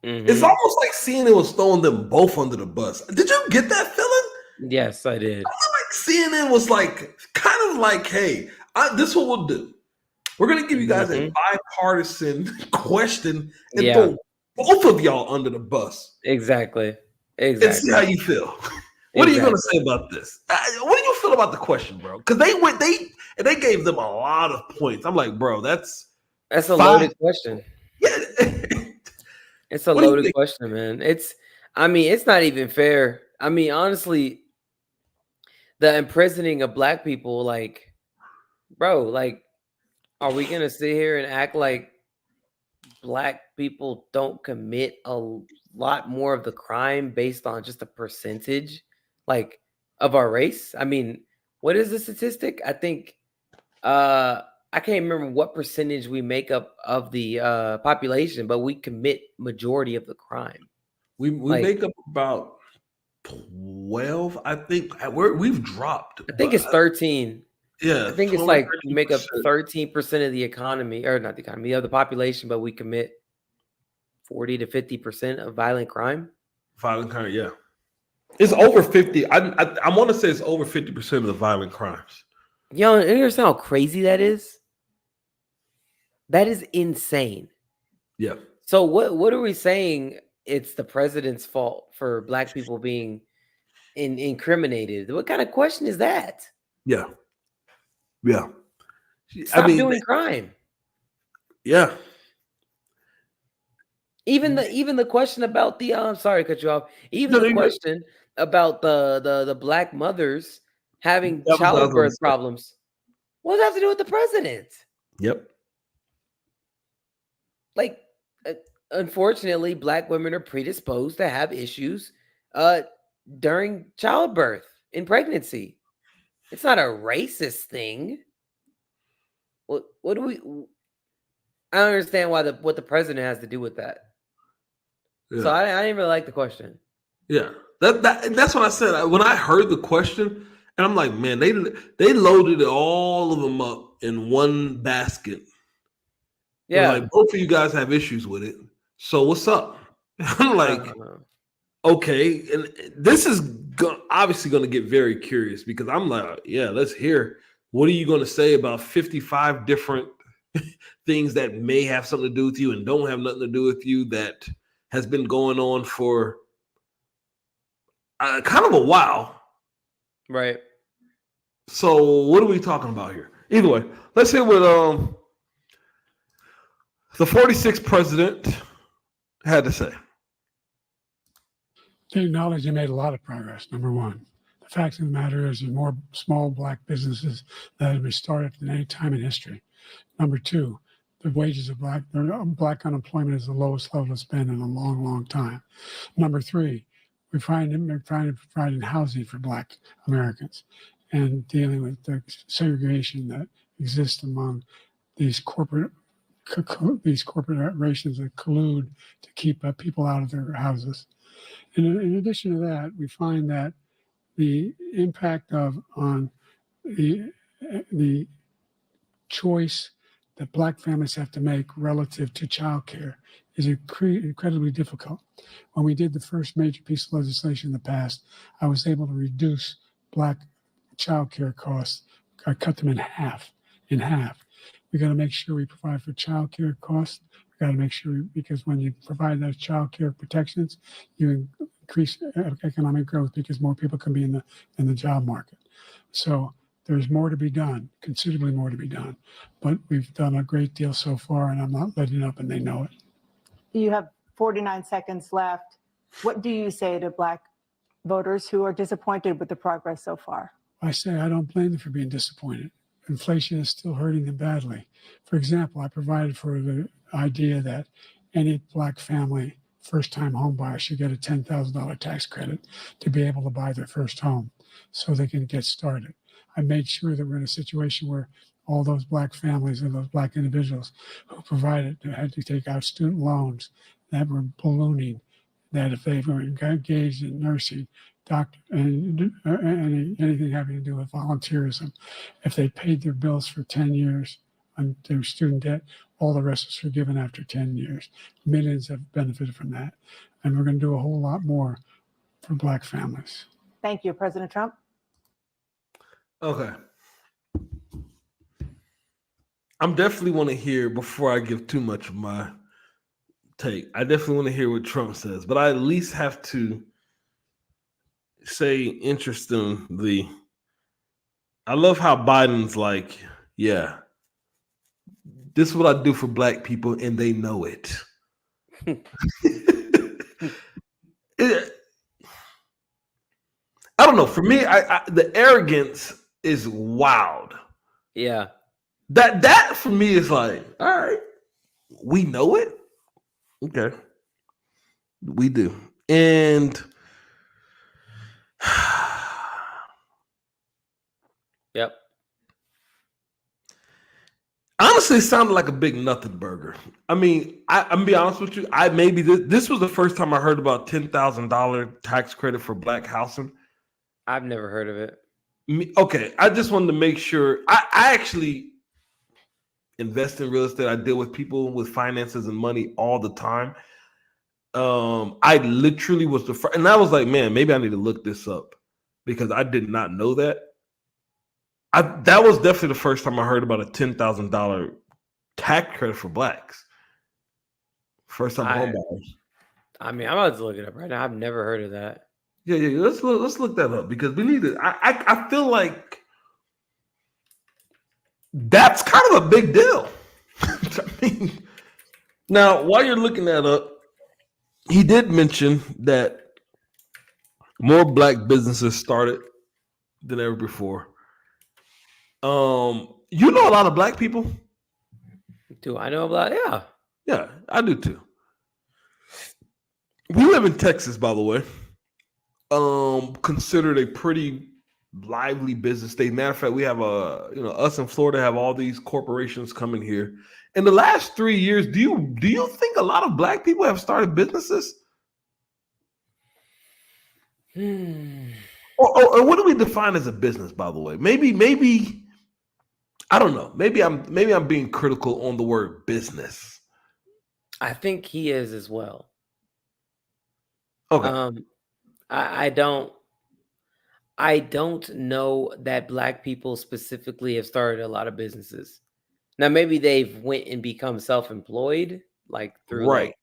Mm-hmm. It's almost like CNN was throwing them both under the bus. Did you get that feeling? Yes, I did. I feel like CNN was like, kind of like, hey, this is what we'll do. We're going to give you guys a bipartisan question and throw both of y'all under the bus. Exactly. And see how you feel. What are you going to say about this? What do you feel about the question, bro? Because they gave them a lot of points. I'm like, bro, that's a loaded question. Yeah. It's a loaded question, man. It's not even fair. I mean, honestly, the imprisoning of Black people, like, bro, like, are we going to sit here and act like Black people don't commit a lot more of the crime based on just a percentage, like, of our race? I mean, what is the statistic? I think, I can't remember what percentage we make up of the population, but we commit majority of the crime. We make up about 12, I think. We've dropped. I think it's 13. Yeah, I think it's like we make up 13% of the economy, or not the economy, of the population, but we commit 40 to 50% of violent crime. Violent crime, yeah. It's over 50. I want to say it's over 50% of the violent crimes. Yo, you understand how crazy that is? That is insane. Yeah. So what are we saying? It's the president's fault for black people being incriminated. What kind of question is that? Yeah. Yeah. Stop doing crime. Yeah. Even the question about the I'm sorry to cut you off. Even No, the you're good. question about the black mothers having That was what I was gonna childbirth say. problems. What does that have to do with the president? Yep. Like, unfortunately, black women are predisposed to have issues during childbirth in pregnancy. It's not a racist thing. What do we? I don't understand what the president has to do with that. Yeah. So I didn't really like the question. Yeah. That's what I said. When I heard the question, and I'm like, man, they loaded all of them up in one basket. Yeah. Like, both of you guys have issues with it. So what's up? I'm like, okay. And this is obviously going to get very curious because I'm like, yeah, let's hear. What are you going to say about 55 different things that may have something to do with you and don't have nothing to do with you that has been going on for kind of a while. Right. So what are we talking about here? Either way, let's hear what the 46th president had to say. They acknowledge they made a lot of progress, number one. The fact of the matter is there's more small black businesses that have been started than any time in history. Number two, the wages of black unemployment is the lowest level it's been in a long, long time. Number three, we're trying to provide housing for black Americans and dealing with the segregation that exists among these corporations that collude to keep people out of their houses. And in addition to that, we find that the impact on the choice that black families have to make relative to childcare is incredibly difficult. When we did the first major piece of legislation in the past, I was able to reduce black childcare costs. I cut them in half. We got to make sure we provide for childcare costs. We got to make sure, because when you provide those childcare protections, you increase economic growth because more people can be in the job market. So there's more to be done, considerably more to be done. But we've done a great deal so far, and I'm not letting up, and they know it. You have 49 seconds left. What do you say to black voters who are disappointed with the progress so far? I say I don't blame them for being disappointed. Inflation is still hurting them badly. For example, I provided for the idea that any black family first-time home buyer should get a $10,000 tax credit to be able to buy their first home so they can get started. I made sure that we're in a situation where all those black families and those black individuals who provided had to take out student loans that were ballooning, that if they were engaged in nursing, doctor, and anything having to do with volunteerism, if they paid their bills for 10 years on their student debt, all the rest was forgiven after 10 years. Millions have benefited from that. And we're going to do a whole lot more for black families. Thank you, President Trump. Okay. I'm definitely want to hear, before I give too much of my take, I definitely want to hear what Trump says, but I at least have to say, interestingly, I love how Biden's like, yeah, this is what I do for black people, and they know it. I don't know. For me, the arrogance is wild. Yeah. That for me is like, all right, we know it. Okay. We do. And yep. Honestly, it sounded like a big nothing burger. I mean, I'm gonna be honest with you. This was the first time I heard about $10,000 tax credit for black housing. I've never heard of it. Okay, I just wanted to make sure. I actually invest in real estate. I deal with people with finances and money all the time. I literally was the first, and I was like, man, maybe I need to look this up because I did not know that. That was definitely the first time I heard about a $10,000 tax credit for blacks. First time home buyers. I mean, I'm about to look it up right now. I've never heard of that. Yeah. Let's look that up because we need to. I feel like that's kind of a big deal. I mean, now while you're looking that up, he did mention that more black businesses started than ever before. You know a lot of black people. Do I know about? Yeah. Yeah, I do too. We live in Texas, by the way. Considered a pretty lively business state. Matter of fact, we have us in Florida have all these corporations coming here. In the last 3 years, do you think a lot of black people have started businesses? Or what do we define as a business, by the way? Maybe I don't know. Maybe I'm being critical on the word business. I think he is as well. Okay. I don't know that black people specifically have started a lot of businesses. Now maybe they've went and become self-employed, like through like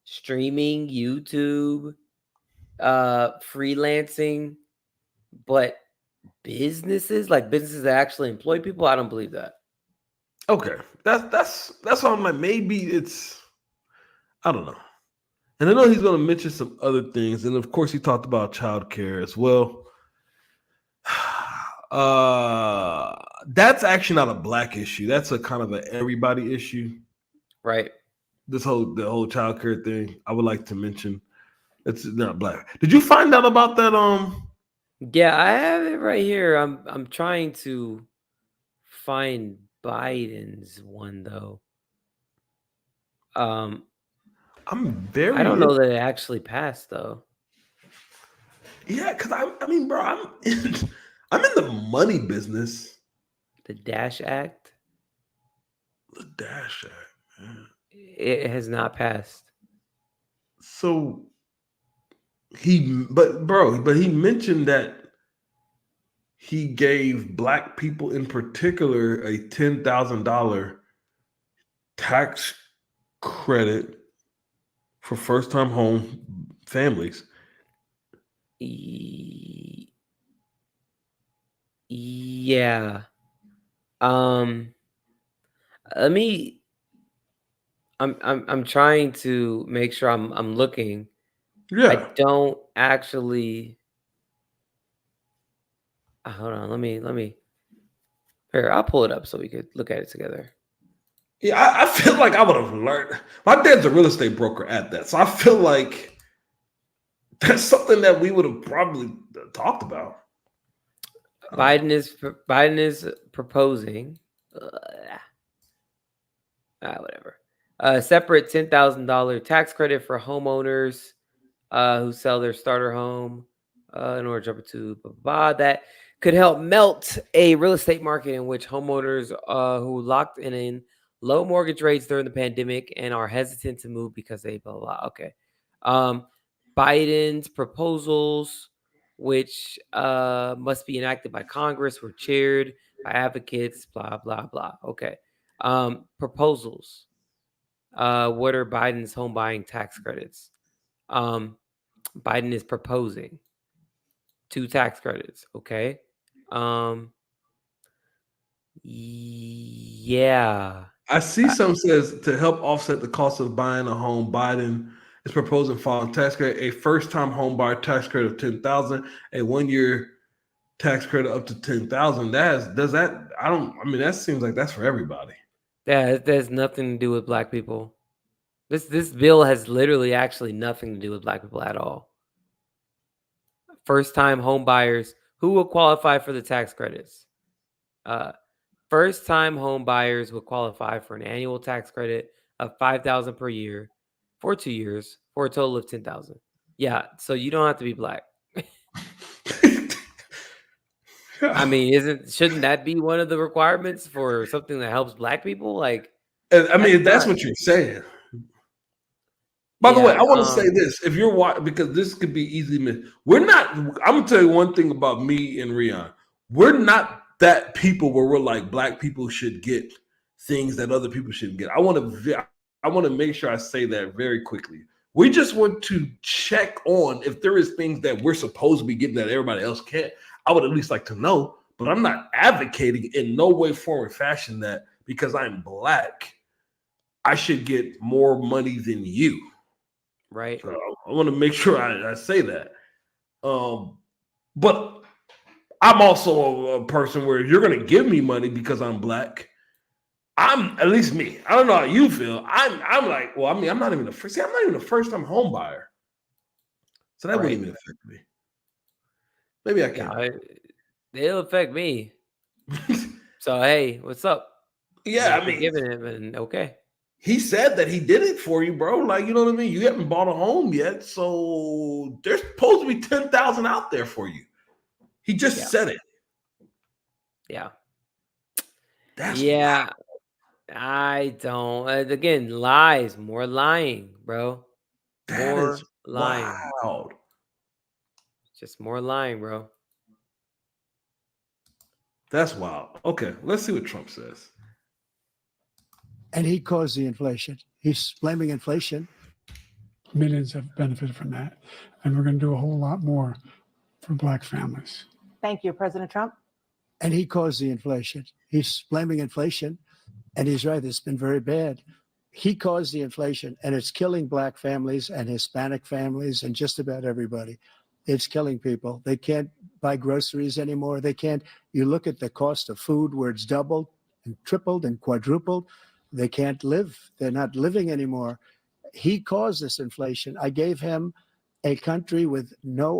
streaming, YouTube, freelancing, but businesses that actually employ people, I don't believe that. Okay. That's why I'm like, maybe it's, I don't know. And I know he's going to mention some other things. And of course, he talked about childcare as well. That's actually not a black issue. That's a kind of an everybody issue. Right. The whole childcare thing. I would like to mention it's not black. Did you find out about that? Yeah, I have it right here. I'm trying to find Biden's one though. I don't know that it actually passed though. Yeah, because I mean, bro, I'm in the money business. The Dash Act. The Dash Act. Man. It has not passed. So he mentioned that he gave black people in particular a $10,000 tax credit for first-time home families. Yeah. Let me. I'm trying to make sure I'm looking. Yeah. I don't actually. Hold on. Let me. Here, I'll pull it up so we could look at it together. Yeah, I feel like I would have learned. My dad's a real estate broker at that, so I feel like that's something that we would have probably talked about. Biden is proposing. Whatever. A separate $10,000 tax credit for homeowners who sell their starter home in order to jump into that could help melt a real estate market in which homeowners who locked in low mortgage rates during the pandemic and are hesitant to move because they blah blah. Okay. Biden's proposals, which must be enacted by Congress, were chaired by advocates, blah, blah, blah. Okay. Proposals. What are Biden's home buying tax credits? Biden is proposing 2 tax credits. Okay. Yeah. I see some says to help offset the cost of buying a home, Biden is proposing following tax credit: a first-time home buyer tax credit of $10,000, a 1-year tax credit up to $10,000. That seems like that's for everybody. Yeah, it has nothing to do with black people. This bill has literally actually nothing to do with black people at all. First-time home buyers who will qualify for the tax credits. First-time home buyers will qualify for an annual tax credit of $5,000 per year for 2 years for a total of $10,000. Yeah, so you don't have to be black. I mean, shouldn't that be one of the requirements for something that helps black people? Like, I mean, that's what you're saying. By the way, I Yeah, want to say this: if you're watching, because this could be easily missed. We're not. I'm gonna tell you one thing about me and Rion. We're not that people where we're like black people should get things that other people shouldn't get. I want to make sure I say that very quickly. We just want to check on if there is things that we're supposed to be getting that everybody else can't. I would at least like to know, but I'm not advocating in no way, form, or fashion that because I'm black, I should get more money than you. right. So I want to make sure I say that. But I'm also a person where if you're going to give me money because I'm black, I'm at least me. I don't know how you feel. I'm like, well, I mean, I'm not even the first. See, I'm not even a first time home buyer, so that wouldn't even affect me. Maybe I Yeah, can. it'll affect me. So hey, what's up? Yeah, I If you're mean, giving it, then okay. he said that he did it for you, bro. Like, you know what I mean? You haven't bought a home yet, so there's supposed to be 10,000 out there for you. He just Yeah. said it. Yeah. That's Yeah. I don't. Again, lies. More lying, bro. that is More lying. wild. Just more lying, bro. That's wild. Okay, let's see what Trump says. And he caused the inflation. He's blaming inflation. Millions have benefited from that. And we're going to do a whole lot more for black families. Thank you, President Trump. And he caused the inflation. He's blaming inflation. And he's right. It's been very bad. He caused the inflation, and it's killing black families and Hispanic families and just about everybody. It's killing people. They can't buy groceries anymore. They can't. You look at the cost of food where it's doubled and tripled and quadrupled. They can't live. They're not living anymore. He caused this inflation. I gave him a country with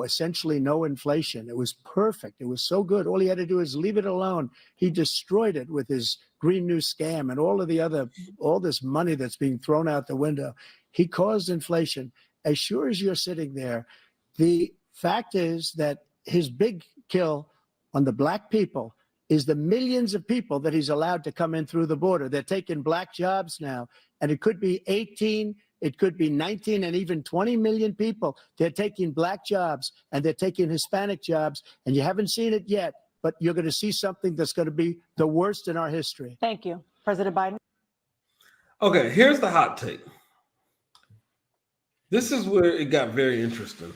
essentially no inflation. It was perfect. It was so good. All he had to do is leave it alone. He destroyed it with his Green New scam and all this money that's being thrown out the window. He caused inflation. As sure as you're sitting there, the fact is that his big kill on the black people is the millions of people that he's allowed to come in through the border. They're taking black jobs now, and it could be 18, it could be 19, and even 20 million people. They're taking black jobs, and they're taking Hispanic jobs, and you haven't seen it yet, but you're going to see something that's going to be the worst in our history. Thank you, President Biden. Okay, here's the hot take. This is where it got very interesting.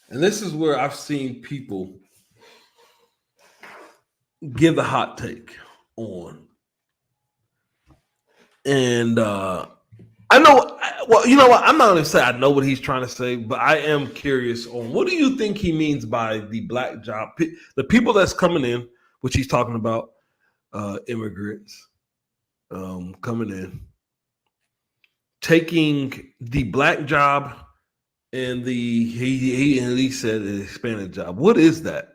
And this is where I've seen people give the hot take on. And I know, well, you know what? I'm not going to say I know what he's trying to say, but I am curious on what do you think he means by the black job, the people that's coming in, which he's talking about, immigrants coming in, taking the black job and he at least said an Hispanic job. What is that?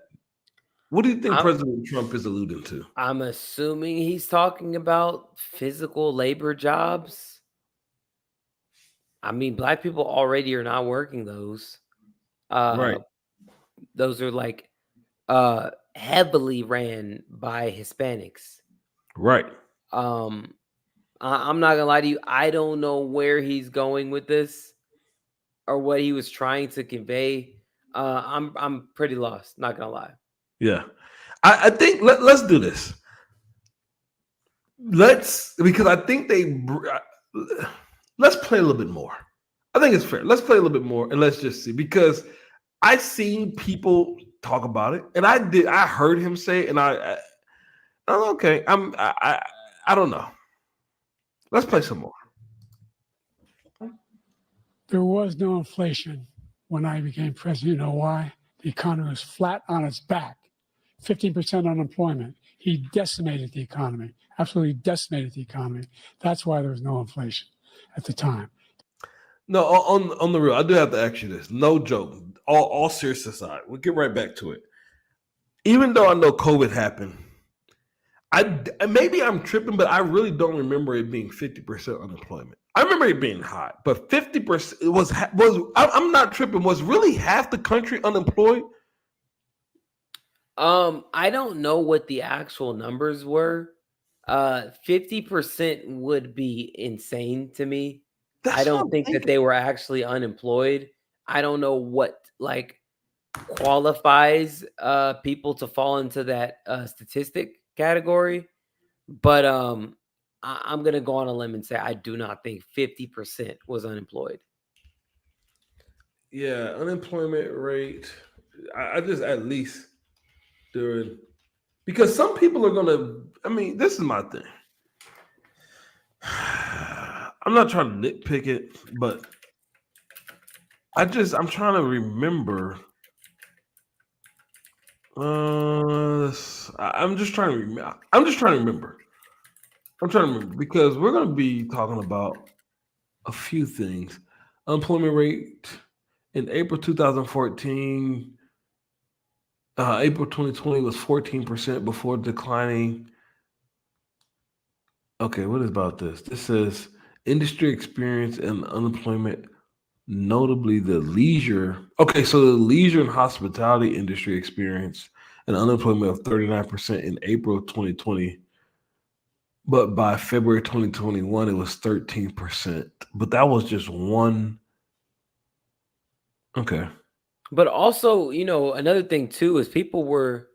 What do you think President Trump is alluding to? I'm assuming he's talking about physical labor jobs. I mean, black people already are not working those. Right. Those are like heavily ran by Hispanics. Right. I'm not gonna lie to you. I don't know where he's going with this or what he was trying to convey. I'm pretty lost. Not gonna lie. Yeah. I think let's do this. Because I think let's play a little bit more. I think it's fair. Let's play a little bit more and let's just see, because I seen people talk about it, and I heard him say it, and I'm okay. I don't know. Let's play some more. There was no inflation when I became president. You know why? The economy was flat on its back, 15% unemployment. He decimated the economy, absolutely decimated the economy. That's why there was no inflation at the time. No, on the real, I do have to ask you this. No joke. All serious aside, we'll get right back to it. Even though I know COVID happened, maybe I'm tripping, but I really don't remember it being 50% unemployment. I remember it being high, but 50% was. I'm not tripping. Was really half the country unemployed? I don't know what the actual numbers were. 50% would be insane to me. I don't think that they were actually unemployed. I don't know what qualifies people to fall into that statistic category, but I'm gonna go on a limb and say I do not think 50% was unemployed. Yeah, unemployment rate. I just at least during because some people are gonna. I mean, this is my thing. I'm not trying to nitpick it, but I'm trying to remember. I'm just trying to remember. I'm just trying to remember. I'm trying to remember because we're going to be talking about a few things. Unemployment rate in April 2014, April 2020 was 14% before declining. Okay, what is about this? This says industry experience and unemployment, notably the leisure. Okay, so the leisure and hospitality industry experienced an unemployment of 39% in April 2020. But by February 2021, it was 13%. But that was just one. Okay. But also, another thing too is people were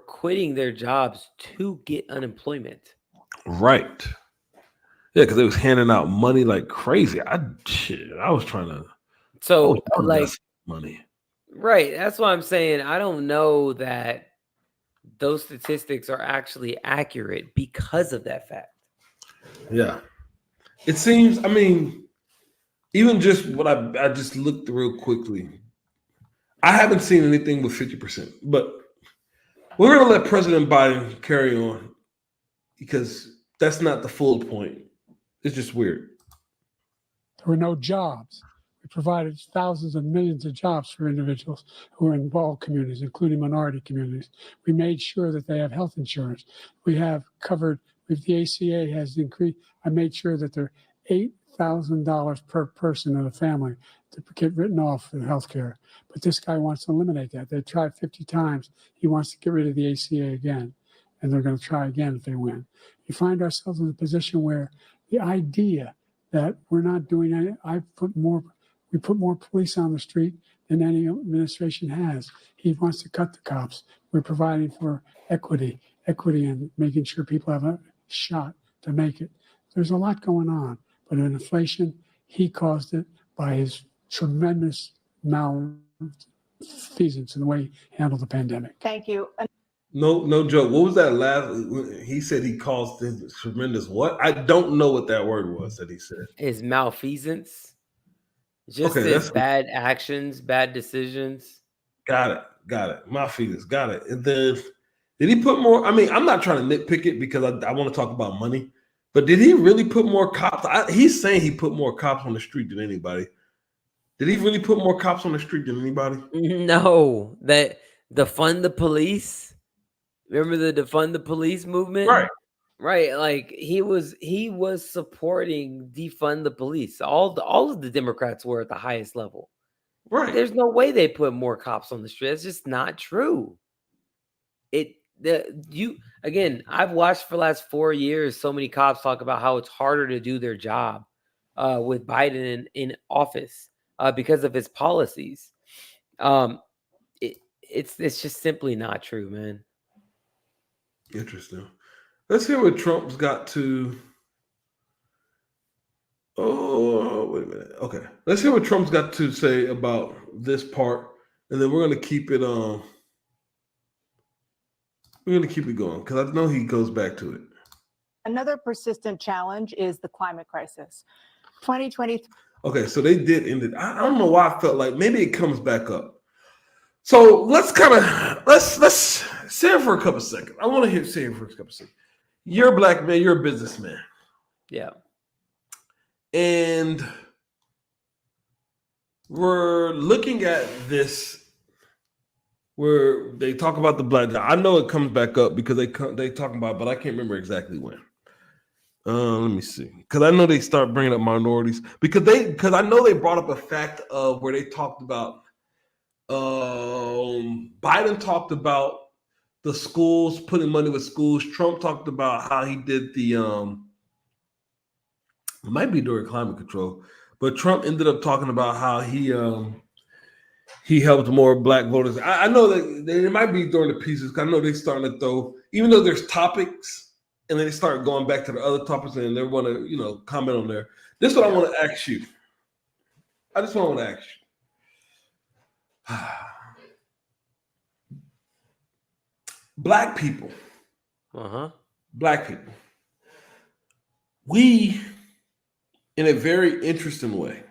quitting their jobs to get unemployment. Right. Yeah, because they was handing out money like crazy. I was trying to. So get money. right, that's why I'm saying I don't know that those statistics are actually accurate because of that fact. Yeah. It seems, I mean, even just what I just looked real quickly. I haven't seen anything with 50%, but we're going to let President Biden carry on because that's not the full point. It's just weird. There were no jobs. We provided thousands and millions of jobs for individuals who are in all communities, including minority communities. We made sure that they have health insurance. We have covered, if the ACA has increased, I made sure that they're $8,000 per person in a family to get written off for health care. But this guy wants to eliminate that. They tried 50 times. He wants to get rid of the ACA again, and they're going to try again if they win. We find ourselves in a position where the idea that we're not doing any, we put more police on the street than any administration has. He wants to cut the cops. We're providing for equity and making sure people have a shot to make it. There's a lot going on, but in inflation, he caused it by his tremendous malfeasance in the way he handled the pandemic. Thank you. No joke. What was that last? He said he caused this tremendous what? I don't know what that word was that he said. His malfeasance, just Okay, his bad actions, bad decisions. Got it. My feelings. Got it. And then did he put more? I mean, I'm not trying to nitpick it because I want to talk about money. But did he really put more cops? He's saying he put more cops on the street than anybody. Did he really put more cops on the street than anybody? No, that defund the police. Remember the defund the police movement? Right. Like he was supporting defund the police. All of the Democrats were at the highest level. Right. There's no way they put more cops on the street. It's just not true. I've watched for the last 4 years so many cops talk about how it's harder to do their job with Biden in office because of his policies. It's just simply not true, man. Interesting. Let's hear what Trump's got to. Oh, wait a minute. Okay. Let's hear what Trump's got to say about this part, and then we're gonna keep it we're gonna keep it going because I know he goes back to it. Another persistent challenge is the climate crisis. 2023. Okay, so they did end it. I don't know why I felt like maybe it comes back up. So let's sit here for a couple seconds. I want to sit here for a couple seconds. You're a black man. You're a businessman. Yeah. And we're looking at this where they talk about the black. I know it comes back up because they talk about, but I can't remember exactly when. Let me see, because I know they start bringing up minorities because I know they brought up a fact of where they talked about. Biden talked about the schools, putting money with schools. Trump talked about how he did the It might be during climate control, but Trump ended up talking about how he helped more black voters. I know that it might be during the pieces. I know they're starting to throw, even though there's topics, and then they start going back to the other topics, and they want to, comment on there. This is what I want to ask you. I just want to ask you. Black people. Black people. We, in a very interesting way,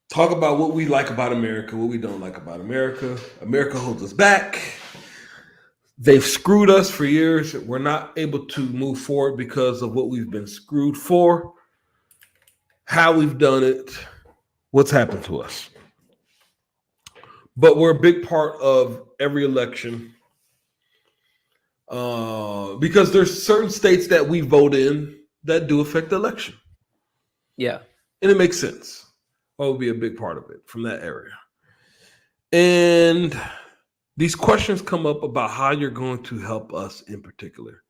talk about what we like about America, what we don't like about America. America holds us back. They've screwed us for years. We're not able to move forward because of what we've been screwed for, how we've done it, what's happened to us. But we're a big part of every election because there's certain states that we vote in that do affect the election. Yeah. And it makes sense. I would be a big part of it from that area. And these questions come up about how you're going to help us in particular.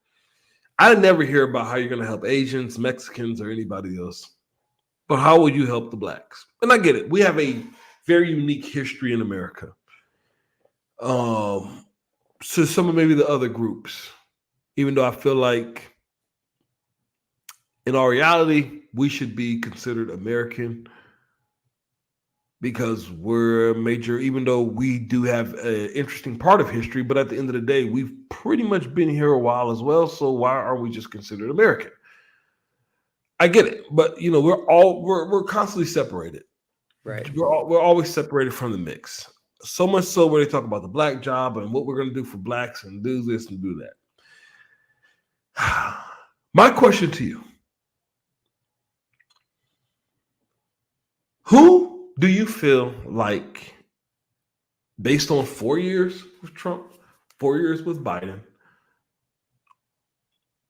I never hear about how you're going to help Asians, Mexicans, or anybody else. But how will you help the blacks? And I get it. We have a very unique history in America. So some of maybe the other groups, even though I feel like in our reality, we should be considered American because we're a major, even though we do have an interesting part of history, but at the end of the day, we've pretty much been here a while as well. So why are we just considered American? I get it, but we're constantly separated. Right. We're always separated from the mix. So much so where they talk about the black job and what we're going to do for blacks and do this and do that. My question to you: who do you feel like, based on 4 years with Trump, 4 years with Biden,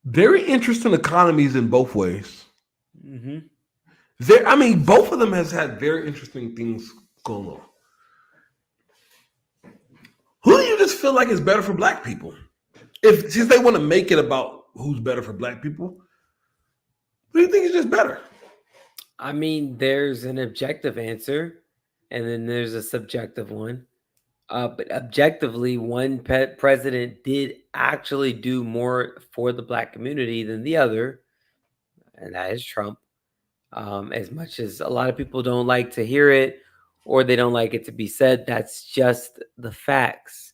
very interesting economies in both ways? Both of them has had very interesting things going on. Who do you just feel like is better for black people? Since they want to make it about who's better for black people, who do you think is just better? There's an objective answer, and then there's a subjective one. But objectively, one president did actually do more for the black community than the other, and that is Trump. As much as a lot of people don't like to hear it or they don't like it to be said, that's just the facts.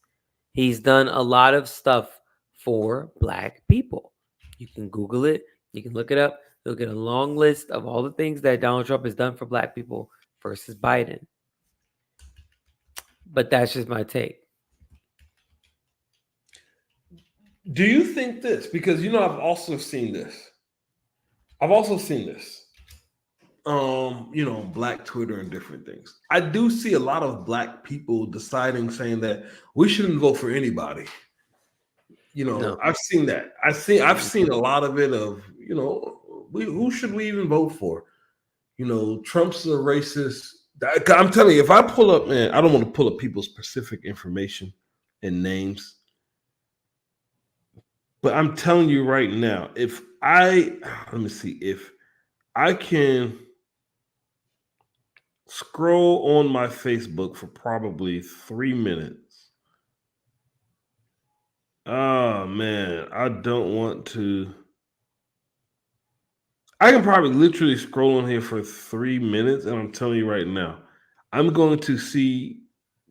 He's done a lot of stuff for black people. You can Google it. You can look it up. You'll get a long list of all the things that Donald Trump has done for black people versus Biden. But that's just my take. Do you think this? Because, I've also seen this. Black Twitter and different things. I do see a lot of black people saying that we shouldn't vote for anybody. No. I've seen that. I've seen a lot of it of, who should we even vote for? Trump's a racist. I'm telling you, if I pull up, man, I don't want to pull up people's specific information and names. But I'm telling you right now, if I can scroll on my Facebook for probably 3 minutes. Oh man, I don't want to. I can probably literally scroll on here for 3 minutes, and I'm telling you right now, I'm going to see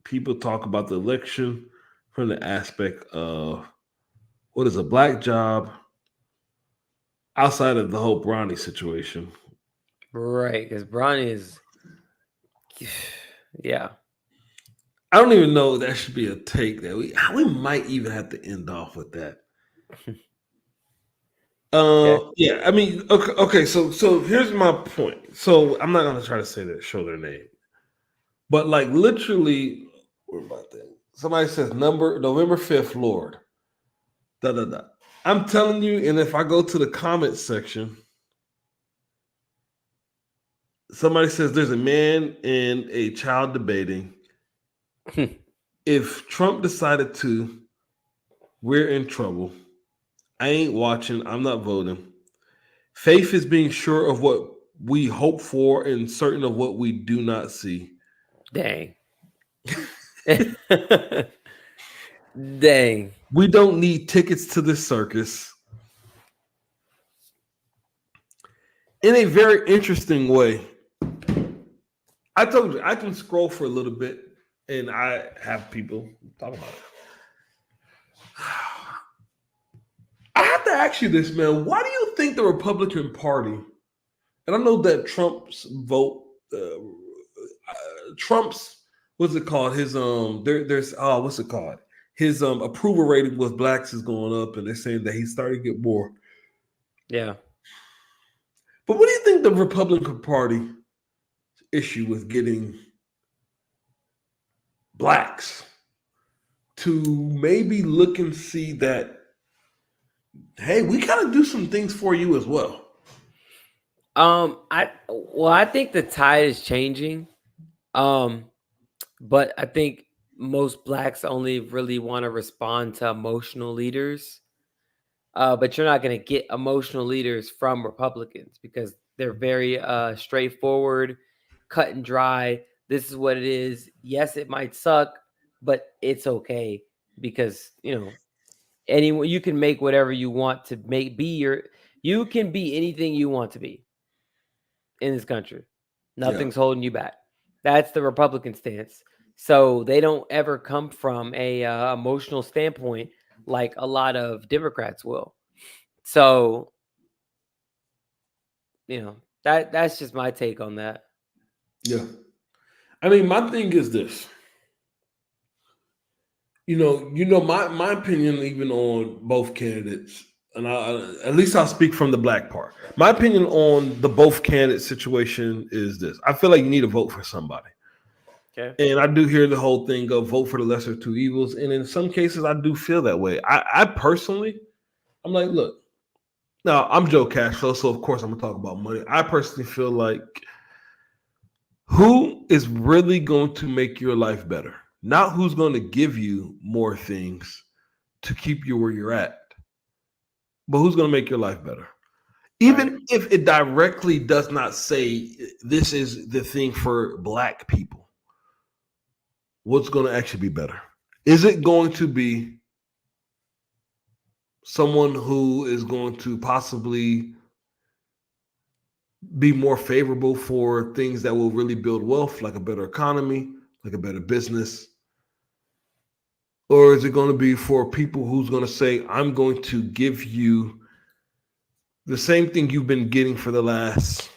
people talk about the election from the aspect of what is a black job outside of the whole Bronny situation. Right, because Bronny is, yeah. I don't even know that should be a take that we might even have to end off with that. Yeah, okay. So here's my point. So I'm not gonna try to show their name, but like literally, what about that? Somebody says November 5th, Lord. Da da da. I'm telling you, and if I go to the comment section, somebody says there's a man and a child debating. If Trump decided to, we're in trouble. I ain't watching. I'm not voting. Faith is being sure of what we hope for and certain of what we do not see. Dang. Dang. We don't need tickets to this circus. In a very interesting way, I told you I can scroll for a little bit and I have people talk about it. I have to ask you this, man. Why do you think the Republican Party, and I know that Trump's vote, Trump's, what's it called? His there's what's it called? His approval rating with blacks is going up, and they're saying that he's starting to get more. Yeah. But what do you think the Republican Party issue with getting blacks to maybe look and see that, hey, we kind of do some things for you as well? I think the tide is changing. But I think most blacks only really want to respond to emotional leaders. But you're not going to get emotional leaders from Republicans because they're very straightforward, cut and dry. This is what it is. Yes, it might suck, but it's okay because anyone, you can make whatever you want to make. You can be anything you want to be in this country. Nothing's holding you back. That's the Republican stance. So they don't ever come from a emotional standpoint like a lot of Democrats will. So, that's just my take on that. Yeah. I mean, my thing is this. My opinion even on both candidates, and at least I'll speak from the black part. My opinion on the both candidate situation is this. I feel like you need to vote for somebody. Okay. And I do hear the whole thing of vote for the lesser of two evils. And in some cases, I do feel that way. I personally, I'm like, look, now I'm Joe Cashflow, so of course I'm going to talk about money. I personally feel like who is really going to make your life better? Not who's going to give you more things to keep you where you're at, but who's going to make your life better? Even if it directly does not say this is the thing for black people. What's going to actually be better? Is it going to be someone who is going to possibly be more favorable for things that will really build wealth, like a better economy, like a better business? Or is it going to be for people who's going to say, I'm going to give you the same thing you've been getting for the last,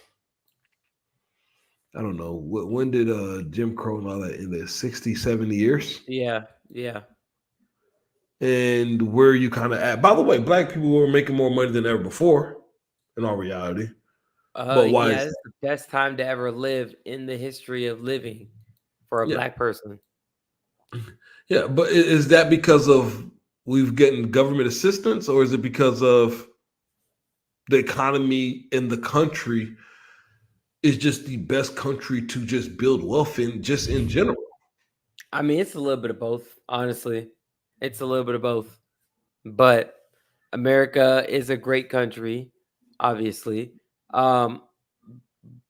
I don't know, when did Jim Crow and all that, in the 60, 70 years? Yeah. And where you kind of at. By the way, black people were making more money than ever before, in all reality. But why is It's the best time to ever live in the history of living for a black person. Yeah, but is that because of we've gotten government assistance, or is it because of the economy in the country is just the best country to just build wealth in, just in general? I mean, it's a little bit of both, honestly. It's a little bit of both. But America is a great country, obviously. But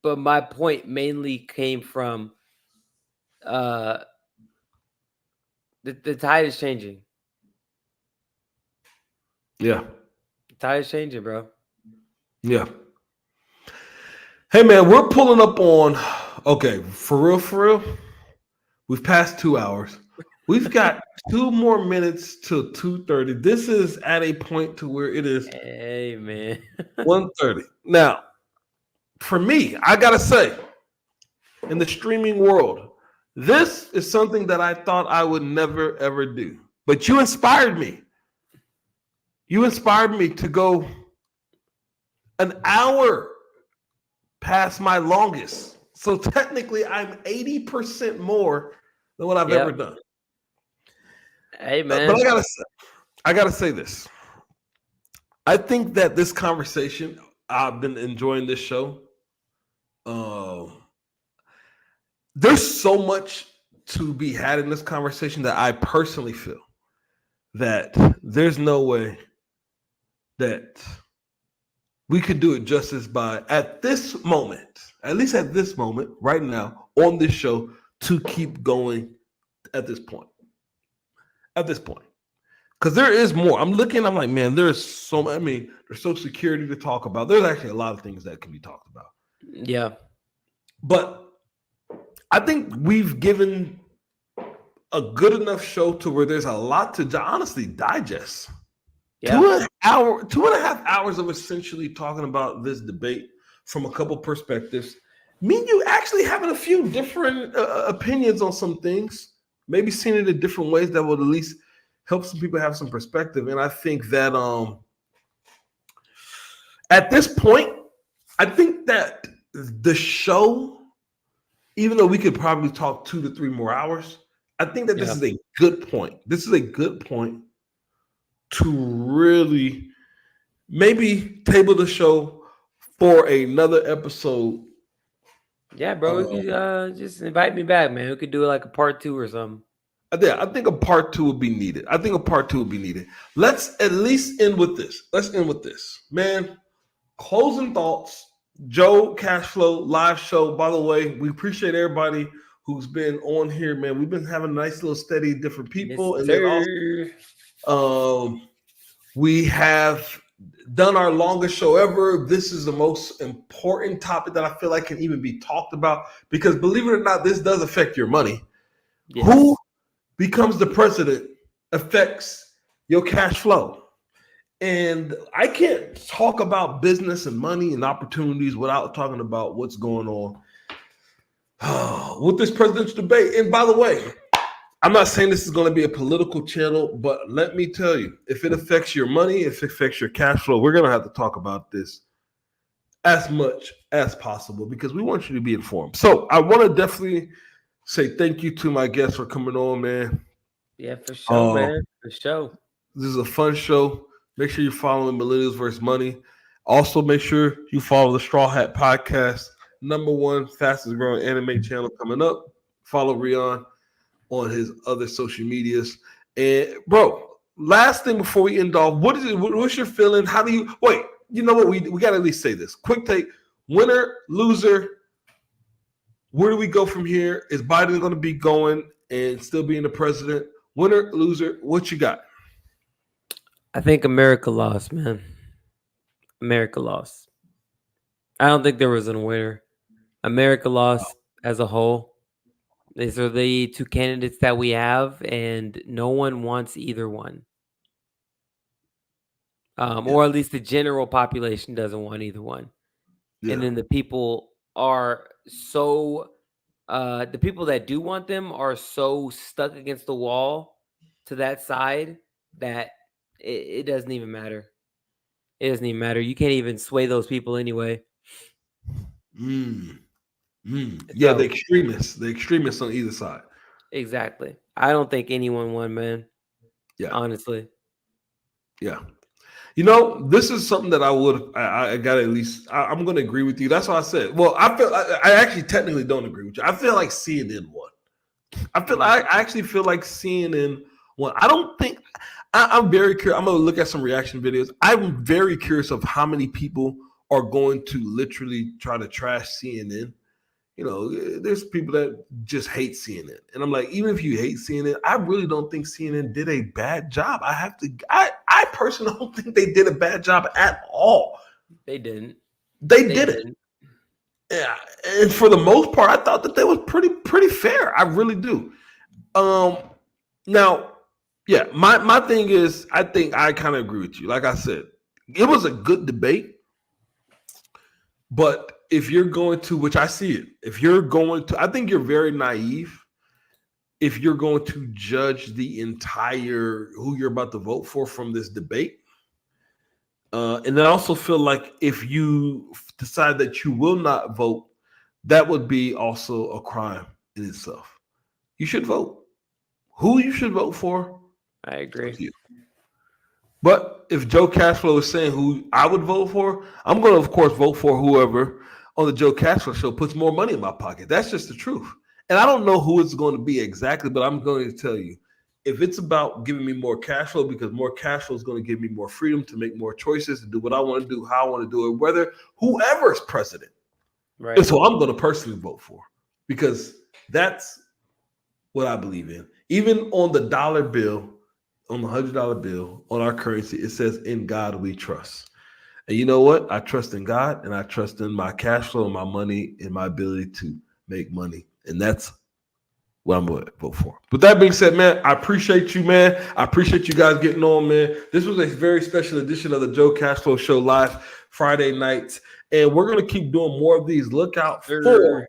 my point mainly came from the tide is changing. Yeah. The tide is changing, bro. Yeah. Hey, man, we're pulling up on, okay, for real, we've passed 2 hours. We've got 2 more minutes till 2:30. This is at a point to where it is Hey, man. 1:30. Now, for me, I got to say, in the streaming world, this is something that I thought I would never, ever do. But you inspired me. You inspired me to go an hour past my longest. So technically, I'm 80% more than what I've ever done. Hey, man. But I gotta say this. I think that this conversation, I've been enjoying this show. There's so much to be had in this conversation that I personally feel that there's no way that we could do it justice by at this moment, at least at this moment, right now on this show, to keep going at this point. At this point. Because there is more. I'm like, man, there's Social Security to talk about. There's actually a lot of things that can be talked about. Yeah. But I think we've given a good enough show to where there's a lot to honestly digest. Yeah. 2.5 hours of essentially talking about this debate from a couple perspectives. Me and you actually having a few different opinions on some things, maybe seeing it in different ways that would at least help some people have some perspective. And I think that at this point, I think that the show, even though we could probably talk 2 to 3 more hours, I think that this is a good point. This is a good point to really maybe table the show for another episode. Yeah, bro. You could, just invite me back, man. We could do like a part 2 or something. Yeah, I think a part 2 would be needed. Let's at least end with this. Man, closing thoughts. Joe Cashflow live show. By the way, we appreciate everybody who's been on here, man. We've been having a nice little steady different people. Yes, and then also, we have done our longest show ever. This is the most important topic that I feel like can even be talked about because believe it or not, this does affect your money. Yes. Who becomes the president affects your cash flow. And I can't talk about business and money and opportunities without talking about what's going on with this presidential debate. And by the way, I'm not saying this is going to be a political channel, but let me tell you, if it affects your money, if it affects your cash flow, we're going to have to talk about this as much as possible because we want you to be informed. So I want to definitely say thank you to my guests for coming on, man. Yeah, for sure, man. For sure. This is a fun show. Make sure you're following Millennials vs. Money. Also, make sure you follow the Straw Hat Podcast, #1 fastest growing anime channel coming up. Follow Rion on his other social medias. And bro, last thing before we end off, what's your feeling? How do you wait? You know what? We gotta at least say this. Quick take: winner, loser. Where do we go from here? Is Biden going to be going and still being the president? Winner, loser, what you got? I think America lost, man. America lost. I don't think there was a winner. America lost as a whole. These are the 2 candidates that we have, and no one wants either one. Or at least the general population doesn't want either one. Yeah. And then the people are so the people that do want them are so stuck against the wall to that side that it doesn't even matter. It doesn't even matter. You can't even sway those people anyway. Yeah, the extremists on either side. Exactly. I don't think anyone won, man. Yeah. Honestly. Yeah. You know, this is something that I got to at least, I'm going to agree with you. That's why I said, well, I actually technically don't agree with you. I feel like CNN won. I actually feel like CNN won. I don't think, I'm very curious. I'm going to look at some reaction videos. I'm very curious of how many people are going to literally try to trash CNN. You know, there's people that just hate CNN. And I'm like, even if you hate CNN, I really don't think CNN did a bad job. I personally don't think they did a bad job at all. They didn't. They didn't. Yeah. And for the most part, I thought that they was pretty fair. I really do. Now, yeah, my thing is, I think I kind of agree with you. Like I said, it was a good debate. But if you're going to, which I see it, if you're going to, I think you're very naive if you're going to judge the entire who you're about to vote for from this debate. And I also feel like if you decide that you will not vote, that would be also a crime in itself. You should vote. Who you should vote for, I agree. But if Joe Cashflow is saying who I would vote for, I'm going to, of course, vote for whoever on the Joe Cashflow show puts more money in my pocket. That's just the truth. And I don't know who it's going to be exactly, but I'm going to tell you, if it's about giving me more cash flow, because more cash flow is going to give me more freedom to make more choices, to do what I want to do, how I want to do it, whether whoever's president. Right. And so I'm going to personally vote for, because that's what I believe in. Even on the dollar bill, on the $100 bill, on our currency, it says, "In God we trust." And you know what? I trust in God, and I trust in my cash flow and my money and my ability to make money. And that's what I'm going to vote for. With that being said, man, I appreciate you, man. I appreciate you guys getting on, man. This was a very special edition of the Joe Cashflow Show live Friday nights. And we're going to keep doing more of these. Look out for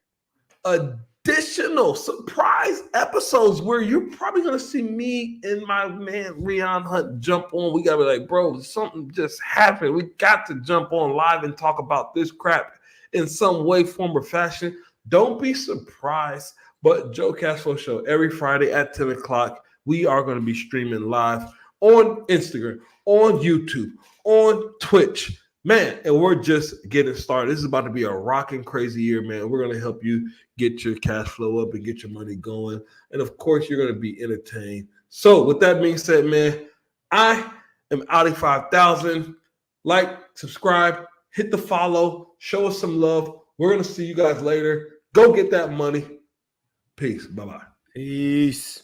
additional surprise episodes where you're probably going to see me and my man Rion Hunt jump on. We got to be like, bro, something just happened. We got to jump on live and talk about this crap in some way, form, or fashion. Don't be surprised. But Joe Cashflow Show every Friday at 10 o'clock. We are going to be streaming live on Instagram, on YouTube, on Twitch. Man, and we're just getting started. This is about to be a rocking crazy year, man. We're going to help you get your cash flow up and get your money going. And of course, you're going to be entertained. So with that being said, man, I am Audi 5000. Like, subscribe, hit the follow, show us some love. We're going to see you guys later. Go get that money. Peace. Bye-bye. Peace.